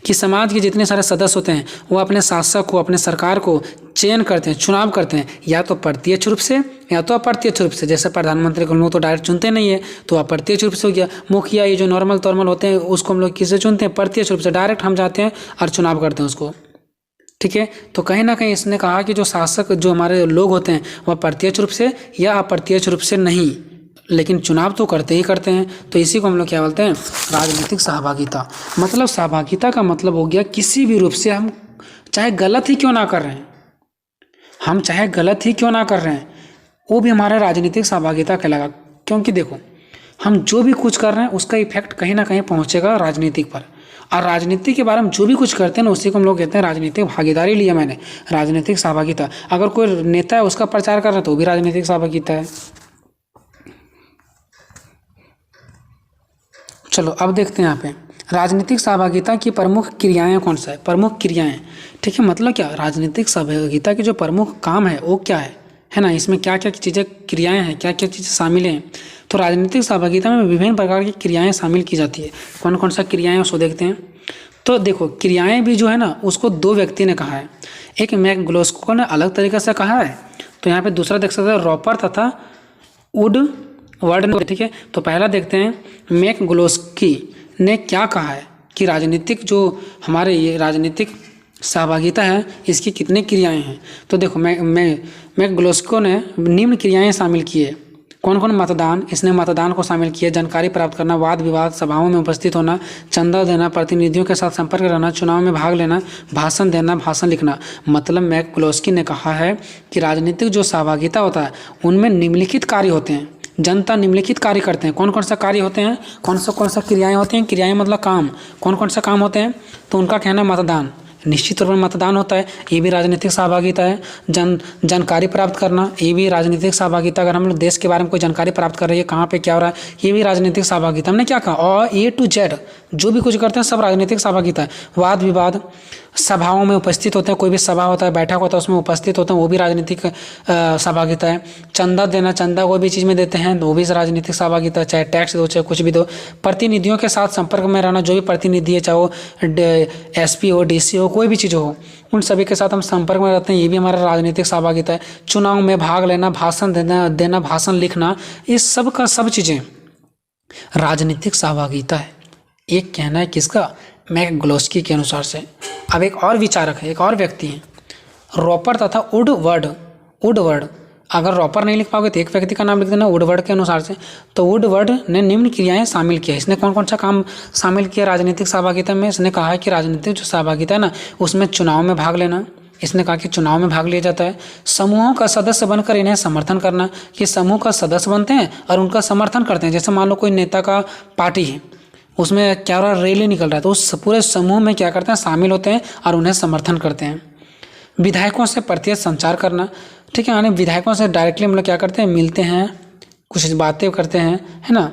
कि समाज के जितने सारे सदस्य होते हैं वो अपने शासक को, अपने सरकार को चयन करते हैं, चुनाव करते हैं, या तो प्रत्यक्ष रूप से या तो अप्रत्यक्ष रूप से। जैसे प्रधानमंत्री को हम लोग तो डायरेक्ट चुनते नहीं है, तो अप्रत्यक्ष रूप से हो गया। मुखिया ये जो नॉर्मल होते हैं उसको हम लोग किससे चुनते हैं, प्रत्यक्ष रूप से, डायरेक्ट हम जाते हैं और चुनाव करते हैं उसको, ठीक है। तो कहीं ना कहीं इसने कहा कि जो शासक, जो हमारे लोग होते हैं वह प्रत्यक्ष रूप से या अप्रत्यक्ष रूप से नहीं, लेकिन चुनाव तो करते ही करते हैं। तो इसी को हम लोग क्या बोलते हैं, राजनीतिक सहभागिता। मतलब सहभागिता का मतलब हो गया किसी भी रूप से हम चाहे गलत ही क्यों ना कर रहे हैं, हम चाहे गलत ही क्यों ना कर रहे हैं, वो भी हमारा राजनीतिक सहभागिता कहलाएगा। क्योंकि देखो हम जो भी कुछ कर रहे हैं उसका इफेक्ट कहीं ना कहीं पहुंचेगा राजनीतिक पर, और राजनीति के बारे में जो भी कुछ करते हैं ना उसी को हम लोग कहते हैं राजनीतिक भागीदारी। लिया मैंने राजनीतिक सहभागिता। अगर कोई नेता है उसका प्रचार कर रहा है तो वो भी राजनीतिक सहभागिता है। चलो अब देखते हैं यहाँ पे राजनीतिक सहभागिता की प्रमुख क्रियाएं कौन सा है, प्रमुख क्रियाएं, ठीक है। मतलब क्या, राजनीतिक सहभागिता के जो प्रमुख काम है वो क्या है ना, इसमें क्या क्या चीज़ें, क्रियाएं हैं, क्या क्या चीज़ें शामिल हैं। तो राजनीतिक सहभागिता में विभिन्न प्रकार की क्रियाएं शामिल की जाती है। कौन कौन सा क्रियाएं उसको देखते हैं। तो देखो क्रियाएं भी जो है ना उसको 2 व्यक्ति ने कहा है। एक मैकग्लोस्की ने अलग तरीके से कहा है, तो यहाँ पे दूसरा देख सकते हैं रॉपर तथा वुडवर्ड ने, ठीक है। तो पहला देखते हैं मैकग्लोस्की ने क्या कहा है कि राजनीतिक जो हमारे ये राजनीतिक सहभागिता है इसकी कितनी क्रियाएं हैं। तो देखो मैकग्लोस्की ने निम्न क्रियाएं शामिल की है। कौन कौन, मतदान, इसने मतदान को शामिल किया, जानकारी प्राप्त करना, वाद विवाद सभाओं में उपस्थित होना, चंदा देना, प्रतिनिधियों के साथ संपर्क रहना, चुनाव में भाग लेना, भाषण देना, भाषण लिखना। मतलब मैकग्लोस्की ने कहा है कि राजनीतिक जो सहभागिता होता है उनमें निम्नलिखित कार्य होते हैं, जनता निम्नलिखित कार्य करते हैं। कौन कौन सा कार्य होते हैं, कौन सा क्रियाएं होती हैं, क्रियाएं मतलब काम, कौन कौन सा काम होते हैं। तो उनका कहना है मतदान, निश्चित तौर पर मतदान होता है, ये भी राजनीतिक सहभागिता है। जानकारी प्राप्त करना, ये भी राजनीतिक सहभागिता। अगर हम लोग देश के बारे में कोई जानकारी प्राप्त कर रही है, कहाँ पे क्या हो रहा है, ये भी राजनीतिक सहभागिता। हमने क्या कहा, और A to Z जो भी कुछ करते हैं सब राजनीतिक सहभागिता है। वाद विवाद, सभाओं में उपस्थित होते हैं, कोई भी सभा होता है, बैठक होता है, उसमें उपस्थित होते हैं, वो भी राजनीतिक सहभागिता है। चंदा देना, चंदा कोई भी चीज़ में देते हैं तो वो भी राजनीतिक सहभागिता है, चाहे टैक्स दो चाहे कुछ भी दो। प्रतिनिधियों के साथ संपर्क में रहना, जो भी प्रतिनिधि है, चाहे वो SP हो, DC हो, कोई भी चीज़ हो, उन सभी के साथ हम संपर्क में रहते हैं, ये भी हमारा राजनीतिक सहभागिता है। चुनाव में भाग लेना, भाषण देना, भाषण लिखना, ये सब का सब चीज़ें राजनीतिक सहभागिता है। एक कहना है किसका, मैकग्लोस्की के अनुसार से। अब एक और विचारक है, एक और व्यक्ति हैं, रॉपर तथा वुडवर्ड। अगर रॉपर नहीं लिख पाओगे तो एक व्यक्ति का नाम लिख देना वुडवर्ड के अनुसार से। तो वुडवर्ड ने निम्न क्रियाएं शामिल किया। इसने कौन कौन सा काम शामिल किया राजनीतिक सहभागिता में? इसने कहा है कि राजनीतिक जो सहभागिता है ना, उसमें चुनाव में भाग लेना। इसने कहा कि चुनाव में भाग लिया जाता है। समूहों का सदस्य बनकर इन्हें समर्थन करना, कि समूह का सदस्य बनते हैं और उनका समर्थन करते हैं। जैसे मान लो कोई नेता का पार्टी है, उसमें क्या हो रहा है, रैली निकल रहा है, तो उस पूरे समूह में क्या करते हैं, शामिल होते हैं और उन्हें समर्थन करते हैं। विधायकों से प्रत्यक्ष संचार करना, ठीक है, यानी विधायकों से डायरेक्टली हम लोग क्या करते हैं, मिलते हैं, कुछ बातें करते हैं, है ना,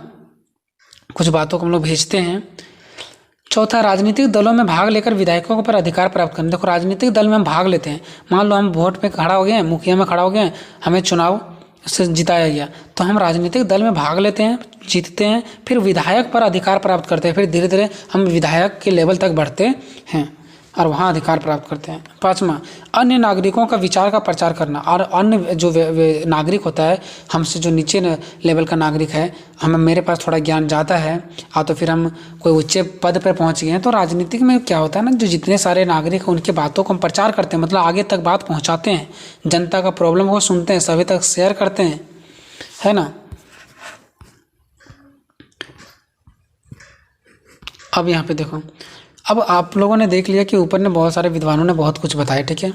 कुछ बातों को हम लोग भेजते हैं। चौथा, राजनीतिक दलों में भाग लेकर विधायकों पर अधिकार प्राप्त करना। देखो, राजनीतिक दल में हम भाग लेते हैं, मान लो हम वोट पे खड़ा हो गए हैं, मुखिया में खड़ा हो गए हैं, हमें चुनाव से जिताया गया, तो हम राजनीतिक दल में भाग लेते हैं, जीतते हैं, फिर विधायक पर अधिकार प्राप्त करते हैं, फिर धीरे धीरे हम विधायक के लेवल तक बढ़ते हैं और वहाँ अधिकार प्राप्त करते हैं। पाँचवा, अन्य नागरिकों का विचार का प्रचार करना, और अन्य जो नागरिक होता है, हमसे जो नीचे लेवल का नागरिक है, मेरे पास थोड़ा ज्ञान ज़्यादा है और तो फिर हम कोई ऊंचे पद पर पहुँच गए हैं, तो राजनीतिक में क्या होता है ना, जो जितने सारे नागरिक हैं उनकी बातों को हम प्रचार करते हैं, मतलब आगे तक बात पहुँचाते हैं, जनता का प्रॉब्लम को सुनते हैं, सभी तक शेयर करते हैं, है ना। अब यहाँ पे देखो, अब आप लोगों ने देख लिया कि ऊपर ने बहुत सारे विद्वानों ने बहुत कुछ बताया, ठीक है।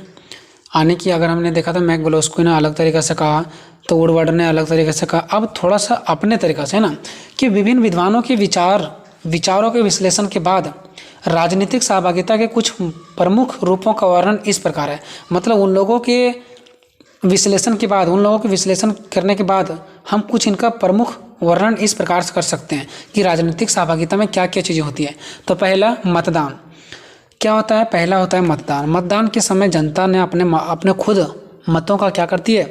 आने की अगर हमने देखा तो मैकग्लोस्की ने अलग तरीक़े से कहा, तो वुडवर्ड ने अलग तरीके से कहा। अब थोड़ा सा अपने तरीक़े से, है ना, कि विभिन्न विद्वानों के विचारों के विश्लेषण के बाद राजनीतिक सहभागिता के कुछ प्रमुख रूपों का वर्णन इस प्रकार है। मतलब उन लोगों के विश्लेषण करने के बाद हम कुछ इनका प्रमुख वर्णन इस प्रकार से कर सकते हैं कि राजनीतिक सहभागिता में क्या क्या चीज़ें होती है। तो पहला, मतदान। क्या होता है? पहला होता है मतदान। मतदान के समय जनता ने अपने खुद मतों का क्या करती है,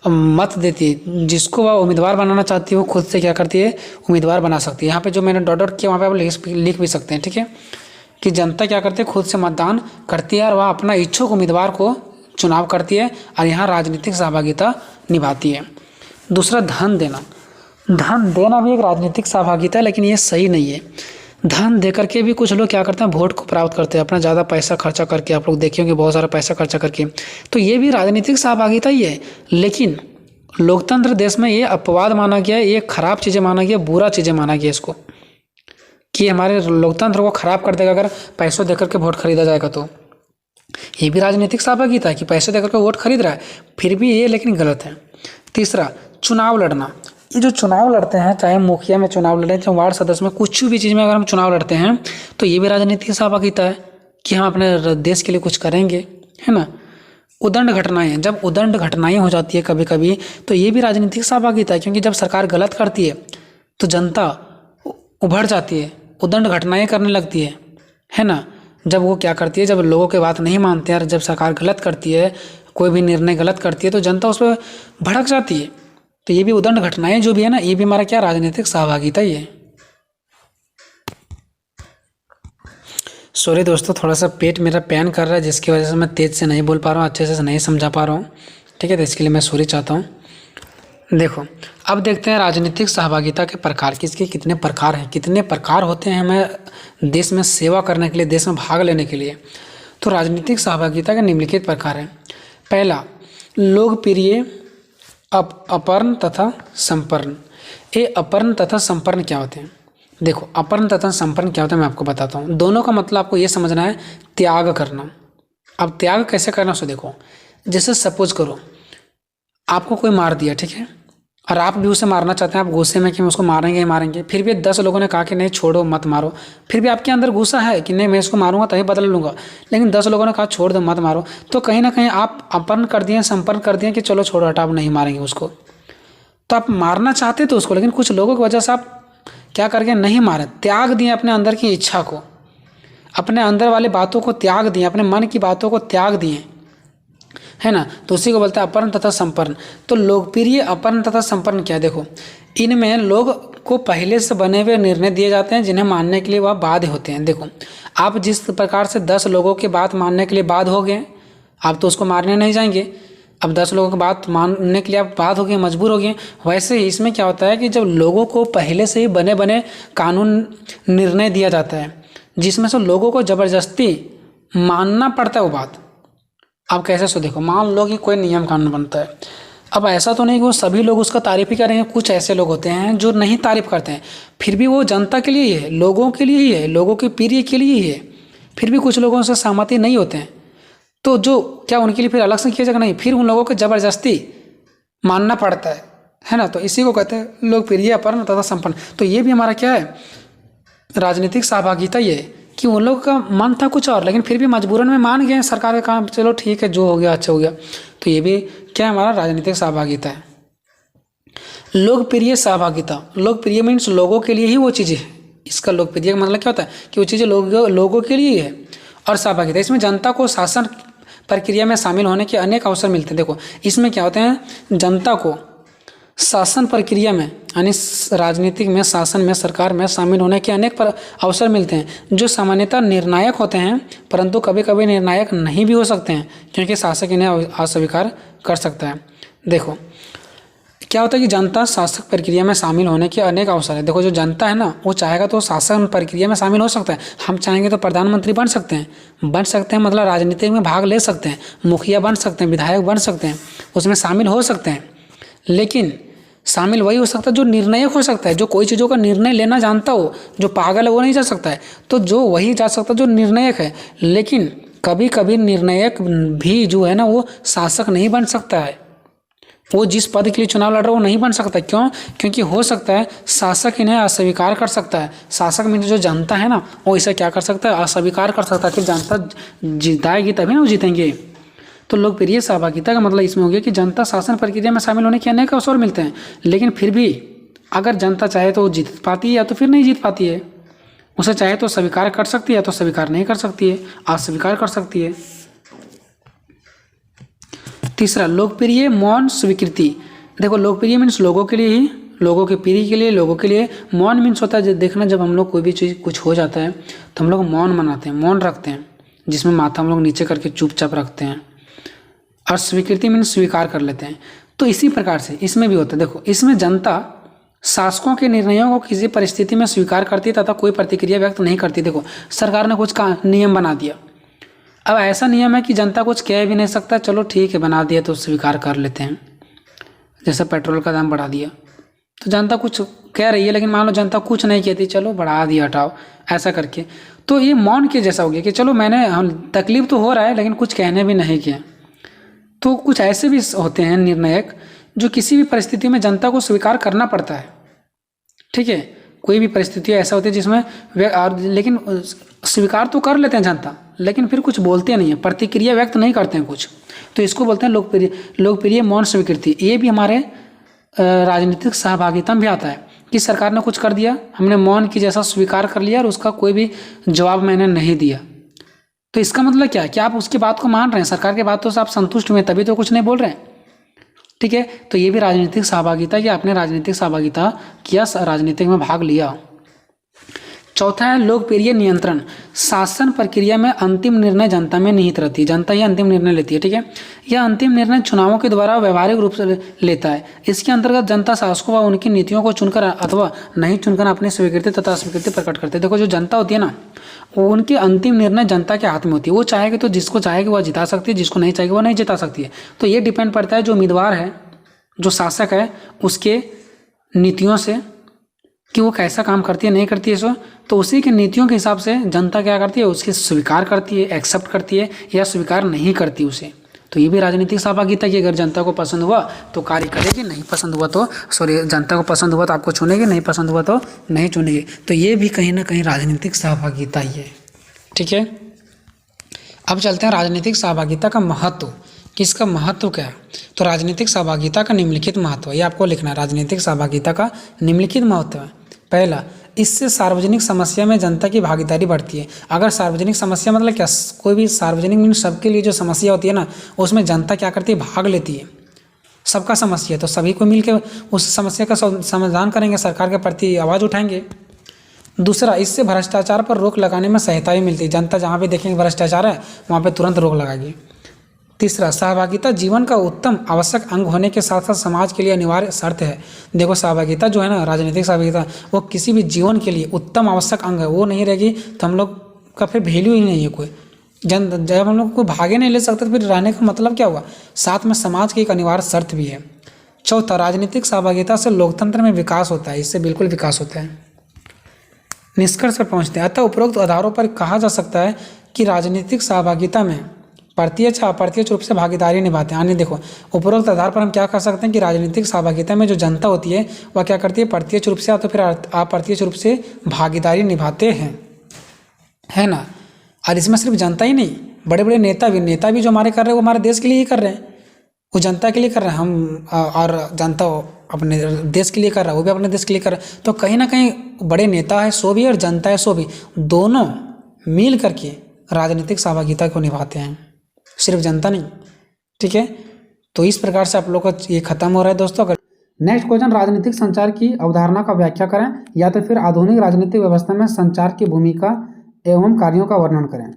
मत देती है। जिसको वह उम्मीदवार बनाना चाहती है वो खुद से क्या करती है, उम्मीदवार बना सकती है। यहाँ पे जो मैंने डॉट डॉट किया वहाँ पे आप लिख भी सकते हैं, ठीक है, कि जनता क्या करती है, खुद से मतदान करती है और वह अपना इच्छुक उम्मीदवार को चुनाव करती है और यहाँ राजनीतिक सहभागिता निभाती है। दूसरा, धन देना। धन देना भी एक राजनीतिक सहभागिता है, लेकिन ये सही नहीं है। धन दे करके भी कुछ लोग क्या करते हैं, वोट को प्राप्त करते हैं, अपना ज़्यादा पैसा खर्चा करके। आप लोग देखे होंगे बहुत सारा पैसा खर्चा करके, तो ये भी राजनीतिक सहभागिता ही है। लेकिन लोकतंत्र देश में ये अपवाद माना गया है, ये खराब चीज़ें माना गया, बुरा चीज़ें माना गया इसको, कि हमारे लोकतंत्र को खराब कर देगा अगर पैसों दे करके वोट खरीदा जाएगा। तो ये भी राजनीतिक सहभागिता है कि पैसे देकर के वोट खरीद रहा है, फिर भी ये लेकिन गलत है। तीसरा, चुनाव लड़ना। ये जो चुनाव लड़ते हैं, चाहे मुखिया में चुनाव लड़े, चाहे वार्ड सदस्य में, कुछ भी चीज़ में अगर हम चुनाव लड़ते हैं तो ये भी राजनीतिक सहभागिता है कि हम अपने देश के लिए कुछ करेंगे, है ना। उदंड घटनाएं, जब उदंड घटनाएं हो जाती है कभी कभी, तो ये भी राजनीतिक सहभागिता है, क्योंकि जब सरकार गलत करती है तो जनता उभर जाती है, उदंड घटनाएं करने लगती है ना। जब वो क्या करती है, जब लोगों की बात नहीं मानते हैं और जब सरकार गलत करती है, कोई भी निर्णय गलत करती है, तो जनता उस पर भड़क जाती है। तो ये भी उदंड घटनाएं जो भी है ना, ये भी हमारा क्या, राजनीतिक सहभागिता ही है। सॉरी दोस्तों, थोड़ा सा पेट मेरा पैन कर रहा है, जिसकी वजह से मैं तेज़ से नहीं बोल पा रहा हूँ, अच्छे से नहीं समझा पा रहा हूँ, ठीक है, तो इसके लिए मैं सॉरी चाहता हूँ। देखो, अब देखते हैं राजनीतिक सहभागिता के प्रकार, किसके कितने प्रकार हैं, कितने प्रकार होते हैं हमें देश में सेवा करने के लिए, देश में भाग लेने के लिए। तो राजनीतिक सहभागिता के निम्नलिखित प्रकार हैं। पहला, लोकप्रिय अपर्ण तथा संपन्न। ये अपर्ण तथा संपन्न क्या होते हैं? देखो, अपर्ण तथा संपन्न क्या होता है मैं आपको बताता हूँ। दोनों का मतलब आपको ये समझना है, त्याग करना। अब त्याग कैसे करना, उसको देखो। जैसे सपोज करो आपको कोई मार दिया, ठीक है, और आप भी उसे मारना चाहते हैं, आप गुस्से में कि हम उसको मारेंगे ही मारेंगे, फिर भी 10 लोगों ने कहा कि नहीं छोड़ो मत मारो, फिर भी आपके अंदर गुस्सा है कि नहीं मैं इसको मारूंगा तभी बदल लूँगा, लेकिन 10 लोगों ने कहा छोड़ दो मत मारो, तो कहीं ना कहीं आप अपर्ण कर दिए, संपर्क कर दिए कि चलो छोड़ो हटाओ नहीं मारेंगे उसको। तो आप मारना चाहते तो उसको, लेकिन कुछ लोगों की वजह से आप क्या करके नहीं मारे, त्याग दिए अपने अंदर की इच्छा को, अपने अंदर वाली बातों को त्याग दिए, अपने मन की बातों को त्याग दिए, है ना। तो उसी को बोलते हैं अपर्ण तथा संपन्न। तो लोकप्रिय, अपर्ण तथा संपन्न क्या है, देखो इनमें लोग को पहले से बने हुए निर्णय दिए जाते हैं जिन्हें मानने के लिए वह बाध्य होते हैं। देखो आप जिस प्रकार से 10 लोगों की बात मानने के लिए बाध्य हो गए, आप तो उसको मारने नहीं जाएंगे, अब 10 लोगों की बात मानने के लिए आप बाध्य हो गए, मजबूर हो गए। वैसे ही इसमें क्या होता है कि जब लोगों को पहले से ही बने बने कानून निर्णय दिया जाता है जिसमें से लोगों को ज़बरदस्ती मानना पड़ता है वो बात। अब कैसे सो देखो, मान लो कि कोई नियम कानून बनता है, अब ऐसा तो नहीं कि वो सभी लोग उसका तारीफ ही करेंगे, कुछ ऐसे लोग होते हैं जो नहीं तारीफ करते हैं, फिर भी वो जनता के लिए ही है, लोगों के लिए ही है, लोगों के प्रिय के लिए ही है, फिर भी कुछ लोगों से सहमति नहीं होते हैं, तो जो क्या उनके लिए फिर अलग से किया जाएगा, नहीं, फिर उन लोगों को ज़बरदस्ती मानना पड़ता है ना। तो इसी को कहते हैं लोकप्रिय, अपर्ण तथा संपन्न। तो ये भी हमारा क्या है, राजनीतिक सहभागिता ये कि उन लोगों का मन था कुछ और, लेकिन फिर भी मजबूरन में मान गए सरकार का काम, चलो ठीक है जो हो गया अच्छा हो गया। तो ये भी क्या हमारा राजनीतिक सहभागिता है। लोकप्रिय सहभागिता, लोकप्रिय मीन्स लोगों के लिए ही वो चीज़ें है, इसका लोकप्रिय का मतलब क्या होता है कि वो चीज़ें लोगों के लिए ही है। और सहभागिता, इसमें जनता को शासन प्रक्रिया में शामिल होने के अनेक अवसर मिलते हैं। देखो इसमें क्या होते हैं, जनता को शासन प्रक्रिया में यानी राजनीतिक में, शासन में, सरकार में शामिल होने के अनेक अवसर मिलते हैं जो सामान्यतः निर्णायक होते हैं, परंतु कभी कभी निर्णायक नहीं भी हो सकते हैं क्योंकि शासक इन्हें अस्वीकार कर सकता है। देखो क्या होता है कि जनता शासक प्रक्रिया में शामिल होने के अनेक अवसर है। देखो जो जनता है ना, वो चाहेगा तो शासन प्रक्रिया में शामिल हो सकता है, हम चाहेंगे तो प्रधानमंत्री बन सकते हैं, मतलब राजनीति में भाग ले सकते हैं, मुखिया बन सकते हैं, विधायक बन सकते हैं, उसमें शामिल हो सकते हैं। लेकिन शामिल वही हो सकता है जो निर्णायक हो सकता है, जो कोई चीज़ों का निर्णय लेना जानता हो, जो पागल है वो नहीं जा सकता है, तो जो वही जा सकता है जो निर्णायक है। लेकिन कभी कभी निर्णायक भी जो है ना वो शासक नहीं बन सकता है, वो जिस पद के लिए चुनाव लड़ रहा है वो नहीं बन सकता। क्यों? क्योंकि हो सकता है शासक इन्हें अस्वीकार कर सकता है। शासक में जो जनता है ना वो इसे क्या कर सकता है, अस्वीकार कर सकता है, फिर जनता जिताएगी तभी ना वो जीतेंगे। तो लोकप्रिय सहभागिता का मतलब इसमें हो गया कि जनता शासन प्रक्रिया में शामिल होने के अनेक अवसर मिलते हैं, लेकिन फिर भी अगर जनता चाहे तो जीत पाती है या तो फिर नहीं जीत पाती है, उसे चाहे तो स्वीकार कर सकती है या तो स्वीकार नहीं कर सकती है, अस्वीकार कर सकती है। तीसरा, लोकप्रिय मौन स्वीकृति। देखो लोकप्रिय मीन्स लोगों के लिए ही, लोगों के प्रिय के लिए, लोगों के लिए। मौन मीन्स होता है देखना, जब हम लोग कोई भी चीज़ कुछ हो जाता है तो हम लोग मौन मनाते हैं, मौन रखते हैं, जिसमें माथा हम लोग नीचे करके चुपचाप रखते हैं। और स्वीकृति मीन्स स्वीकार कर लेते हैं। तो इसी प्रकार से इसमें भी होता है। देखो इसमें जनता शासकों के निर्णयों को किसी परिस्थिति में स्वीकार करती है तथा कोई प्रतिक्रिया व्यक्त नहीं करती। देखो सरकार ने कुछ का नियम बना दिया, अब ऐसा नियम है कि जनता कुछ कह भी नहीं सकता, चलो ठीक है बना दिया तो स्वीकार कर लेते हैं। जैसे पेट्रोल का दाम बढ़ा दिया तो जनता कुछ कह रही है, लेकिन मान लो जनता कुछ नहीं कहती, चलो बढ़ा दिया हटाओ ऐसा करके, तो ये मौन के जैसा हो गया कि चलो मैंने, तकलीफ तो हो रहा है लेकिन कुछ कहने भी नहीं किया। तो कुछ ऐसे भी होते हैं निर्णायक जो किसी भी परिस्थिति में जनता को स्वीकार करना पड़ता है। ठीक है, कोई भी परिस्थिति ऐसा होती है जिसमें लेकिन स्वीकार तो कर लेते हैं जनता, लेकिन फिर कुछ बोलते नहीं है, प्रतिक्रिया व्यक्त नहीं करते हैं कुछ, तो इसको बोलते हैं लोकप्रिय मौन स्वीकृति। ये भी हमारे राजनीतिक सहभागिता में भी आता है कि सरकार ने कुछ कर दिया, हमने मौन की जैसा स्वीकार कर लिया और उसका कोई भी जवाब मैंने नहीं दिया। तो इसका मतलब क्या है कि आप उसकी बात को मान रहे हैं, सरकार की बातों से आप संतुष्ट हुए तभी तो कुछ नहीं बोल रहे हैं। ठीक है, तो ये भी राजनीतिक सहभागिता, कि आपने राजनीतिक सहभागिता किया, राजनीतिक में भाग लिया। चौथा है लोकप्रिय नियंत्रण। शासन प्रक्रिया में अंतिम निर्णय जनता में निहित रहती है, जनता ही अंतिम निर्णय लेती है। ठीक है, यह अंतिम निर्णय चुनावों के द्वारा व्यवहारिक रूप से लेता है। इसके अंतर्गत जनता शासकों व उनकी नीतियों को चुनकर अथवा नहीं चुनकर अपनी स्वीकृति तथा अस्वीकृति प्रकट करते हैं। देखो जो जनता होती है ना, वो उनकी अंतिम निर्णय जनता के हाथ में होती है। वो चाहेगी तो जिसको चाहेगी वह जिता सकती है, जिसको नहीं चाहेगी वो नहीं जिता सकती है। तो ये डिपेंड पड़ता है जो उम्मीदवार है, जो शासक है, उसके नीतियों से कि वो कैसा काम करती है नहीं करती है सो, तो उसी के नीतियों के हिसाब से जनता क्या करती है, उसके स्वीकार करती है, एक्सेप्ट करती है या स्वीकार नहीं करती उसे। तो ये भी राजनीतिक सहभागिता की, अगर जनता को पसंद हुआ तो कार्य करेगी, नहीं पसंद हुआ तो जनता को पसंद हुआ तो आपको चुनेगी, नहीं पसंद हुआ तो नहीं चुनेगी। तो ये भी कहीं ना कहीं राजनीतिक सहभागिता ही है। ठीक है, अब चलते हैं राजनीतिक सहभागिता का महत्व, कि इसका महत्व क्या है। तो राजनीतिक सहभागिता का निम्नलिखित महत्व, ये आपको लिखना है। राजनीतिक सहभागिता का निम्नलिखित महत्व है। पहला, इससे सार्वजनिक समस्या में जनता की भागीदारी बढ़ती है। अगर सार्वजनिक समस्या मतलब क्या, कोई भी सार्वजनिक मीन सबके लिए जो समस्या होती है ना, उसमें जनता क्या करती है, भाग लेती है। सबका समस्या है तो सभी को मिलकर उस समस्या का समाधान करेंगे, सरकार के प्रति आवाज़ उठाएंगे। दूसरा, इससे भ्रष्टाचार पर रोक लगाने में सहायता भी मिलती है। जनता जहाँ भी देखेंगे भ्रष्टाचार है वहाँ पे तुरंत रोक लगाएगी। तीसरा, सहभागिता जीवन का उत्तम आवश्यक अंग होने के साथ साथ समाज के लिए अनिवार्य शर्त है। देखो सहभागिता जो है ना, राजनीतिक सहभागिता, वो किसी भी जीवन के लिए उत्तम आवश्यक अंग है। वो नहीं रहेगी तो हम लोग का फिर वैल्यू ही नहीं है कोई। जब हम लोग को भागे नहीं ले सकते तो फिर रहने का मतलब क्या हुआ। साथ में समाज की एक अनिवार्य शर्त भी है। चौथा, राजनीतिक सहभागिता से लोकतंत्र में विकास होता है। इससे बिल्कुल विकास होता है। निष्कर्ष पर पहुँचते हैं। अतः उपरोक्त आधारों पर कहा जा सकता है कि राजनीतिक सहभागिता में प्रत्यक्ष अप्रत्यक्ष रूप से भागीदारी निभाते हैं। यानी देखो, उपरोक्त आधार पर हम क्या कर सकते हैं कि राजनीतिक सहभागिता में जो जनता होती है वह क्या करती है, प्रत्यक्ष रूप से या तो फिर अप्रत्यक्ष रूप से भागीदारी निभाते हैं, है ना। और इसमें सिर्फ जनता ही नहीं, बड़े बड़े नेता भी जो हमारे कर रहे हैं वो हमारे देश के लिए ही कर रहे हैं। वो जनता के लिए कर रहे हैं, हम और जनता अपने देश के लिए कर रहा है, वो भी अपने देश के लिए कर रहा है। तो कहीं ना कहीं बड़े नेता है सो भी और जनता है सो भी, दोनों मिल करके राजनीतिक सहभागिता को निभाते हैं, सिर्फ जनता नहीं। ठीक है, तो इस प्रकार से आप लोग का ये खत्म हो रहा है दोस्तों। अगर नेक्स्ट क्वेश्चन, राजनीतिक संचार की अवधारणा का व्याख्या करें या तो फिर आधुनिक राजनीतिक व्यवस्था में संचार की भूमिका एवं कार्यों का वर्णन करें।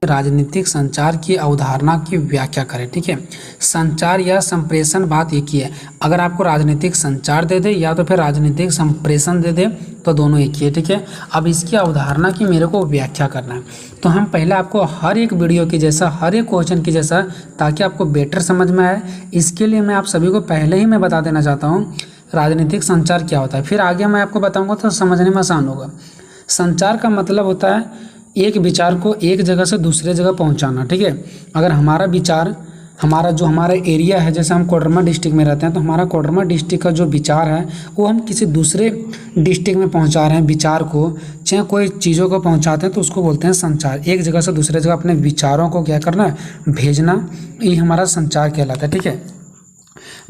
राजनीतिक संचार की अवधारणा की व्याख्या करें। ठीक है, संचार या संप्रेषण बात एक ही है। अगर आपको राजनीतिक संचार दे दे या तो फिर राजनीतिक संप्रेषण दे दे तो दोनों एक ही है। ठीक है, अब इसकी अवधारणा की मेरे को व्याख्या करना है। तो हम पहले आपको हर एक वीडियो की जैसा, हर एक क्वेश्चन की जैसा, ताकि आपको बेटर समझ में आए, इसके लिए मैं आप सभी को पहले ही मैं बता देना चाहता हूँ राजनीतिक संचार क्या होता है। फिर आगे मैं आपको बताऊँगा तो समझने में आसान होगा। संचार का मतलब होता है एक विचार को एक जगह से दूसरे जगह पहुंचाना। ठीक है, अगर हमारा विचार, हमारा एरिया है, जैसे हम कोडरमा डिस्ट्रिक्ट में रहते हैं तो हमारा कोडरमा डिस्ट्रिक्ट का जो विचार है वो हम किसी दूसरे डिस्ट्रिक्ट में पहुंचा रहे हैं विचार को, चाहे कोई चीज़ों को पहुंचाते हैं तो उसको बोलते हैं संचार। एक जगह से दूसरे जगह अपने विचारों को क्या करना है, भेजना, ये हमारा संचार कहलाता है। ठीक है,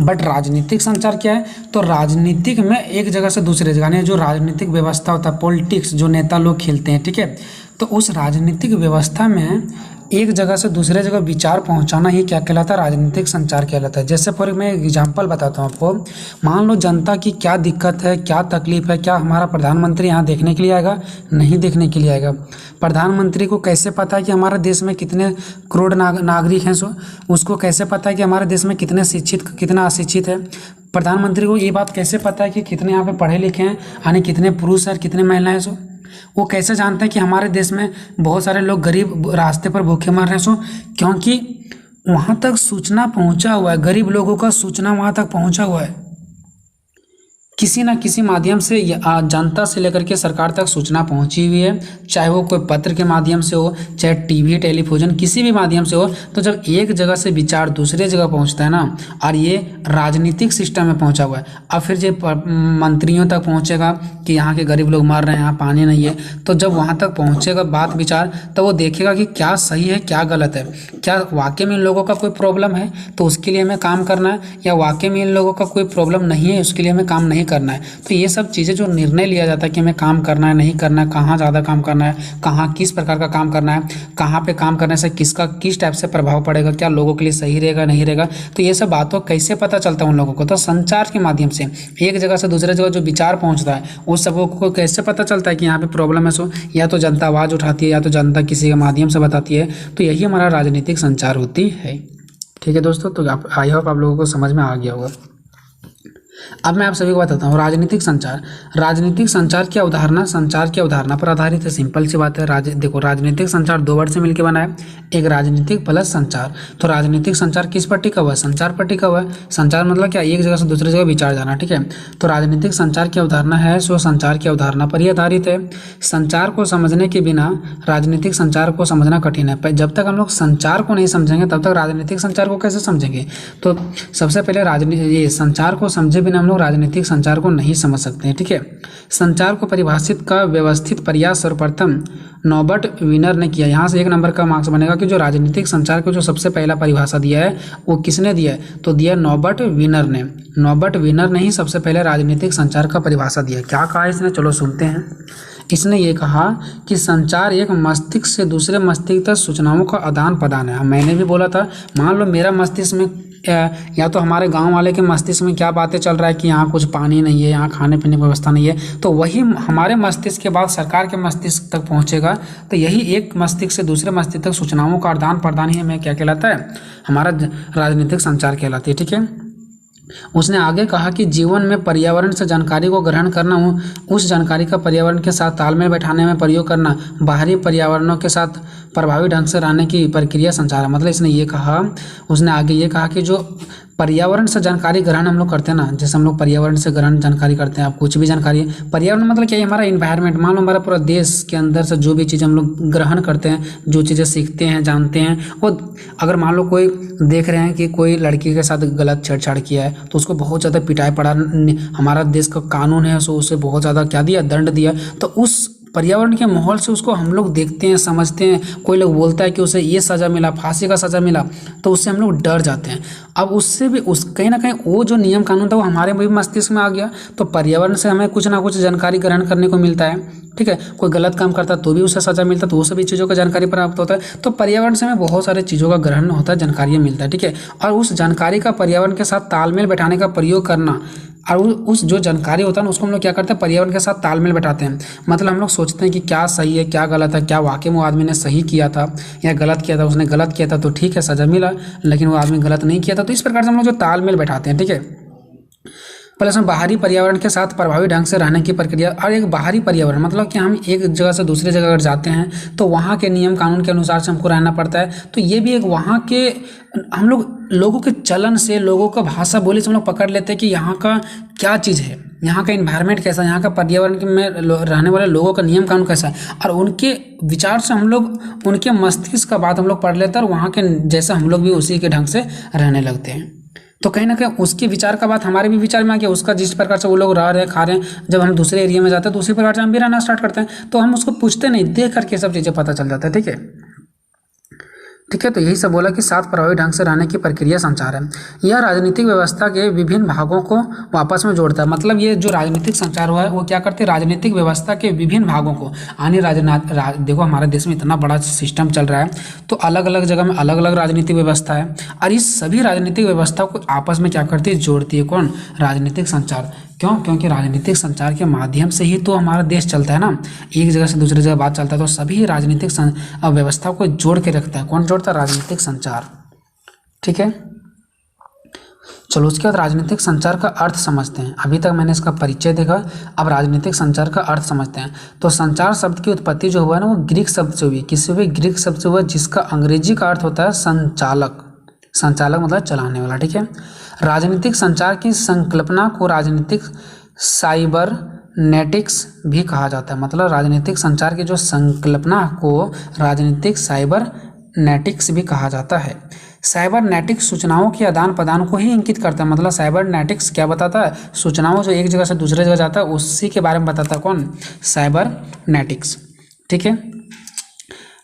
बट राजनीतिक संचार क्या है, तो राजनीतिक में एक जगह से दूसरे जगह, यानी जो राजनीतिक व्यवस्था होता है, पॉलिटिक्स जो नेता लोग खेलते हैं, ठीक है, तो उस राजनीतिक व्यवस्था में एक जगह से दूसरे जगह विचार पहुंचाना ही क्या कहलाता है, राजनीतिक संचार कहलाता है। जैसे फॉर मैं एग्जांपल बताता हूँ आपको। मान लो जनता की क्या दिक्कत है, क्या तकलीफ है, क्या हमारा प्रधानमंत्री यहाँ देखने के लिए आएगा, नहीं देखने के लिए आएगा। प्रधानमंत्री को कैसे पता है कि हमारे देश में कितने करोड़ नागरिक हैं, सो उसको कैसे पता है कि हमारे देश में कितने शिक्षित कितना अशिक्षित है। प्रधानमंत्री को ये बात कैसे पता है कि कितने यहाँ पे पढ़े लिखे हैं, यानी कितने पुरुष हैं, कितने महिलाएं हैं। सो वो कैसे जानते हैं कि हमारे देश में बहुत सारे लोग गरीब रास्ते पर भूखे मर रहे हैं। सो क्योंकि वहाँ तक सूचना पहुँचा हुआ है, गरीब लोगों का सूचना वहाँ तक पहुँचा हुआ है, किसी ना किसी माध्यम से जनता से लेकर के सरकार तक सूचना पहुंची हुई है, चाहे वो कोई पत्र के माध्यम से हो, चाहे टीवी टेलीविजन किसी भी माध्यम से हो। तो जब एक जगह से विचार दूसरे जगह पहुंचता है ना, और ये राजनीतिक सिस्टम में पहुंचा हुआ है, अब फिर जब मंत्रियों तक पहुंचेगा कि यहाँ के गरीब लोग मर रहे हैं, यहाँ पानी नहीं है, तो जब वहाँ तक पहुँचेगा बात विचार, तो वो देखेगा कि क्या सही है क्या गलत है, क्या वाकई में इन लोगों का कोई प्रॉब्लम है तो उसके लिए हमें काम करना है, या वाकई में इन लोगों का कोई प्रॉब्लम नहीं है उसके लिए हमें काम नहीं करना है। तो ये सब चीज़ें जो निर्णय लिया जाता है कि हमें काम करना है नहीं करना है, कहाँ ज़्यादा काम करना है, कहाँ किस प्रकार का काम करना है, कहाँ पे काम करने से किसका किस टाइप से प्रभाव पड़ेगा, क्या लोगों के लिए सही रहेगा नहीं रहेगा, तो ये सब बातों कैसे पता चलता है उन लोगों को, तो संचार के माध्यम से एक जगह से दूसरे जगह जो विचार पहुँचता है उस सबको को कैसे पता चलता है कि यहाँ पे प्रॉब्लम है। सो या तो जनता आवाज़ उठाती है या तो जनता किसी के माध्यम से बताती है। तो यही हमारा राजनीतिक संचार होती है। ठीक है दोस्तों, तो आई होप आप लोगों को समझ में आ गया होगा। अब मैं आप सभी को बताता हूँ राजनीतिक संचार। राजनीतिक संचार की अवधारणा संचार की अवधारणा पर आधारित है। सिंपल सी बात है। देखो राजनीतिक संचार दो वर्ड से मिलकर बना है, एक राजनीतिक प्लस संचार। तो राजनीतिक संचार किस पर टिका हुआ है, संचार पर टिका हुआ है। संचार मतलब क्या, एक जगह से दूसरी जगह विचार जाना। ठीक है, तो राजनीतिक संचार की अवधारणा है सो संचार की अवधारणा पर ही आधारित है। संचार को समझने के बिना राजनीतिक संचार को समझना कठिन है। जब तक हम लोग संचार को नहीं समझेंगे तब तक राजनीतिक संचार को कैसे समझेंगे। तो सबसे पहले ये संचार को समझे बिना बिना हम लोग राजनीतिक संचार को नहीं समझ सकते हैं, ठीक है। संचार को परिभाषित का व्यवस्थित प्रयास सर्वप्रथम नॉबर्ट विनर ने किया। यहाँ से 1 नंबर का मार्क्स बनेगा कि जो राजनीतिक संचार को जो सबसे पहला परिभाषा दिया है वो किसने दिया है, तो दिया नॉबर्ट विनर ने। नॉबर्ट विनर ने ही सबसे पहले राजनीतिक संचार का परिभाषा दिया। क्या कहा इसने, चलो सुनते हैं। इसने ये कहा कि संचार एक मस्तिष्क से दूसरे मस्तिष्क तक सूचनाओं का आदान प्रदान है। मैंने भी बोला था, मान लो मेरा मस्तिष्क में या तो हमारे गांव वाले के मस्तिष्क में क्या बातें चल रहा है कि यहाँ कुछ पानी नहीं है, यहाँ खाने पीने की व्यवस्था नहीं है, तो वही हमारे मस्तिष्क के बाद सरकार के मस्तिष्क तक पहुँचेगा। तो यही एक मस्तिष्क से दूसरे मस्तिष्क तक सूचनाओं का आदान प्रदान ही हमें क्या कहलाता है, हमारा राजनीतिक संचार कहलाती है, ठीक है। उसने आगे कहा कि जीवन में पर्यावरण से जानकारी को ग्रहण करना, उस जानकारी का पर्यावरण के साथ तालमेल बैठाने में प्रयोग करना, बाहरी पर्यावरणों के साथ प्रभावी ढंग से रहने की प्रक्रिया संचार है। मतलब इसने ये कहा, उसने आगे ये कहा कि जो पर्यावरण से जानकारी ग्रहण हम लोग करते हैं ना, जैसे हम लोग पर्यावरण से ग्रहण जानकारी करते हैं, आप कुछ भी जानकारी, पर्यावरण मतलब क्या है, हमारा इन्वायरमेंट। मान लो हमारा पूरा देश के अंदर से जो भी चीज़ हम लोग ग्रहण करते हैं, जो चीज़ें सीखते हैं, जानते हैं, वो अगर मान लो कोई देख रहे हैं कि कोई लड़की के साथ गलत छेड़छाड़ किया है तो उसको बहुत ज़्यादा पिटाई पड़ा, हमारा देश का कानून है सो उसे बहुत ज़्यादा क्या दिया, दंड दिया। तो उस पर्यावरण के माहौल से उसको हम लोग देखते हैं, समझते हैं। कोई लोग बोलता है कि उसे ये सज़ा मिला, फांसी का सज़ा मिला, तो उससे हम लोग डर जाते हैं। अब उससे भी कहीं ना कहीं वो जो नियम कानून था वो हमारे भी मस्तिष्क में आ गया। तो पर्यावरण से हमें कुछ ना कुछ जानकारी ग्रहण करने को मिलता है, ठीक है। कोई गलत काम करता है तो भी उसे सज़ा मिलता है, तो वो सभी चीज़ों का जानकारी प्राप्त होता है। तो पर्यावरण से हमें बहुत सारे चीज़ों का ग्रहण होता है, जानकारी मिलता है, ठीक है। और उस जानकारी का पर्यावरण के साथ तालमेल बैठाने का प्रयोग करना, और उस जो जानकारी होता है ना उसको हम लोग क्या करते हैं, पर्यावरण के साथ तालमेल बैठाते हैं। मतलब हम लोग सोचते हैं कि क्या सही है, क्या गलत है, क्या वाकई में वो आदमी ने सही किया था या गलत किया था। उसने गलत किया था तो ठीक है, सज़ा मिला, लेकिन वो आदमी गलत नहीं किया था। तो इस प्रकार से हम लोग जो तालमेल बैठाते हैं, ठीक है। प्लस में बाहरी पर्यावरण के साथ प्रभावी ढंग से रहने की प्रक्रिया। और एक बाहरी पर्यावरण मतलब कि हम एक जगह से दूसरी जगह अगर जाते हैं तो वहाँ के नियम कानून के अनुसार से हमको रहना पड़ता है। तो ये भी एक वहाँ के हम लोग लोगों के चलन से, लोगों का भाषा बोली से हम लोग पकड़ लेते हैं कि यहाँ का क्या चीज़ है, यहाँ का इन्वायरमेंट कैसा है, यहाँ का पर्यावरण में रहने वाले लोगों का नियम कानून कैसा है, और उनके विचार से हम लोग उनके मस्तिष्क का बात हम लोग पढ़ लेते हैं और वहाँ के जैसा हम लोग भी उसी के ढंग से रहने लगते हैं। तो कहीं ना कहीं उसके विचार का बात हमारे भी विचार में आ गया। उसका जिस प्रकार से वो लोग रह रहे खा रहे हैं, जब हम दूसरे एरिया में जाते हैं तो उसी प्रकार से हम भी रहना स्टार्ट करते हैं। तो हम उसको पूछते नहीं, देख करके सब चीज़ें पता चल जाता है, ठीक है। ठीक है, तो यही सब बोला कि साथ प्रभावी ढंग से रहने की प्रक्रिया संचार है। यह राजनीतिक व्यवस्था के विभिन्न भागों को आपस में जोड़ता है। मतलब ये जो राजनीतिक संचार हुआ है वो क्या करते हैं, राजनीतिक व्यवस्था के विभिन्न भागों को देखो हमारे देश में इतना बड़ा सिस्टम चल रहा है, तो अलग अलग जगह में अलग अलग राजनीतिक व्यवस्था है, और इस सभी राजनीतिक व्यवस्था को आपस में क्या करती है, जोड़ती है। कौन, राजनीतिक संचार। क्यों, क्योंकि राजनीतिक संचार के माध्यम से ही तो हमारा देश चलता है ना, एक जगह से दूसरी जगह बात चलता है। तो सभी राजनीतिक व्यवस्था को जोड़ के रखता है। कौन जोड़ता है, राजनीतिक संचार, ठीक है। चलो उसके बाद राजनीतिक संचार का अर्थ समझते हैं। अभी तक मैंने इसका परिचय देखा, अब राजनीतिक संचार का अर्थ समझते हैं। तो संचार शब्द की उत्पत्ति जो हुआ है ना, वो ग्रीक शब्द से हुई। किससे हुई, ग्रीक शब्द से हुआ, जिसका अंग्रेजी का अर्थ होता है संचालक। संचालक मतलब चलाने वाला, ठीक है। राजनीतिक संचार की संकल्पना को राजनीतिक साइबरनेटिक्स भी कहा जाता है। मतलब राजनीतिक संचार की जो संकल्पना को राजनीतिक साइबरनेटिक्स भी कहा जाता है। साइबरनेटिक्स सूचनाओं के आदान प्रदान को ही इंगित करता है। मतलब साइबरनेटिक्स क्या बताता है, सूचनाओं जो एक जगह से दूसरे जगह जाता है उसी के बारे में बताता है। कौन, साइबरनेटिक्स, ठीक है।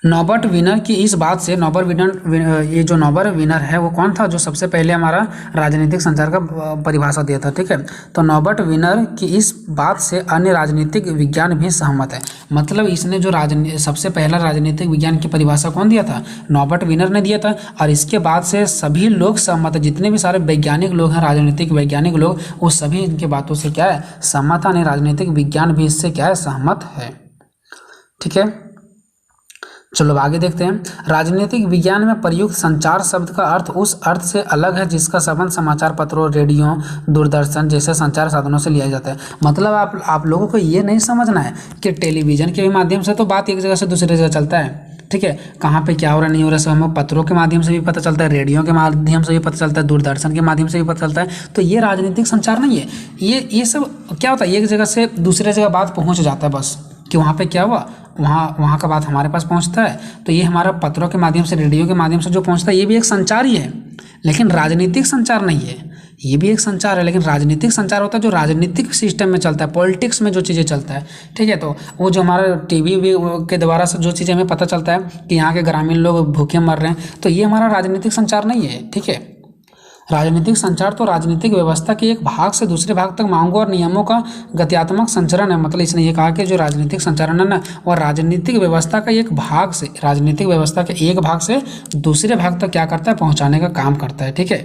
नॉबर्ट विनर की इस बात से, ये जो नॉबर्ट विनर है वो कौन था, जो सबसे पहले हमारा राजनीतिक संचार का परिभाषा दिया था, ठीक है। तो नॉबर्ट विनर की इस बात से अन्य राजनीतिक विज्ञान भी सहमत है। मतलब इसने जो सबसे पहला राजनीतिक विज्ञान की परिभाषा कौन दिया था, नॉबर्ट विनर ने दिया था, और इसके बाद से सभी लोग सहमत है। जितने भी सारे वैज्ञानिक लोग हैं, राजनीतिक वैज्ञानिक लोग, वो सभी इनके बातों से क्या है, सहमत है। राजनीतिक विज्ञान भी इससे क्या है, सहमत है, ठीक है। चलो अब आगे देखते हैं। राजनीतिक विज्ञान में प्रयुक्त संचार शब्द का अर्थ उस अर्थ से अलग है जिसका संबंध समाचार पत्रों, रेडियो, दूरदर्शन जैसे संचार साधनों से लिया जाता है। मतलब आप लोगों को ये नहीं समझना है कि टेलीविजन के माध्यम से तो बात एक जगह से दूसरी जगह चलता है, ठीक है। कहाँ पे क्या हो रहा नहीं हो रहा सब हमें पत्रों के माध्यम से भी पता चलता है, रेडियो के माध्यम से भी पता चलता है, दूरदर्शन के माध्यम से भी पता चलता है। तो ये राजनीतिक संचार नहीं है। ये सब क्या होता है, एक जगह से दूसरे जगह बात पहुँच जाता है, बस कि वहाँ पे क्या हुआ, वहाँ का बात हमारे पास पहुँचता है। तो ये हमारा पत्रों के माध्यम से, रेडियो के माध्यम से जो पहुँचता है, ये भी एक संचार ही है, लेकिन राजनीतिक संचार नहीं है। ये भी एक संचार है, लेकिन राजनीतिक संचार होता है जो राजनीतिक सिस्टम में चलता है, पॉलिटिक्स में जो चीज़ें चलता है, ठीक है। तो वो जो हमारा टीवी के द्वारा से जो चीज़ें हमें पता चलता है कि यहाँ के ग्रामीण लोग भूखे मर रहे हैं, तो ये हमारा राजनीतिक संचार नहीं है, ठीक है। राजनीतिक संचार तो राजनीतिक व्यवस्था के एक भाग से दूसरे भाग तक मांगों और नियमों का गत्यात्मक संचरण है। मतलब इसने ये कहा कि जो राजनीतिक संचरण है ना, वह राजनीतिक व्यवस्था का एक भाग से, राजनीतिक व्यवस्था के एक भाग से दूसरे भाग तक क्या करता है, पहुंचाने का काम करता है, ठीक है।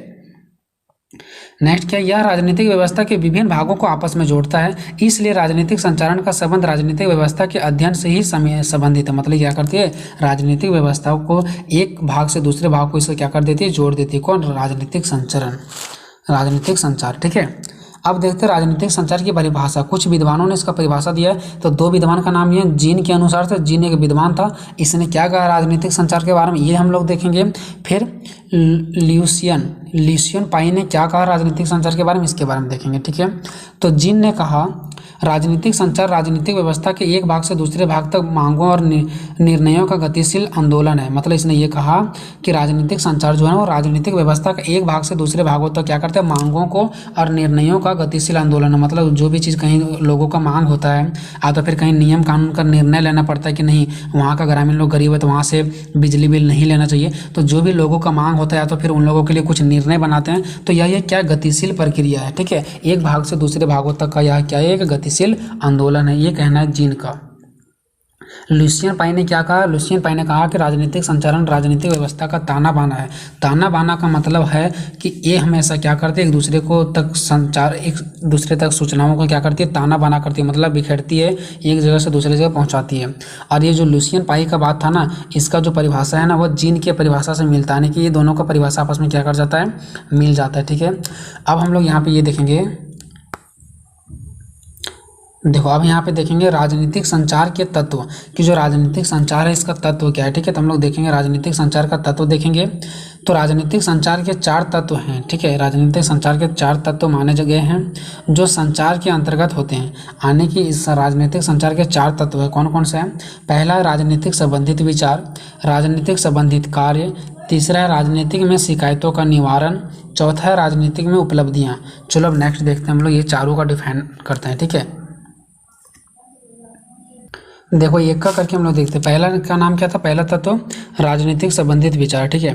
नेक्स्ट क्या, यह राजनीतिक व्यवस्था के विभिन्न भागों को आपस में जोड़ता है, इसलिए राजनीतिक संचारण का संबंध राजनीतिक व्यवस्था के अध्ययन से ही संबंधित है। मतलब क्या करती है, राजनीतिक व्यवस्थाओं को एक भाग से दूसरे भाग को इससे क्या कर देती है, जोड़ देती है। कौन, राजनीतिक संचरण, राजनीतिक संचार, ठीक है। अब देखते हैं राजनीतिक संचार की परिभाषा। कुछ विद्वानों ने इसका परिभाषा दिया है, तो दो विद्वान का नाम ये जीन के अनुसार से, जीन एक विद्वान था, इसने क्या कहा राजनीतिक संचार के बारे में, ये हम लोग देखेंगे। फिर ल्यूसियन पाई ने क्या कहा राजनीतिक संचार के बारे में, इसके बारे में देखेंगे, ठीक है। तो जीन ने कहा राजनीतिक संचार राजनीतिक व्यवस्था के एक भाग से दूसरे भाग तक मांगों और निर्णयों का गतिशील आंदोलन है। मतलब इसने ये कहा कि राजनीतिक संचार जो है वो राजनीतिक व्यवस्था के एक भाग से दूसरे भागों तक क्या करते हैं, मांगों को और निर्णयों का गतिशील आंदोलन है। मतलब जो भी चीज़ कहीं लोगों का मांग होता है, या तो फिर कहीं नियम कानून का निर्णय लेना पड़ता है कि नहीं वहाँ का ग्रामीण लोग गरीब है तो वहाँ से बिजली बिल नहीं लेना चाहिए, तो जो भी लोगों का मांग होता है या तो फिर उन लोगों के लिए कुछ निर्णय बनाते हैं, तो यह क्या गतिशील प्रक्रिया है, ठीक है। एक भाग से दूसरे भागों तक का यह क्या है, एक गतिशील आंदोलन है, ये कहना है जीन का। ल्यूसियन पाई ने क्या कहा, ल्यूसियन पाई ने कहा कि राजनीतिक संचारण राजनीतिक व्यवस्था का ताना बाना है। ताना बाना का मतलब है कि ये हमेशा क्या करते हैं, एक दूसरे को तक संचार, एक दूसरे तक सूचनाओं को क्या करती है, ताना बाना करती है, मतलब बिखेरती है, एक जगह से दूसरी जगह पहुंचाती है। और ये जो ल्यूसियन पाई का बात था ना, इसका जो परिभाषा है ना, वो जीन की परिभाषा से मिलता है, यानी कि ये दोनों का परिभाषा आपस में क्या कर जाता है, मिल जाता है, ठीक है। अब हम लोग यहाँ पे ये देखेंगे, देखो अब यहाँ पे देखेंगे राजनीतिक संचार के तत्व कि जो राजनीतिक संचार है इसका तत्व क्या है, ठीक है। तो हम लोग देखेंगे राजनीतिक संचार का तत्व देखेंगे। तो राजनीतिक संचार के 4 तत्व हैं, ठीक है। राजनीतिक संचार के 4 तत्व माने गए हैं जो संचार के अंतर्गत होते हैं। आने की इस राजनीतिक संचार के 4 तत्व है, कौन कौन से हैं। पहला है राजनीतिक संबंधित विचार, राजनीतिक संबंधित कार्य, तीसरा है राजनीतिक में शिकायतों का निवारण, चौथा है राजनीतिक में उपलब्धियाँ। चलो अब नेक्स्ट देखते हैं हम लोग, ये चारों का डिफाइन करते हैं, ठीक है। देखो एक का करके हम लोग देखते हैं। पहला का नाम क्या था, पहला तत्व राजनीतिक संबंधित विचार, ठीक है।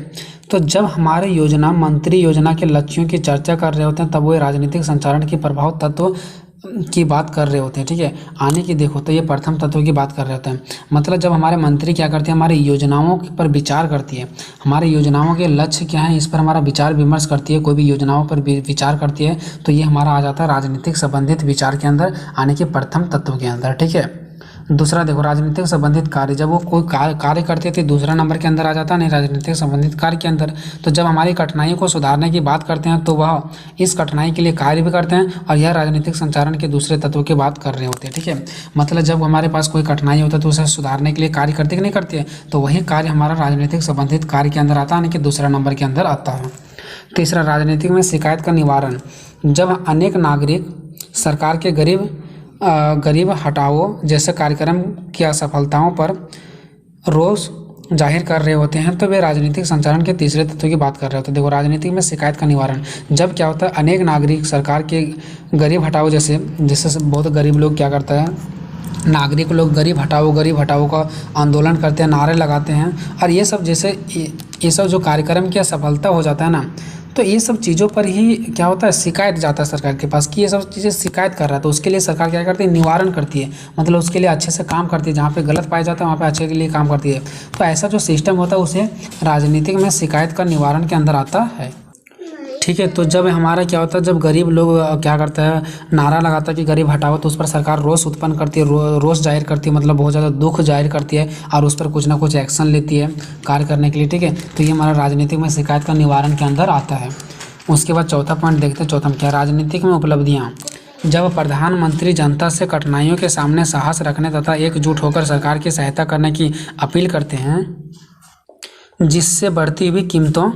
तो जब हमारे योजना मंत्री योजना के लक्ष्यों की चर्चा कर रहे होते हैं तब वो राजनीतिक संचारण की प्रभाव तत्व की बात कर रहे होते हैं, ठीक है। आने की देखो तो ये प्रथम तत्व की बात कर रहे होते हैं। मतलब जब हमारे मंत्री क्या करते हैं, हमारी योजनाओं पर विचार करती है, हमारी योजनाओं के लक्ष्य क्या है इस पर हमारा विचार विमर्श करती है, कोई भी योजनाओं पर विचार करती है, तो ये हमारा आ जाता है राजनीतिक संबंधित विचार के अंदर, आने के प्रथम तत्व के अंदर, ठीक है। दूसरा देखो राजनीतिक संबंधित कार्य, जब वो कोई कार्य करते थे दूसरा नंबर के अंदर आ जाता नहीं राजनीतिक संबंधित कार्य के अंदर। तो जब हमारी कठिनाइयों को सुधारने की बात करते हैं तो वह इस कठिनाई के लिए कार्य भी करते हैं, और यह राजनीतिक संचारण के दूसरे तत्व की बात कर रहे होते हैं, ठीक है। मतलब जब हमारे पास कोई कठिनाई होता है तो उसे सुधारने के लिए कार्य करते कि नहीं करते हैं, तो वही कार्य हमारा राजनीतिक संबंधित कार्य के अंदर आता है, यानी कि दूसरा नंबर के अंदर आता है। तीसरा राजनीतिक में शिकायत का निवारण, जब अनेक नागरिक सरकार के गरीब हटाओ जैसे कार्यक्रम की असफलताओं पर रोष जाहिर कर रहे होते हैं, तो वे राजनीतिक संचारण के तीसरे तत्व की बात कर रहे होते हैं। देखो राजनीतिक में शिकायत का निवारण, जब क्या होता है अनेक नागरिक सरकार के गरीब हटाओ जैसे बहुत गरीब लोग क्या करता है, नागरिक लोग गरीब हटाओ का आंदोलन करते हैं, नारे लगाते हैं, और ये सब जो कार्यक्रम की असफलता हो जाता है ना, तो ये सब चीज़ों पर ही क्या होता है, शिकायत जाता है सरकार के पास कि ये सब चीज़ें शिकायत कर रहा है, तो उसके लिए सरकार क्या करती है, निवारण करती है, मतलब उसके लिए अच्छे से काम करती है, जहाँ पे गलत पाया जाता है वहाँ पे अच्छे के लिए काम करती है। तो ऐसा जो सिस्टम होता है उसे राजनीतिक में शिकायत का निवारण के अंदर आता है, ठीक है। तो जब हमारा क्या होता है, जब गरीब लोग क्या करता है, नारा लगाता है कि गरीब हटाओ, तो उस पर सरकार रोष उत्पन्न करती है, रोष जाहिर करती है, मतलब बहुत ज़्यादा दुख जाहिर करती है, और उस पर कुछ ना कुछ एक्शन लेती है कार्य करने के लिए, ठीक है। तो ये हमारा राजनीतिक में शिकायत का निवारण के अंदर आता है। उसके बाद चौथा पॉइंट देखते हैं, चौथा में क्या, राजनीतिक में उपलब्धियाँ, जब प्रधानमंत्री जनता से कठिनाइयों के सामने साहस रखने तथा एकजुट होकर सरकार की सहायता करने की अपील करते हैं, जिससे बढ़ती हुई कीमतों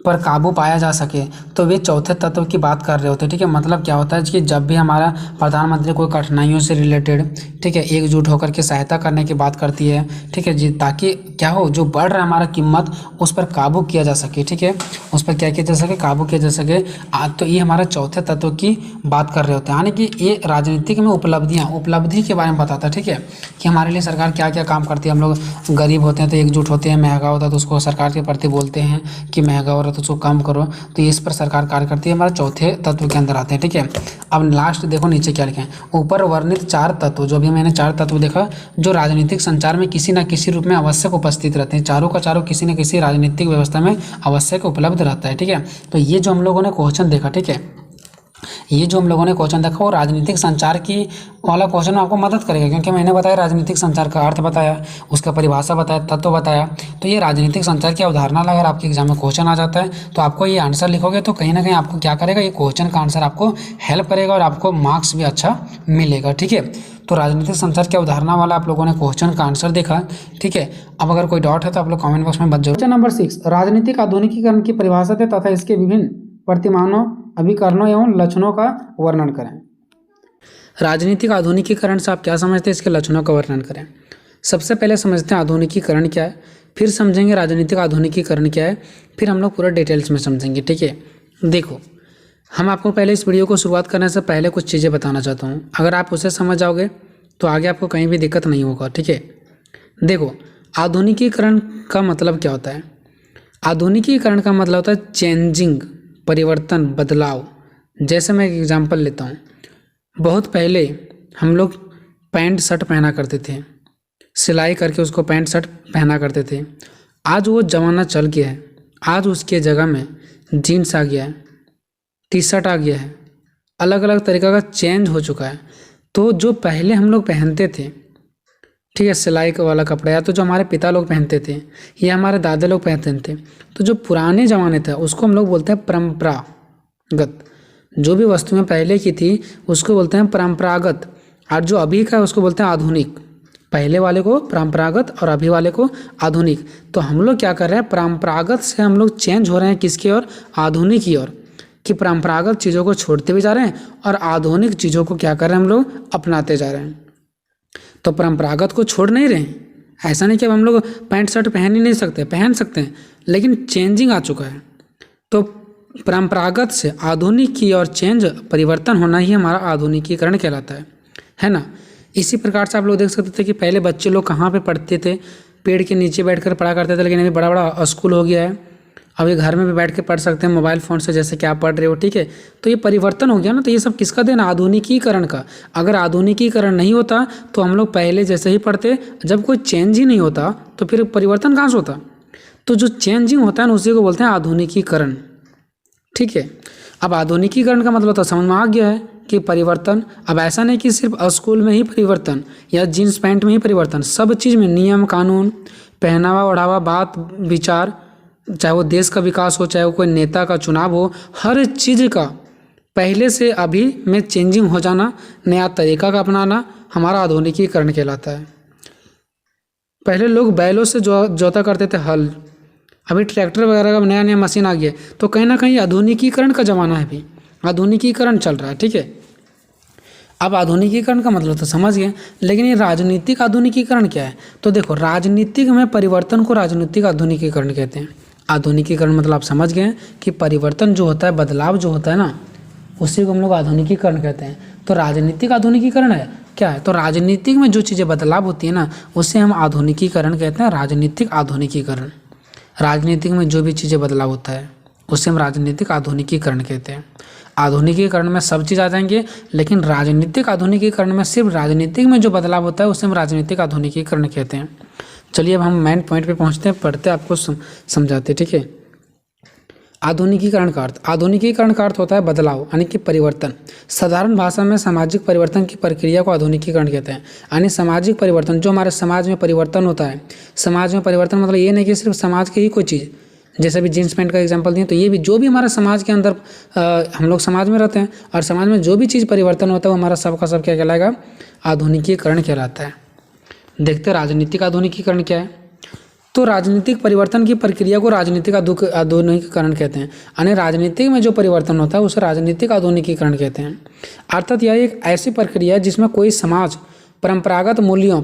पर काबू पाया जा सके, तो वे चौथे तत्व की बात कर रहे होते हैं। ठीक है, मतलब क्या होता है कि जब भी हमारा प्रधानमंत्री कोई कठिनाइयों से रिलेटेड, ठीक है, एकजुट होकर के सहायता करने की बात करती है, ठीक है जी, ताकि क्या हो, जो बढ़ रहा है हमारा कीमत, उस पर काबू किया जा सके। ठीक है, उस पर क्या किया जा सके, काबू किया जा सके। तो ये हमारा चौथे तत्व की बात कर रहे होते हैं, यानी कि ये राजनीतिक में उपलब्धि के बारे में बताता है। ठीक है, कि हमारे लिए सरकार क्या क्या काम करती है। हम लोग गरीब होते हैं तो एकजुट होते हैं, महंगा होता है तो उसको सरकार के प्रति बोलते हैं कि महंगा हो रहा है तो उसको कम करो, तो इस पर सरकार कार्य करती है, हमारे चौथे तत्व के अंदर आते हैं। ठीक है, अब लास्ट देखो नीचे क्या लिखे हैं, ऊपर वर्णित 4 तत्व, जो भी मैंने 4 तत्व देखा जो राजनीतिक संचार में किसी न किसी रूप में आवश्यक उपस्थित रहते हैं, चारों का चारों किसी न किसी राजनीतिक व्यवस्था में आवश्यक उपलब्ध रहता है। ठीक है, तो ये जो हम लोगों ने क्वेश्चन देखा, ठीक है, ये जो हम लोगों ने क्वेश्चन देखा वो राजनीतिक संचार की वाला क्वेश्चन में आपको मदद करेगा, क्योंकि मैंने बताया राजनीतिक संचार का अर्थ बताया, उसका परिभाषा बताया, तत्व बताया। तो ये राजनीतिक संचार की अवधारणा अगर आपके एग्जाम में क्वेश्चन आ जाता है तो आपको ये आंसर लिखोगे तो कहीं ना कहीं आपको क्या करेगा, ये क्वेश्चन का आंसर आपको हेल्प करेगा और आपको मार्क्स भी अच्छा मिलेगा। ठीक है, तो राजनीतिक संचार की अवधारणा वाला आप लोगों ने क्वेश्चन का आंसर देखा। ठीक है, अब अगर कोई डाउट है तो आप लोग कमेंट बॉक्स में बता। क्वेश्चन नंबर 6, राजनीतिक आधुनिकीकरण की परिभाषा दे तथा इसके विभिन्न प्रतिमानों, अभिकरणों एवं लक्षणों का वर्णन करें। राजनीतिक आधुनिकीकरण से आप क्या समझते हैं, इसके लक्षणों का वर्णन करें। सबसे पहले समझते हैं आधुनिकीकरण क्या है, फिर समझेंगे राजनीतिक आधुनिकीकरण क्या है, फिर हम लोग पूरा डिटेल्स में समझेंगे। ठीक है, देखो हम आपको पहले इस वीडियो को शुरुआत करने से पहले कुछ चीज़ें बताना चाहता हूँ, अगर आप उसे समझ जाओगे तो आगे आपको कहीं भी दिक्कत नहीं होगा। ठीक है, देखो आधुनिकीकरण का मतलब क्या होता है। आधुनिकीकरण का मतलब होता है चेंजिंग, परिवर्तन, बदलाव। जैसे मैं एक एग्जांपल लेता हूँ, बहुत पहले हम लोग पैंट शर्ट पहना करते थे, सिलाई करके उसको पैंट शर्ट पहना करते थे। आज वो ज़माना चल गया है, आज उसके जगह में जीन्स आ गया है, टी शर्ट आ गया है, अलग अलग तरीक़ा का चेंज हो चुका है। तो जो पहले हम लोग पहनते थे, ठीक है, सिलाई वाला कपड़ा, या तो जो हमारे पिता लोग पहनते थे या हमारे दादा लोग पहनते थे, तो जो पुराने ज़माने था उसको हम लोग बोलते हैं परंपरागत। जो भी वस्तुएं पहले की थी उसको बोलते हैं परंपरागत, और जो अभी का है उसको बोलते हैं आधुनिक। पहले वाले को परंपरागत और अभी वाले को आधुनिक। तो हम लोग क्या कर रहे हैं, परंपरागत से हम लोग चेंज हो रहे हैं किसकी ओर, आधुनिक की ओर, कि परंपरागत चीज़ों को छोड़ते भी जा रहे हैं और आधुनिक चीज़ों को क्या कर रहे हैं, हम लोग अपनाते जा रहे हैं। तो परंपरागत को छोड़ नहीं रहे हैं, ऐसा नहीं कि अब हम लोग पैंट शर्ट पहन ही नहीं सकते, पहन सकते हैं, लेकिन चेंजिंग आ चुका है। तो परंपरागत से आधुनिक की ओर चेंज, परिवर्तन होना ही हमारा आधुनिकीकरण कहलाता है ना। इसी प्रकार से आप लोग देख सकते थे कि पहले बच्चे लोग कहाँ पे पढ़ते थे, पेड़ के नीचे बैठकर पढ़ा करते थे, लेकिन अभी बड़ा बड़ा स्कूल हो गया है, अभी घर में भी बैठ के पढ़ सकते हैं मोबाइल फ़ोन से, जैसे कि आप पढ़ रहे हो। ठीक है, तो ये परिवर्तन हो गया ना। तो ये सब किसका देना, आधुनिकीकरण का। अगर आधुनिकीकरण नहीं होता तो हम लोग पहले जैसे ही पढ़ते, जब कोई चेंज ही नहीं होता तो फिर परिवर्तन कहाँ से होता। तो जो चेंजिंग होता है ना उसी को बोलते हैं आधुनिकीकरण। ठीक है, अब आधुनिकीकरण का मतलब तो समझ में आ गया है कि परिवर्तन। अब ऐसा नहीं कि सिर्फ स्कूल में ही परिवर्तन या जीन्स पैंट में ही परिवर्तन, सब चीज़ में, नियम कानून, पहनावा ओढ़ावा, बात विचार, चाहे वो देश का विकास हो, चाहे वो कोई नेता का चुनाव हो, हर चीज़ का पहले से अभी में चेंजिंग हो जाना, नया तरीका का अपनाना हमारा आधुनिकीकरण कहलाता है। पहले लोग बैलों से जोता करते थे हल, अभी ट्रैक्टर वगैरह का नया नया मशीन आ गया, तो कहीं ना कहीं आधुनिकीकरण का ज़माना है, अभी आधुनिकीकरण चल रहा है। ठीक है, अब आधुनिकीकरण का मतलब तो समझ गए, लेकिन ये राजनीतिक आधुनिकीकरण क्या है। तो देखो राजनीतिक में परिवर्तन को राजनीतिक आधुनिकीकरण कहते हैं। आधुनिकीकरण मतलब आप समझ गए कि परिवर्तन जो होता है, बदलाव जो होता है ना, उसी को हम लोग आधुनिकीकरण कहते हैं। तो राजनीतिक आधुनिकीकरण है क्या है, तो राजनीतिक में जो चीज़ें बदलाव होती है ना उसे हम आधुनिकीकरण कहते हैं, राजनीतिक आधुनिकीकरण। राजनीतिक में जो भी चीज़ें बदलाव होता है उसे हम राजनीतिक आधुनिकीकरण कहते हैं। आधुनिकीकरण में सब चीज़ आ जाएंगे, लेकिन राजनीतिक आधुनिकीकरण में सिर्फ राजनीतिक में जो बदलाव होता है उसे हम राजनीतिक आधुनिकीकरण कहते हैं। चलिए अब हम मेन पॉइंट पे पहुंचते हैं, पढ़ते आपको समझाते। ठीक है, आधुनिकीकरण का अर्थ, आधुनिकीकरण का अर्थ होता है बदलाव यानी कि परिवर्तन। साधारण भाषा में सामाजिक परिवर्तन की प्रक्रिया को आधुनिकीकरण कहते हैं। यानी सामाजिक परिवर्तन, जो हमारे समाज में परिवर्तन होता है, समाज में परिवर्तन मतलब ये नहीं कि सिर्फ समाज की ही कोई चीज़, जैसे भी जीन्स पैंट का एग्जांपल दिए, तो ये भी जो भी हमारा समाज के अंदर, हम लोग समाज में रहते हैं और समाज में जो भी चीज़ परिवर्तन होता है वो हमारा सबका सब क्या कहलाएगा, आधुनिकीकरण कहलाता है। देखते हैं राजनीतिक आधुनिकीकरण क्या है। तो राजनीतिक परिवर्तन की प्रक्रिया को राजनीतिक आधुनिकीकरण कहते हैं। यानी राजनीतिक में जो परिवर्तन होता है उसे राजनीतिक आधुनिकीकरण कहते हैं। अर्थात यह एक ऐसी प्रक्रिया है जिसमें कोई समाज परंपरागत मूल्यों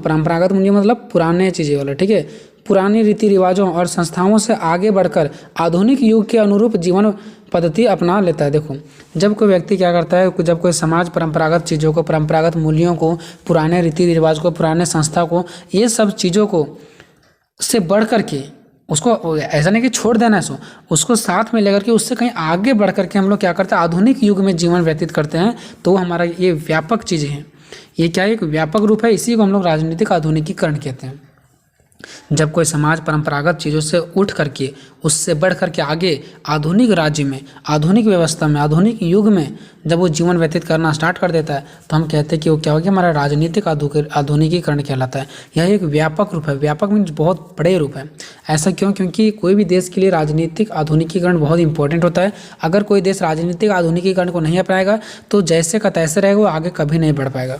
मतलब पुराने चीज़ें वाला, ठीक है, पुराने रीति रिवाजों और संस्थाओं से आगे बढ़कर आधुनिक युग के अनुरूप जीवन पद्धति अपना लेता है। देखो, जब कोई व्यक्ति क्या करता है, जब कोई समाज परंपरागत चीज़ों को, परंपरागत मूल्यों को, पुराने रीति रिवाज को, पुराने संस्था को, ये सब चीज़ों को से बढ़ कर के उसको ऐसा नहीं कि छोड़ देना है, उसको साथ में लेकर के उससे कहीं आगे बढ़ कर के हम लोग क्या करते हैं, आधुनिक युग में जीवन व्यतीत करते हैं। तो हमारा ये व्यापक चीज़ें हैं, ये क्या है, एक व्यापक रूप है, इसी को हम लोग राजनीतिक आधुनिकीकरण कहते हैं। जब कोई समाज परंपरागत चीज़ों से उठ करके उससे बढ़ करके आगे आधुनिक राज्य में, आधुनिक व्यवस्था में, आधुनिक युग में जब वो जीवन व्यतीत करना स्टार्ट कर देता है तो हम कहते हैं कि वो क्या हो गया, हमारा राजनीतिक आधुनिकीकरण कहलाता है। यह एक व्यापक रूप है। व्यापक मीन्स बहुत बड़े रूप है। ऐसा क्यों? क्योंकि कोई भी देश के लिए राजनीतिक आधुनिकीकरण बहुत इंपॉर्टेंट होता है। अगर कोई देश राजनीतिक आधुनिकीकरण को नहीं अपनाएगा तो जैसे का तैसे रहेगा, वो आगे कभी नहीं बढ़ पाएगा।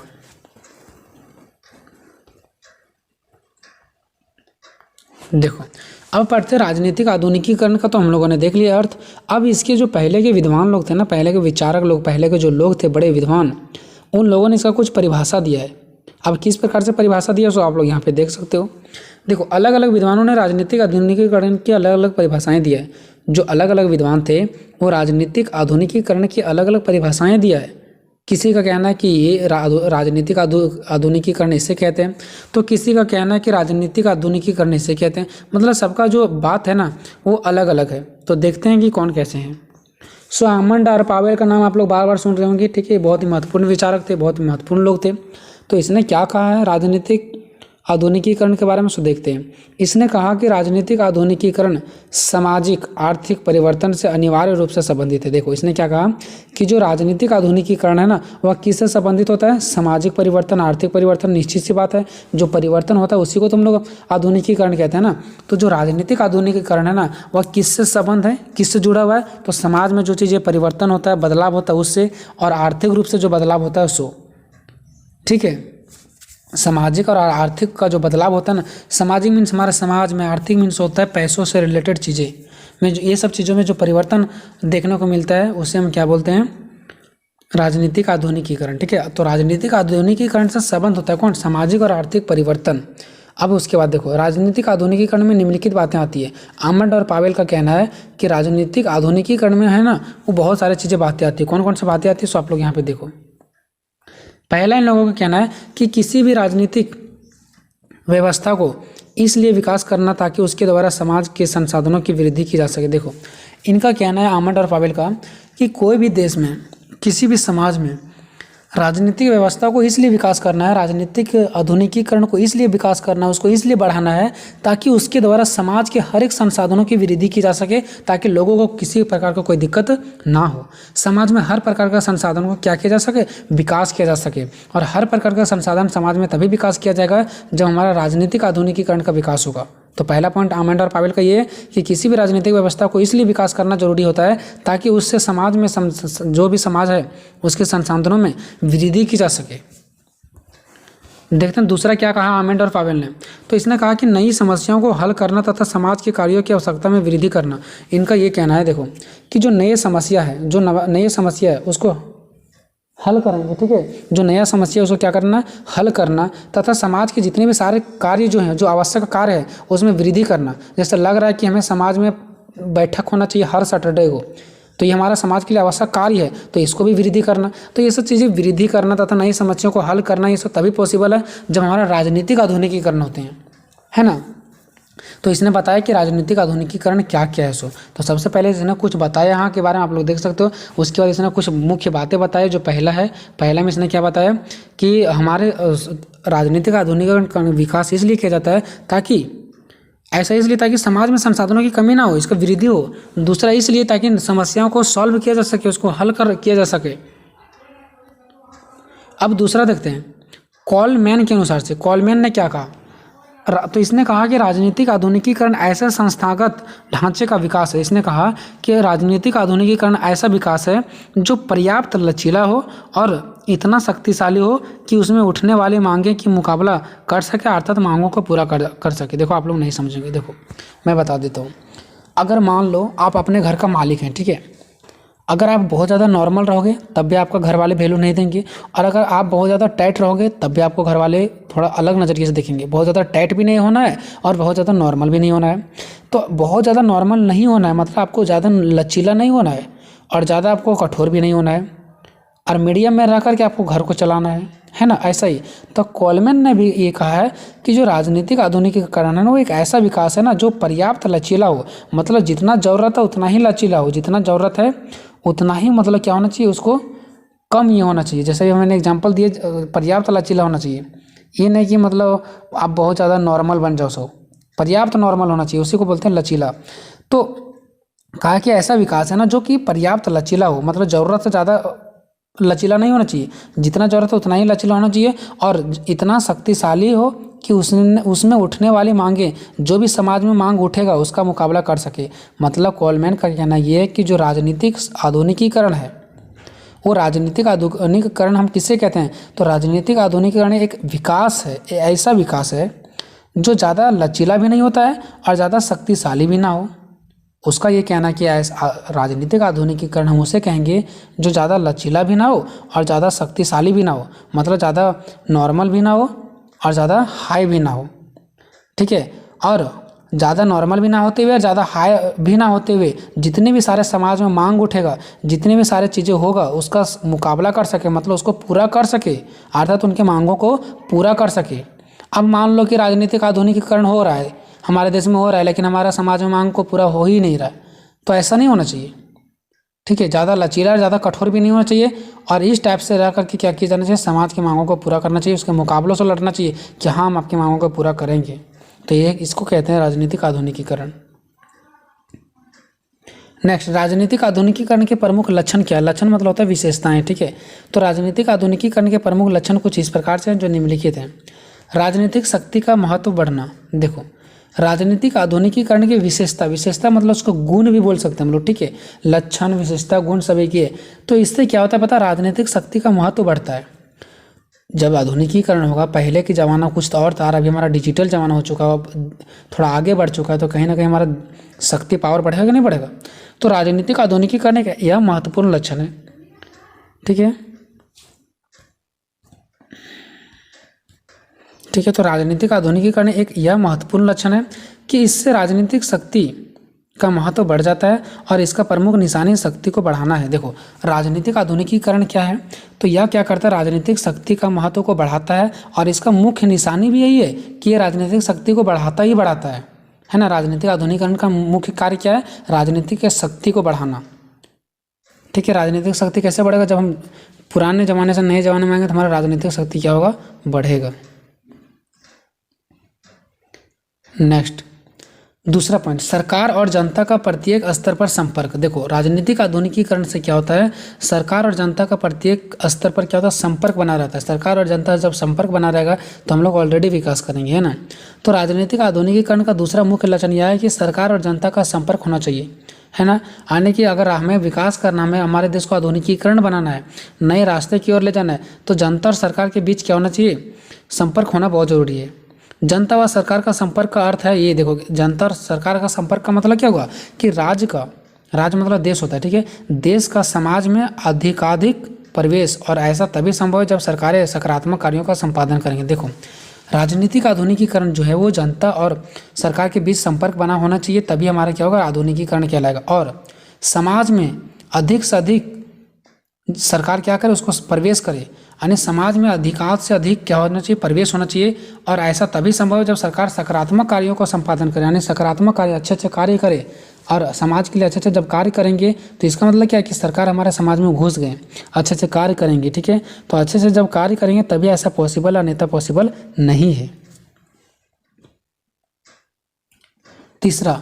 देखो, अब पढ़ते राजनीतिक आधुनिकीकरण का तो हम लोगों ने देख लिया अर्थ। अब इसके जो पहले के विद्वान लोग थे ना, पहले के विचारक लोग, पहले के जो लोग थे बड़े विद्वान, उन लोगों ने इसका कुछ परिभाषा दिया है। अब किस प्रकार से परिभाषा दिया सो आप लोग यहाँ पे देख सकते हो। देखो, अलग अलग विद्वानों ने राजनीतिक आधुनिकीकरण की अलग अलग परिभाषाएं दिया है। जो अलग अलग विद्वान थे वो राजनीतिक आधुनिकीकरण की अलग अलग परिभाषाएं दिया है। किसी का कहना है कि ये राजनीतिक आधुनिकीकरण इसे कहते हैं, तो किसी का कहना है कि राजनीतिक आधुनिकीकरण इसे कहते हैं। मतलब सबका जो बात है ना वो अलग अलग है। तो देखते हैं कि कौन कैसे हैं। सो आमंड और पावेल का नाम आप लोग बार बार सुन रहे होंगे, ठीक है, बहुत ही महत्वपूर्ण विचारक थे, बहुत ही महत्वपूर्ण लोग थे। तो इसने क्या कहा है राजनीतिक आधुनिकीकरण के बारे में, सो देखते हैं। इसने कहा कि राजनीतिक आधुनिकीकरण सामाजिक आर्थिक परिवर्तन से अनिवार्य रूप से संबंधित है। देखो, इसने क्या कहा कि जो राजनीतिक आधुनिकीकरण है ना वह किससे संबंधित होता है, सामाजिक परिवर्तन, आर्थिक परिवर्तन, निश्चित सी बात है। जो परिवर्तन होता है उसी को तुम लोग आधुनिकीकरण कहते हैं ना। तो जो राजनीतिक आधुनिकीकरण है ना वह किससे संबंध है, किससे जुड़ा हुआ है, तो समाज में जो चीज़ें परिवर्तन होता है, बदलाव होता है उससे, और आर्थिक रूप से जो बदलाव होता है उससे, ठीक है। सामाजिक और आर्थिक का जो बदलाव होता है ना, सामाजिक मीन्स हमारे समाज में, आर्थिक मीन्स होता है पैसों से रिलेटेड चीज़ें में, ये सब चीज़ों में जो परिवर्तन देखने को मिलता है उसे हम क्या बोलते हैं, राजनीतिक आधुनिकीकरण, ठीक है। तो राजनीतिक आधुनिकीकरण से संबंध होता है कौन, सामाजिक और आर्थिक परिवर्तन। अब उसके बाद देखो, राजनीतिक आधुनिकीकरण में निम्नलिखित बातें आती है। आमंड और पावेल का कहना है कि राजनीतिक आधुनिकीकरण में है ना वो बहुत सारी चीज़ें बातें आती है। कौन कौन सी बातें आती है सो आप लोग यहाँ पे देखो। पहला इन लोगों का कहना है कि किसी भी राजनीतिक व्यवस्था को इसलिए विकास करना ताकि उसके द्वारा समाज के संसाधनों की वृद्धि की जा सके। देखो, इनका कहना है आमंड और पावेल का कि कोई भी देश में, किसी भी समाज में राजनीतिक व्यवस्था को इसलिए विकास करना है, राजनीतिक आधुनिकीकरण को इसलिए विकास करना है, उसको इसलिए बढ़ाना है ताकि उसके द्वारा समाज के हर एक संसाधनों की वृद्धि की जा सके, ताकि लोगों को किसी प्रकार का कोई दिक्कत ना हो। समाज में हर प्रकार का संसाधन को क्या किया जा सके, विकास किया जा सके। और हर प्रकार का संसाधन समाज में तभी विकास किया जाएगा जब हमारा राजनीतिक आधुनिकीकरण का विकास होगा। तो पहला पॉइंट आमंड और पावेल का ये है कि किसी भी राजनीतिक व्यवस्था को इसलिए विकास करना जरूरी होता है ताकि उससे समाज में जो भी समाज है उसके संसाधनों में वृद्धि की जा सके। देखते हैं दूसरा क्या कहा आमंड और पावेल ने। तो इसने कहा कि नई समस्याओं को हल करना तथा समाज के कार्यों की आवश्यकता में वृद्धि करना। इनका ये कहना है देखो कि जो नई समस्या है, जो नई समस्या है उसको हल करेंगे, ठीक है। जो नया समस्या है उसको क्या करना, हल करना, तथा समाज के जितने भी सारे कार्य जो हैं, जो आवश्यक कार्य है उसमें वृद्धि करना। जैसे लग रहा है कि हमें समाज में बैठक होना चाहिए हर सैटरडे को, तो ये हमारा समाज के लिए आवश्यक कार्य है, तो इसको भी वृद्धि करना। तो ये सब चीज़ें वृद्धि करना तथा नई समस्याओं को हल करना, ये सब तभी पॉसिबल है जब हमारा राजनीतिक आधुनिकीकरण होते हैं, है ना। तो इसने बताया कि राजनीतिक आधुनिकीकरण क्या क्या है। तो सबसे पहले इसने कुछ बताया यहाँ के बारे में, आप लोग देख सकते हो। उसके बाद इसने कुछ मुख्य बातें बताई। जो पहला में इसने क्या बताया कि हमारे राजनीतिक आधुनिकीकरण का विकास इसलिए किया जाता है ताकि समाज में संसाधनों की कमी ना हो, इसका वृद्धि हो। दूसरा इसलिए ताकि समस्याओं को सॉल्व किया जा सके, उसको हल किया जा सके। अब दूसरा देखते हैं कॉलमैन के अनुसार से। कॉलमैन ने क्या कहा, तो इसने कहा कि राजनीतिक आधुनिकीकरण ऐसे संस्थागत ढांचे का विकास है। इसने कहा कि राजनीतिक आधुनिकीकरण ऐसा विकास है जो पर्याप्त लचीला हो और इतना शक्तिशाली हो कि उसमें उठने वाली मांगें की मुकाबला कर सके, अर्थात मांगों को पूरा कर सके। देखो आप लोग नहीं समझेंगे, देखो मैं बता देता हूँ। अगर मान लो आप अपने घर का मालिक हैं, ठीक है, अगर आप बहुत ज़्यादा नॉर्मल रहोगे तब भी आपका घर वाले वैल्यू नहीं देंगे, और अगर आप बहुत ज़्यादा टाइट रहोगे तब भी आपको घर वाले थोड़ा अलग नज़रिए से देखेंगे। बहुत ज़्यादा टाइट भी नहीं होना है और बहुत ज़्यादा नॉर्मल भी नहीं होना है। तो बहुत ज़्यादा नॉर्मल नहीं होना है मतलब आपको ज़्यादा लचीला नहीं होना है और ज़्यादा आपको कठोर भी नहीं होना है, और मीडियम में रह करके आपको घर को चलाना है ना, ऐसा ही। तो कोलमैन ने भी ये कहा है कि जो राजनीतिक आधुनिकीकरण है ना, वो एक ऐसा विकास है ना जो पर्याप्त लचीला हो, मतलब जितना ज़रूरत है उतना ही लचीला हो, जितना ज़रूरत है उतना ही मतलब क्या होना चाहिए, उसको कम ये होना चाहिए। जैसे मैंने एग्जांपल दिए, पर्याप्त लचीला होना चाहिए, ये नहीं कि मतलब आप बहुत ज़्यादा नॉर्मल बन जाओ, सो पर्याप्त नॉर्मल होना चाहिए, उसी को बोलते हैं लचीला। तो कहा कि ऐसा विकास है ना जो कि पर्याप्त लचीला हो, मतलब ज़रूरत से ज़्यादा लचीला नहीं होना चाहिए, जितना ज़रूरत है उतना ही लचीला होना चाहिए, और इतना शक्तिशाली हो कि उसमें उठने वाली मांगें, जो भी समाज में मांग उठेगा उसका मुकाबला कर सके। मतलब कोलमैन का कहना ये है कि जो राजनीतिक आधुनिकीकरण है, वो राजनीतिक आधुनिकीकरण हम किसे कहते हैं, तो राजनीतिक आधुनिकीकरण एक विकास है, ऐसा विकास है जो ज़्यादा लचीला भी नहीं होता है और ज़्यादा शक्तिशाली भी ना हो। उसका ये कहना कि राजनीतिक आधुनिकीकरण हम उसे कहेंगे जो ज़्यादा लचीला भी ना हो और ज़्यादा शक्तिशाली भी ना हो, मतलब ज़्यादा नॉर्मल भी ना हो और ज़्यादा हाई भी ना हो, ठीक है। और ज़्यादा नॉर्मल भी ना होते हुए और ज़्यादा हाई भी ना होते हुए जितने भी सारे समाज में मांग उठेगा, जितने भी सारे चीज़ें होगा उसका मुकाबला कर सके, मतलब उसको पूरा कर सके, अर्थात उनके मांगों को पूरा कर सके। अब मान लो कि राजनीतिक आधुनिकीकरण हो रहा है, हमारे देश में हो रहा है, लेकिन हमारा समाज में मांग को पूरा हो ही नहीं रहा है, तो ऐसा नहीं होना चाहिए, ठीक है। ज़्यादा लचीला और ज़्यादा कठोर भी नहीं होना चाहिए, और इस टाइप से रह करके क्या किया जाना चाहिए, समाज की मांगों को पूरा करना चाहिए, उसके मुकाबलों से लड़ना चाहिए कि हाँ हम आपकी मांगों को पूरा करेंगे। तो ये इसको कहते हैं राजनीतिक आधुनिकीकरण। नेक्स्ट, राजनीतिक आधुनिकीकरण के प्रमुख लक्षण क्या है। लक्षण मतलब होता है विशेषताएं, ठीक है। तो राजनीतिक आधुनिकीकरण के प्रमुख लक्षण कुछ इस प्रकार से हैं जो निम्नलिखित हैं। राजनीतिक शक्ति का महत्व बढ़ना। देखो, राजनीतिक आधुनिकीकरण की विशेषता मतलब उसको गुण भी बोल सकते हैं हम लोग, ठीक है। लक्षण, विशेषता, गुण सभी की है। तो इससे क्या होता है पता, राजनीतिक शक्ति का महत्व बढ़ता है। जब आधुनिकीकरण होगा, पहले की ज़माना कुछ तो और था, अभी हमारा डिजिटल ज़माना हो चुका है, अब थोड़ा आगे बढ़ चुका है, तो कहीं ना कहीं हमारा शक्ति पावर बढ़ेगा नहीं बढ़ेगा। तो राजनीतिक आधुनिकीकरण का यह महत्वपूर्ण लक्षण है, ठीक है। ठीक है, तो राजनीतिक आधुनिकीकरण एक यह महत्वपूर्ण लक्षण है कि इससे राजनीतिक शक्ति का महत्व बढ़ जाता है और इसका प्रमुख निशानी शक्ति को बढ़ाना है। देखो, राजनीतिक आधुनिकीकरण क्या है, तो यह क्या करता है, राजनीतिक शक्ति का महत्व को बढ़ाता है, और इसका मुख्य निशानी भी यही है कि ये राजनीतिक शक्ति को बढ़ाता ही बढ़ाता है ना। राजनीतिक आधुनिकीकरण का मुख्य कार्य क्या है, राजनीतिक शक्ति को बढ़ाना, ठीक है। राजनीतिक शक्ति कैसे बढ़ेगा, जब हम पुराने ज़माने से नए ज़माने में आएंगे तो हमारा राजनीतिक शक्ति क्या होगा, बढ़ेगा। नेक्स्ट, दूसरा पॉइंट, सरकार और जनता का प्रत्येक स्तर पर संपर्क। देखो, राजनीतिक आधुनिकीकरण से क्या होता है, सरकार और जनता का प्रत्येक स्तर पर क्या होता है, संपर्क बना रहता है। सरकार और जनता जब संपर्क बना रहेगा तो हम लोग ऑलरेडी विकास करेंगे, है ना। तो राजनीतिक आधुनिकीकरण का दूसरा मुख्य लक्षण यह है कि सरकार और जनता का संपर्क होना चाहिए, है ना। यानी कि अगर हमें विकास करना है, हमारे देश को आधुनिकीकरण बनाना है, नए रास्ते की ओर ले जाना है, तो जनता और सरकार के बीच क्या होना चाहिए, संपर्क होना बहुत ज़रूरी है। जनता व सरकार का संपर्क का अर्थ है ये, देखो, जनता और सरकार का संपर्क का मतलब क्या हुआ कि राज्य मतलब देश होता है, ठीक है। देश का समाज में अधिकाधिक प्रवेश, और ऐसा तभी संभव है जब सरकारें सकारात्मक कार्यों का संपादन करेंगे। देखो, राजनीतिक आधुनिकीकरण जो है वो जनता और सरकार के बीच संपर्क बना होना चाहिए, तभी हमारा क्या होगा, आधुनिकीकरण कहलाएगा। और समाज में अधिक से अधिक सरकार क्या करे, उसको प्रवेश करे, यानी समाज में अधिकांश से अधिक क्या होना चाहिए, प्रवेश होना चाहिए। और ऐसा तभी संभव है जब सरकार सकारात्मक कार्यों को संपादन करे, यानी सकारात्मक कार्य, अच्छे कार्य करे, और समाज के लिए अच्छे जब कार्य करेंगे तो इसका मतलब क्या है कि सरकार हमारे समाज में घुस गए, अच्छे कार्य करेंगे, ठीक है। तो अच्छे से जब कार्य करेंगे तभी ऐसा पॉसिबल, अन्यथा पॉसिबल नहीं है। तीसरा,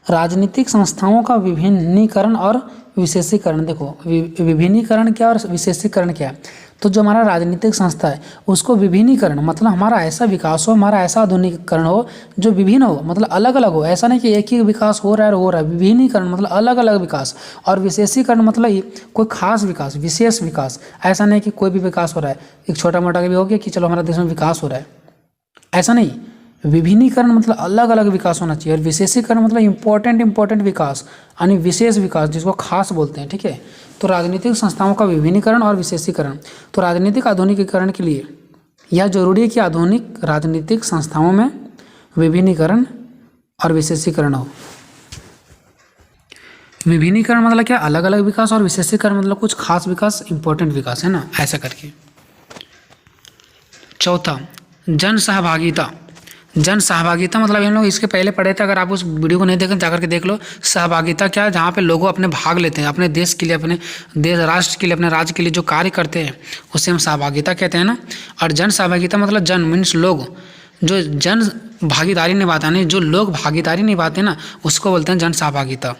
राजनीतिक संस्थाओं का विभिन्नीकरण और विशेषीकरण। देखो विभिन्नीकरण क्या और विशेषीकरण क्या है। तो जो हमारा राजनीतिक संस्था है उसको विभिन्नीकरण मतलब हमारा ऐसा विकास हो, हमारा ऐसा आधुनिकीकरण हो जो विभिन्न हो, मतलब अलग अलग हो। ऐसा नहीं कि एक ही विकास हो रहा है। विभिन्नीकरण मतलब अलग अलग विकास, और विशेषीकरण मतलब ये कोई खास विकास, विशेष विकास। ऐसा नहीं कि कोई भी विकास हो रहा है, एक छोटा मोटा भी हो गया कि चलो हमारा देश में विकास हो रहा है, ऐसा नहीं। विभिन्नीकरण मतलब अलग अलग विकास होना चाहिए, और विशेषीकरण मतलब इम्पोर्टेंट विकास, यानी विशेष विकास जिसको खास बोलते हैं, ठीक है। तो राजनीतिक संस्थाओं का विभिन्नीकरण और विशेषीकरण। तो राजनीतिक आधुनिकीकरण के लिए यह जरूरी है कि आधुनिक राजनीतिक संस्थाओं में विभिन्नीकरण और विशेषीकरण हो। विभिन्नीकरण मतलब क्या, अलग अलग विकास, और विशेषीकरण मतलब कुछ खास विकास, इंपॉर्टेंट विकास, है ना, ऐसा करके। चौथा, जन सहभागिता। जन सहभागिता मतलब हम लोग इसके पहले पढ़े थे, अगर आप उस वीडियो को नहीं देखें जाकर के देख लो। सहभागिता क्या है, जहाँ पे लोग अपने भाग लेते हैं, अपने देश के लिए, अपने देश राष्ट्र के लिए, अपने राज्य के लिए जो कार्य करते हैं उसे हम सहभागिता कहते हैं ना। और जन सहभागिता मतलब जन मीन्स लोग, जो जन भागीदारी निभाता नहीं, जो लोग भागीदारी निभाते हैं ना उसको बोलते हैं जन सहभागिता,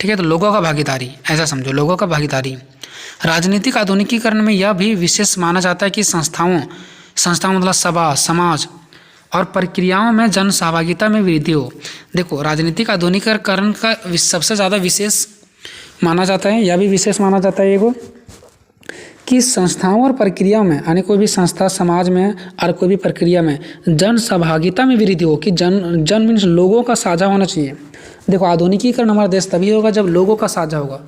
ठीक है। तो लोगों का भागीदारी ऐसा समझो, लोगों का भागीदारी। राजनीतिक आधुनिकीकरण में यह भी विशेष माना जाता है कि संस्थाओं मतलब सभा, समाज और प्रक्रियाओं में जन सहभागिता में वृद्धि हो। देखो राजनीतिक आधुनिकीकरण का सबसे ज़्यादा विशेष माना जाता है, यह भी विशेष माना जाता है एगो कि संस्थाओं और प्रक्रिया में, यानी कोई भी संस्था, समाज में और कोई भी प्रक्रिया में जन सहभागिता में वृद्धि हो, कि जन मीन्स लोगों का साझा होना चाहिए। देखो आधुनिकीकरण हमारा देश तभी होगा जब लोगों का साझा होगा,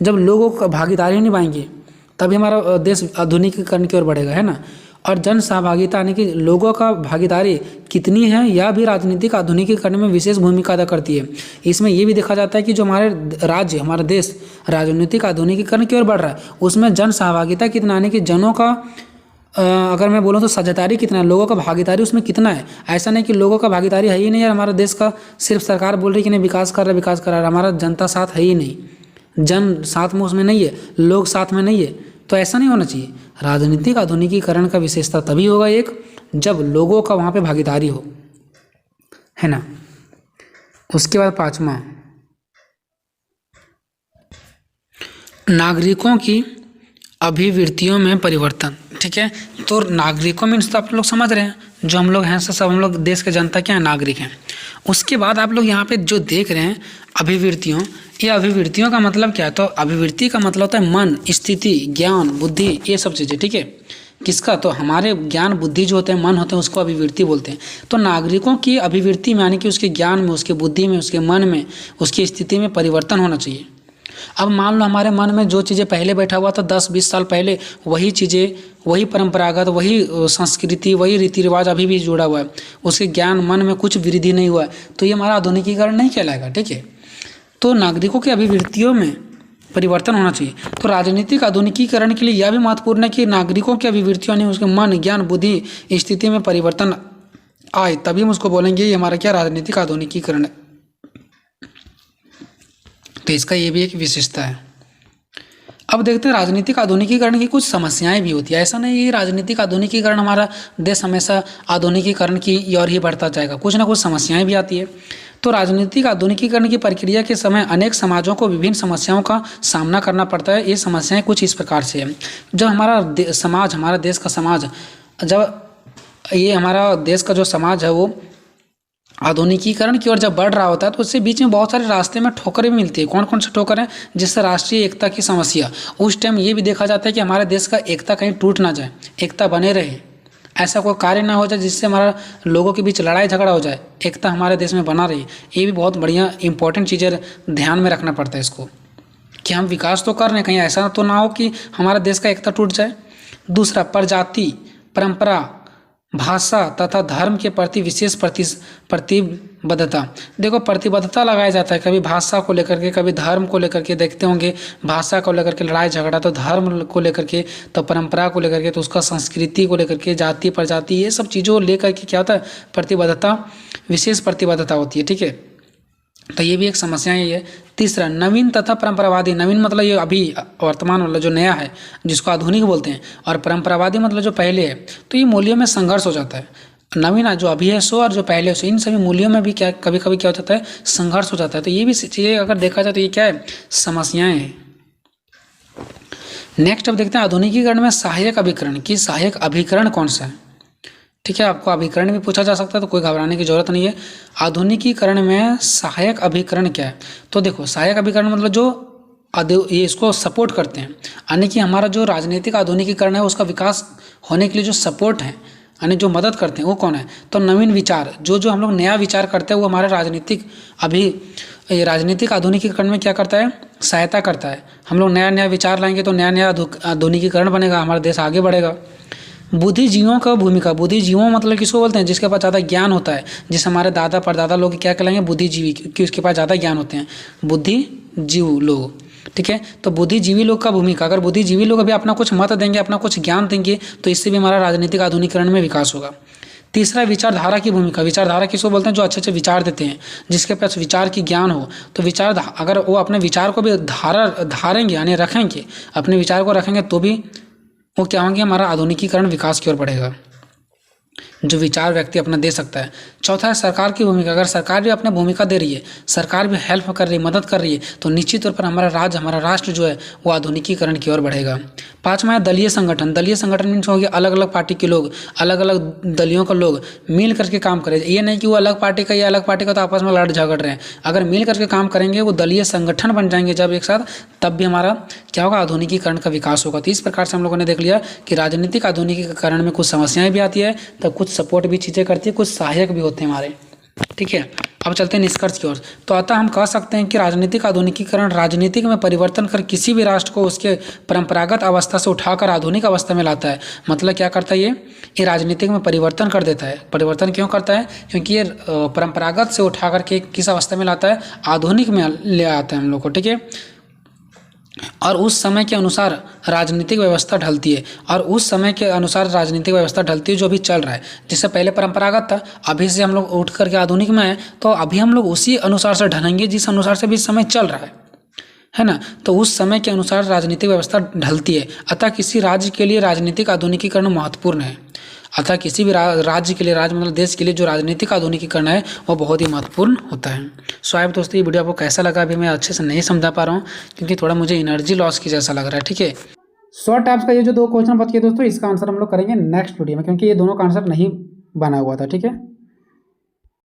जब लोगों का भागीदारी निभाएंगे तभी हमारा देश आधुनिकीकरण की ओर बढ़ेगा, है ना। और जन सहभागिता यानी कि लोगों का भागीदारी कितनी है, यह भी राजनीतिक आधुनिकीकरण में विशेष भूमिका अदा करती है। इसमें यह भी देखा जाता है कि जो हमारे राज्य, हमारा देश राजनीतिक आधुनिकीकरण की ओर बढ़ रहा है, उसमें जन सहभागिता कितना, यानी कि जनों का अगर मैं बोलूँ तो साझेदारी कितना है, लोगों का भागीदारी उसमें कितना है। ऐसा नहीं कि लोगों का भागीदारी है ही नहीं यार, हमारा देश का सिर्फ सरकार बोल रही है कि नहीं विकास कर रहा है, हमारा जनता साथ है ही नहीं, जन साथ में उसमें नहीं है, लोग साथ में नहीं है। तो ऐसा नहीं होना चाहिए। राजनीतिक आधुनिकीकरण का विशेषता तभी होगा एक, जब लोगों का वहाँ पे भागीदारी हो, है ना। उसके बाद पांचवा, नागरिकों की अभिवृत्तियों में परिवर्तन, ठीक है। तो नागरिकों मीन्स तो आप लोग समझ रहे हैं, जो हम लोग हैं सब हम लोग देश के जनता क्या है, नागरिक हैं। उसके बाद आप लोग यहाँ पे जो देख रहे हैं अभिवृत्तियों, ये अभिवृत्तियों का मतलब क्या है, तो अभिवृत्ति का मतलब होता है मन, स्थिति, ज्ञान, बुद्धि, ये सब चीज़ें, ठीक है। किसका, तो हमारे ज्ञान बुद्धि जो होते हैं, मन होते हैं, उसको अभिवृत्ति बोलते हैं। तो नागरिकों की अभिवृत्ति में यानी कि उसके ज्ञान में, उसके बुद्धि में, उसके मन में, उसकी स्थिति में परिवर्तन होना चाहिए। अब मान लो हमारे मन में जो चीज़ें पहले बैठा हुआ था 10-20 साल पहले, वही चीज़ें, वही परंपरागत, वही संस्कृति, वही रीति रिवाज अभी भी जुड़ा हुआ है, उसके ज्ञान मन में कुछ वृद्धि नहीं हुआ है, तो ये हमारा आधुनिकीकरण नहीं कहलाएगा, ठीक है। तो नागरिकों की अभिवृत्तियों में परिवर्तन होना चाहिए। तो राजनीतिक आधुनिकीकरण के लिए यह भी महत्वपूर्ण है कि नागरिकों की अभिवृत्तियों यानी उसके मन, ज्ञान, बुद्धि, स्थिति में परिवर्तन आए, तभी हम उसको बोलेंगे ये हमारा क्या, राजनीतिक आधुनिकीकरण है। तो इसका ये भी एक विशेषता है। अब देखते हैं राजनीतिक आधुनिकीकरण की कुछ समस्याएं भी होती है। ऐसा नहीं है राजनीतिक आधुनिकीकरण हमारा देश हमेशा आधुनिकीकरण की ओर ही बढ़ता जाएगा, कुछ ना कुछ समस्याएं भी आती है। तो राजनीतिक आधुनिकीकरण की प्रक्रिया के समय अनेक समाजों को विभिन्न समस्याओं का सामना करना पड़ता है। ये समस्याएं कुछ इस प्रकार से है। जब हमारा समाज, हमारा देश का समाज, जब ये हमारा देश का जो समाज है वो आधुनिकीकरण की ओर जब बढ़ रहा होता है तो उससे बीच में बहुत सारे रास्ते में ठोकरें भी मिलती है। कौन कौन से ठोकर हैं, जिससे राष्ट्रीय एकता की समस्या, उस टाइम ये भी देखा जाता है कि हमारे देश का एकता कहीं टूट ना जाए, एकता बने रहे, ऐसा कोई कार्य ना हो जाए जिससे हमारा लोगों के बीच लड़ाई झगड़ा हो जाए, एकता हमारे देश में बना रही। ये भी बहुत बढ़िया इंपॉर्टेंट चीज़ें ध्यान में रखना पड़ता है इसको, कि हम विकास तो कर रहे हैं, कहीं ऐसा तो ना हो कि हमारा देश का एकता टूट जाए। दूसरा, प्रजाति, परंपरा, भाषा तथा धर्म के प्रति विशेष प्रतिबद्धता। देखो प्रतिबद्धता लगाया जाता है, कभी भाषा को लेकर के, कभी धर्म को लेकर के, देखते होंगे भाषा को लेकर के लड़ाई झगड़ा, तो धर्म को लेकर के, तो परंपरा को लेकर के, तो उसका संस्कृति को लेकर के, जाति प्रजाति, ये सब चीज़ों को लेकर के क्या होता है, प्रतिबद्धता, विशेष प्रतिबद्धता होती है, ठीक है। तो ये भी एक समस्या ही है। तीसरा, नवीन तथा परंपरावादी। नवीन मतलब ये अभी वर्तमान वाला जो नया है जिसको आधुनिक बोलते हैं, और परंपरावादी मतलब जो पहले है। तो ये मूल्यों में संघर्ष हो जाता है। नवीन जो अभी है सो और जो पहले सो, इन सभी मूल्यों में भी क्या कभी कभी क्या हो जाता है, संघर्ष हो जाता है। तो ये भी चीज़ें अगर देखा जाए तो ये क्या है, समस्याएँ हैं। नेक्स्ट अब देखते हैं आधुनिकीकरण में सहायक अभिकरण की सहायक अभिकरण कौन सा है। ठीक है, आपको अभिकरण भी पूछा जा सकता है, तो कोई घबराने की जरूरत नहीं है। आधुनिकीकरण में सहायक अभिकरण क्या है, तो देखो सहायक अभिकरण मतलब जो ये इसको सपोर्ट करते हैं, यानी कि हमारा जो राजनीतिक आधुनिकीकरण है उसका विकास होने के लिए जो सपोर्ट है यानी जो मदद करते हैं वो कौन है, तो नवीन विचार, जो हम लोग नया विचार करते हैं वो हमारे राजनीतिक आधुनिकीकरण में क्या करता है, सहायता करता है। हम लोग नया नया विचार लाएंगे तो नया नया आधुनिकीकरण बनेगा, हमारा देश आगे बढ़ेगा। बुद्धिजीवियों का भूमिका, बुद्धिजीवों मतलब किसको बोलते हैं, जिसके पास ज़्यादा ज्ञान होता है, जिस हमारे दादा परदादा लोग क्या कहलाएंगे, बुद्धिजीवी, क्योंकि उसके पास ज़्यादा ज्ञान होते हैं, बुद्धिजीव लोग। ठीक है, तो बुद्धिजीवी लोग का भूमिका, अगर बुद्धिजीवी लोग अभी अपना कुछ मत देंगे, अपना कुछ ज्ञान देंगे, तो इससे भी हमारा राजनीतिक आधुनिकीकरण में विकास होगा। तीसरा, विचारधारा की भूमिका। विचारधारा किसको बोलते हैं, जो अच्छे अच्छे विचार देते हैं, जिसके पास विचार की ज्ञान हो। तो विचार, अगर वो अपने विचार को भी धारेंगे यानी रखेंगे, अपने विचार को रखेंगे, तो भी वो क्या होंगे, हमारा आधुनिकीकरण विकास की ओर बढ़ेगा, जो विचार व्यक्ति अपना दे सकता है। चौथा है सरकार की भूमिका। अगर सरकार भी अपनी भूमिका दे रही है, सरकार भी हेल्प कर रही है, मदद कर रही है, तो निश्चित तौर पर हमारा राष्ट्र जो है वो आधुनिकीकरण की ओर बढ़ेगा। पांचवा है दलीय संगठन। दलीय संगठन मीन्स हो गया अलग अलग पार्टी के लोग, अलग अलग दलियों के लोग मिल करके काम करें। ये नहीं कि वो अलग पार्टी का, ये अलग पार्टी का, तो आपस में लड़ झगड़ रहे हैं। अगर मिल करके काम करेंगे, वो दलीय संगठन बन जाएंगे जब एक साथ, तब भी हमारा क्या होगा, आधुनिकीकरण का विकास होगा। तो इस प्रकार से हम लोगों ने देख लिया कि राजनीतिक आधुनिकीकरण में कुछ समस्याएं भी आती है, तब कुछ सपोर्ट भी चीज़ें करती है, कुछ सहायक भी होते हैं हमारे। ठीक है, अब चलते हैं निष्कर्ष की ओर। तो अतः हम कह सकते हैं कि राजनीतिक आधुनिकीकरण राजनीतिक में परिवर्तन कर किसी भी राष्ट्र को उसके परंपरागत अवस्था से उठाकर आधुनिक अवस्था में लाता है। मतलब क्या करता है, ये राजनीतिक में परिवर्तन कर देता है। परिवर्तन क्यों करता है, क्योंकि ये परंपरागत से उठा करके किस अवस्था में लाता है, आधुनिक में ले आता है हम लोग को। ठीक है, और उस समय के अनुसार राजनीतिक व्यवस्था ढलती है, और उस समय के अनुसार राजनीतिक व्यवस्था ढलती है जो अभी चल रहा है। जिससे पहले परंपरागत था, अभी से हम लोग उठ करके आधुनिक में है, तो अभी हम लोग उसी अनुसार से ढलेंगे जिस अनुसार से भी समय चल रहा है ना। तो उस समय के अनुसार राजनीतिक व्यवस्था ढलती है। अतः किसी राज्य के लिए राजनीतिक आधुनिकीकरण महत्वपूर्ण है। अतः किसी भी राज्य के लिए, राज्य मतलब देश के लिए जो राजनीतिक आधुनिकीकरण है वो बहुत ही महत्वपूर्ण होता है। सो आइए दोस्तों, ये वीडियो आपको कैसा लगा, अभी मैं अच्छे से नहीं समझा पा रहा हूँ क्योंकि थोड़ा मुझे एनर्जी लॉस की जैसा लग रहा है। ठीक है, शॉर्ट टाइप्स का ये जो 2 क्वेश्चन बच गए दोस्तों, इसका आंसर हम लोग करेंगे नेक्स्ट वीडियो में, क्योंकि ये दोनों का आंसर नहीं बना हुआ था। ठीक है।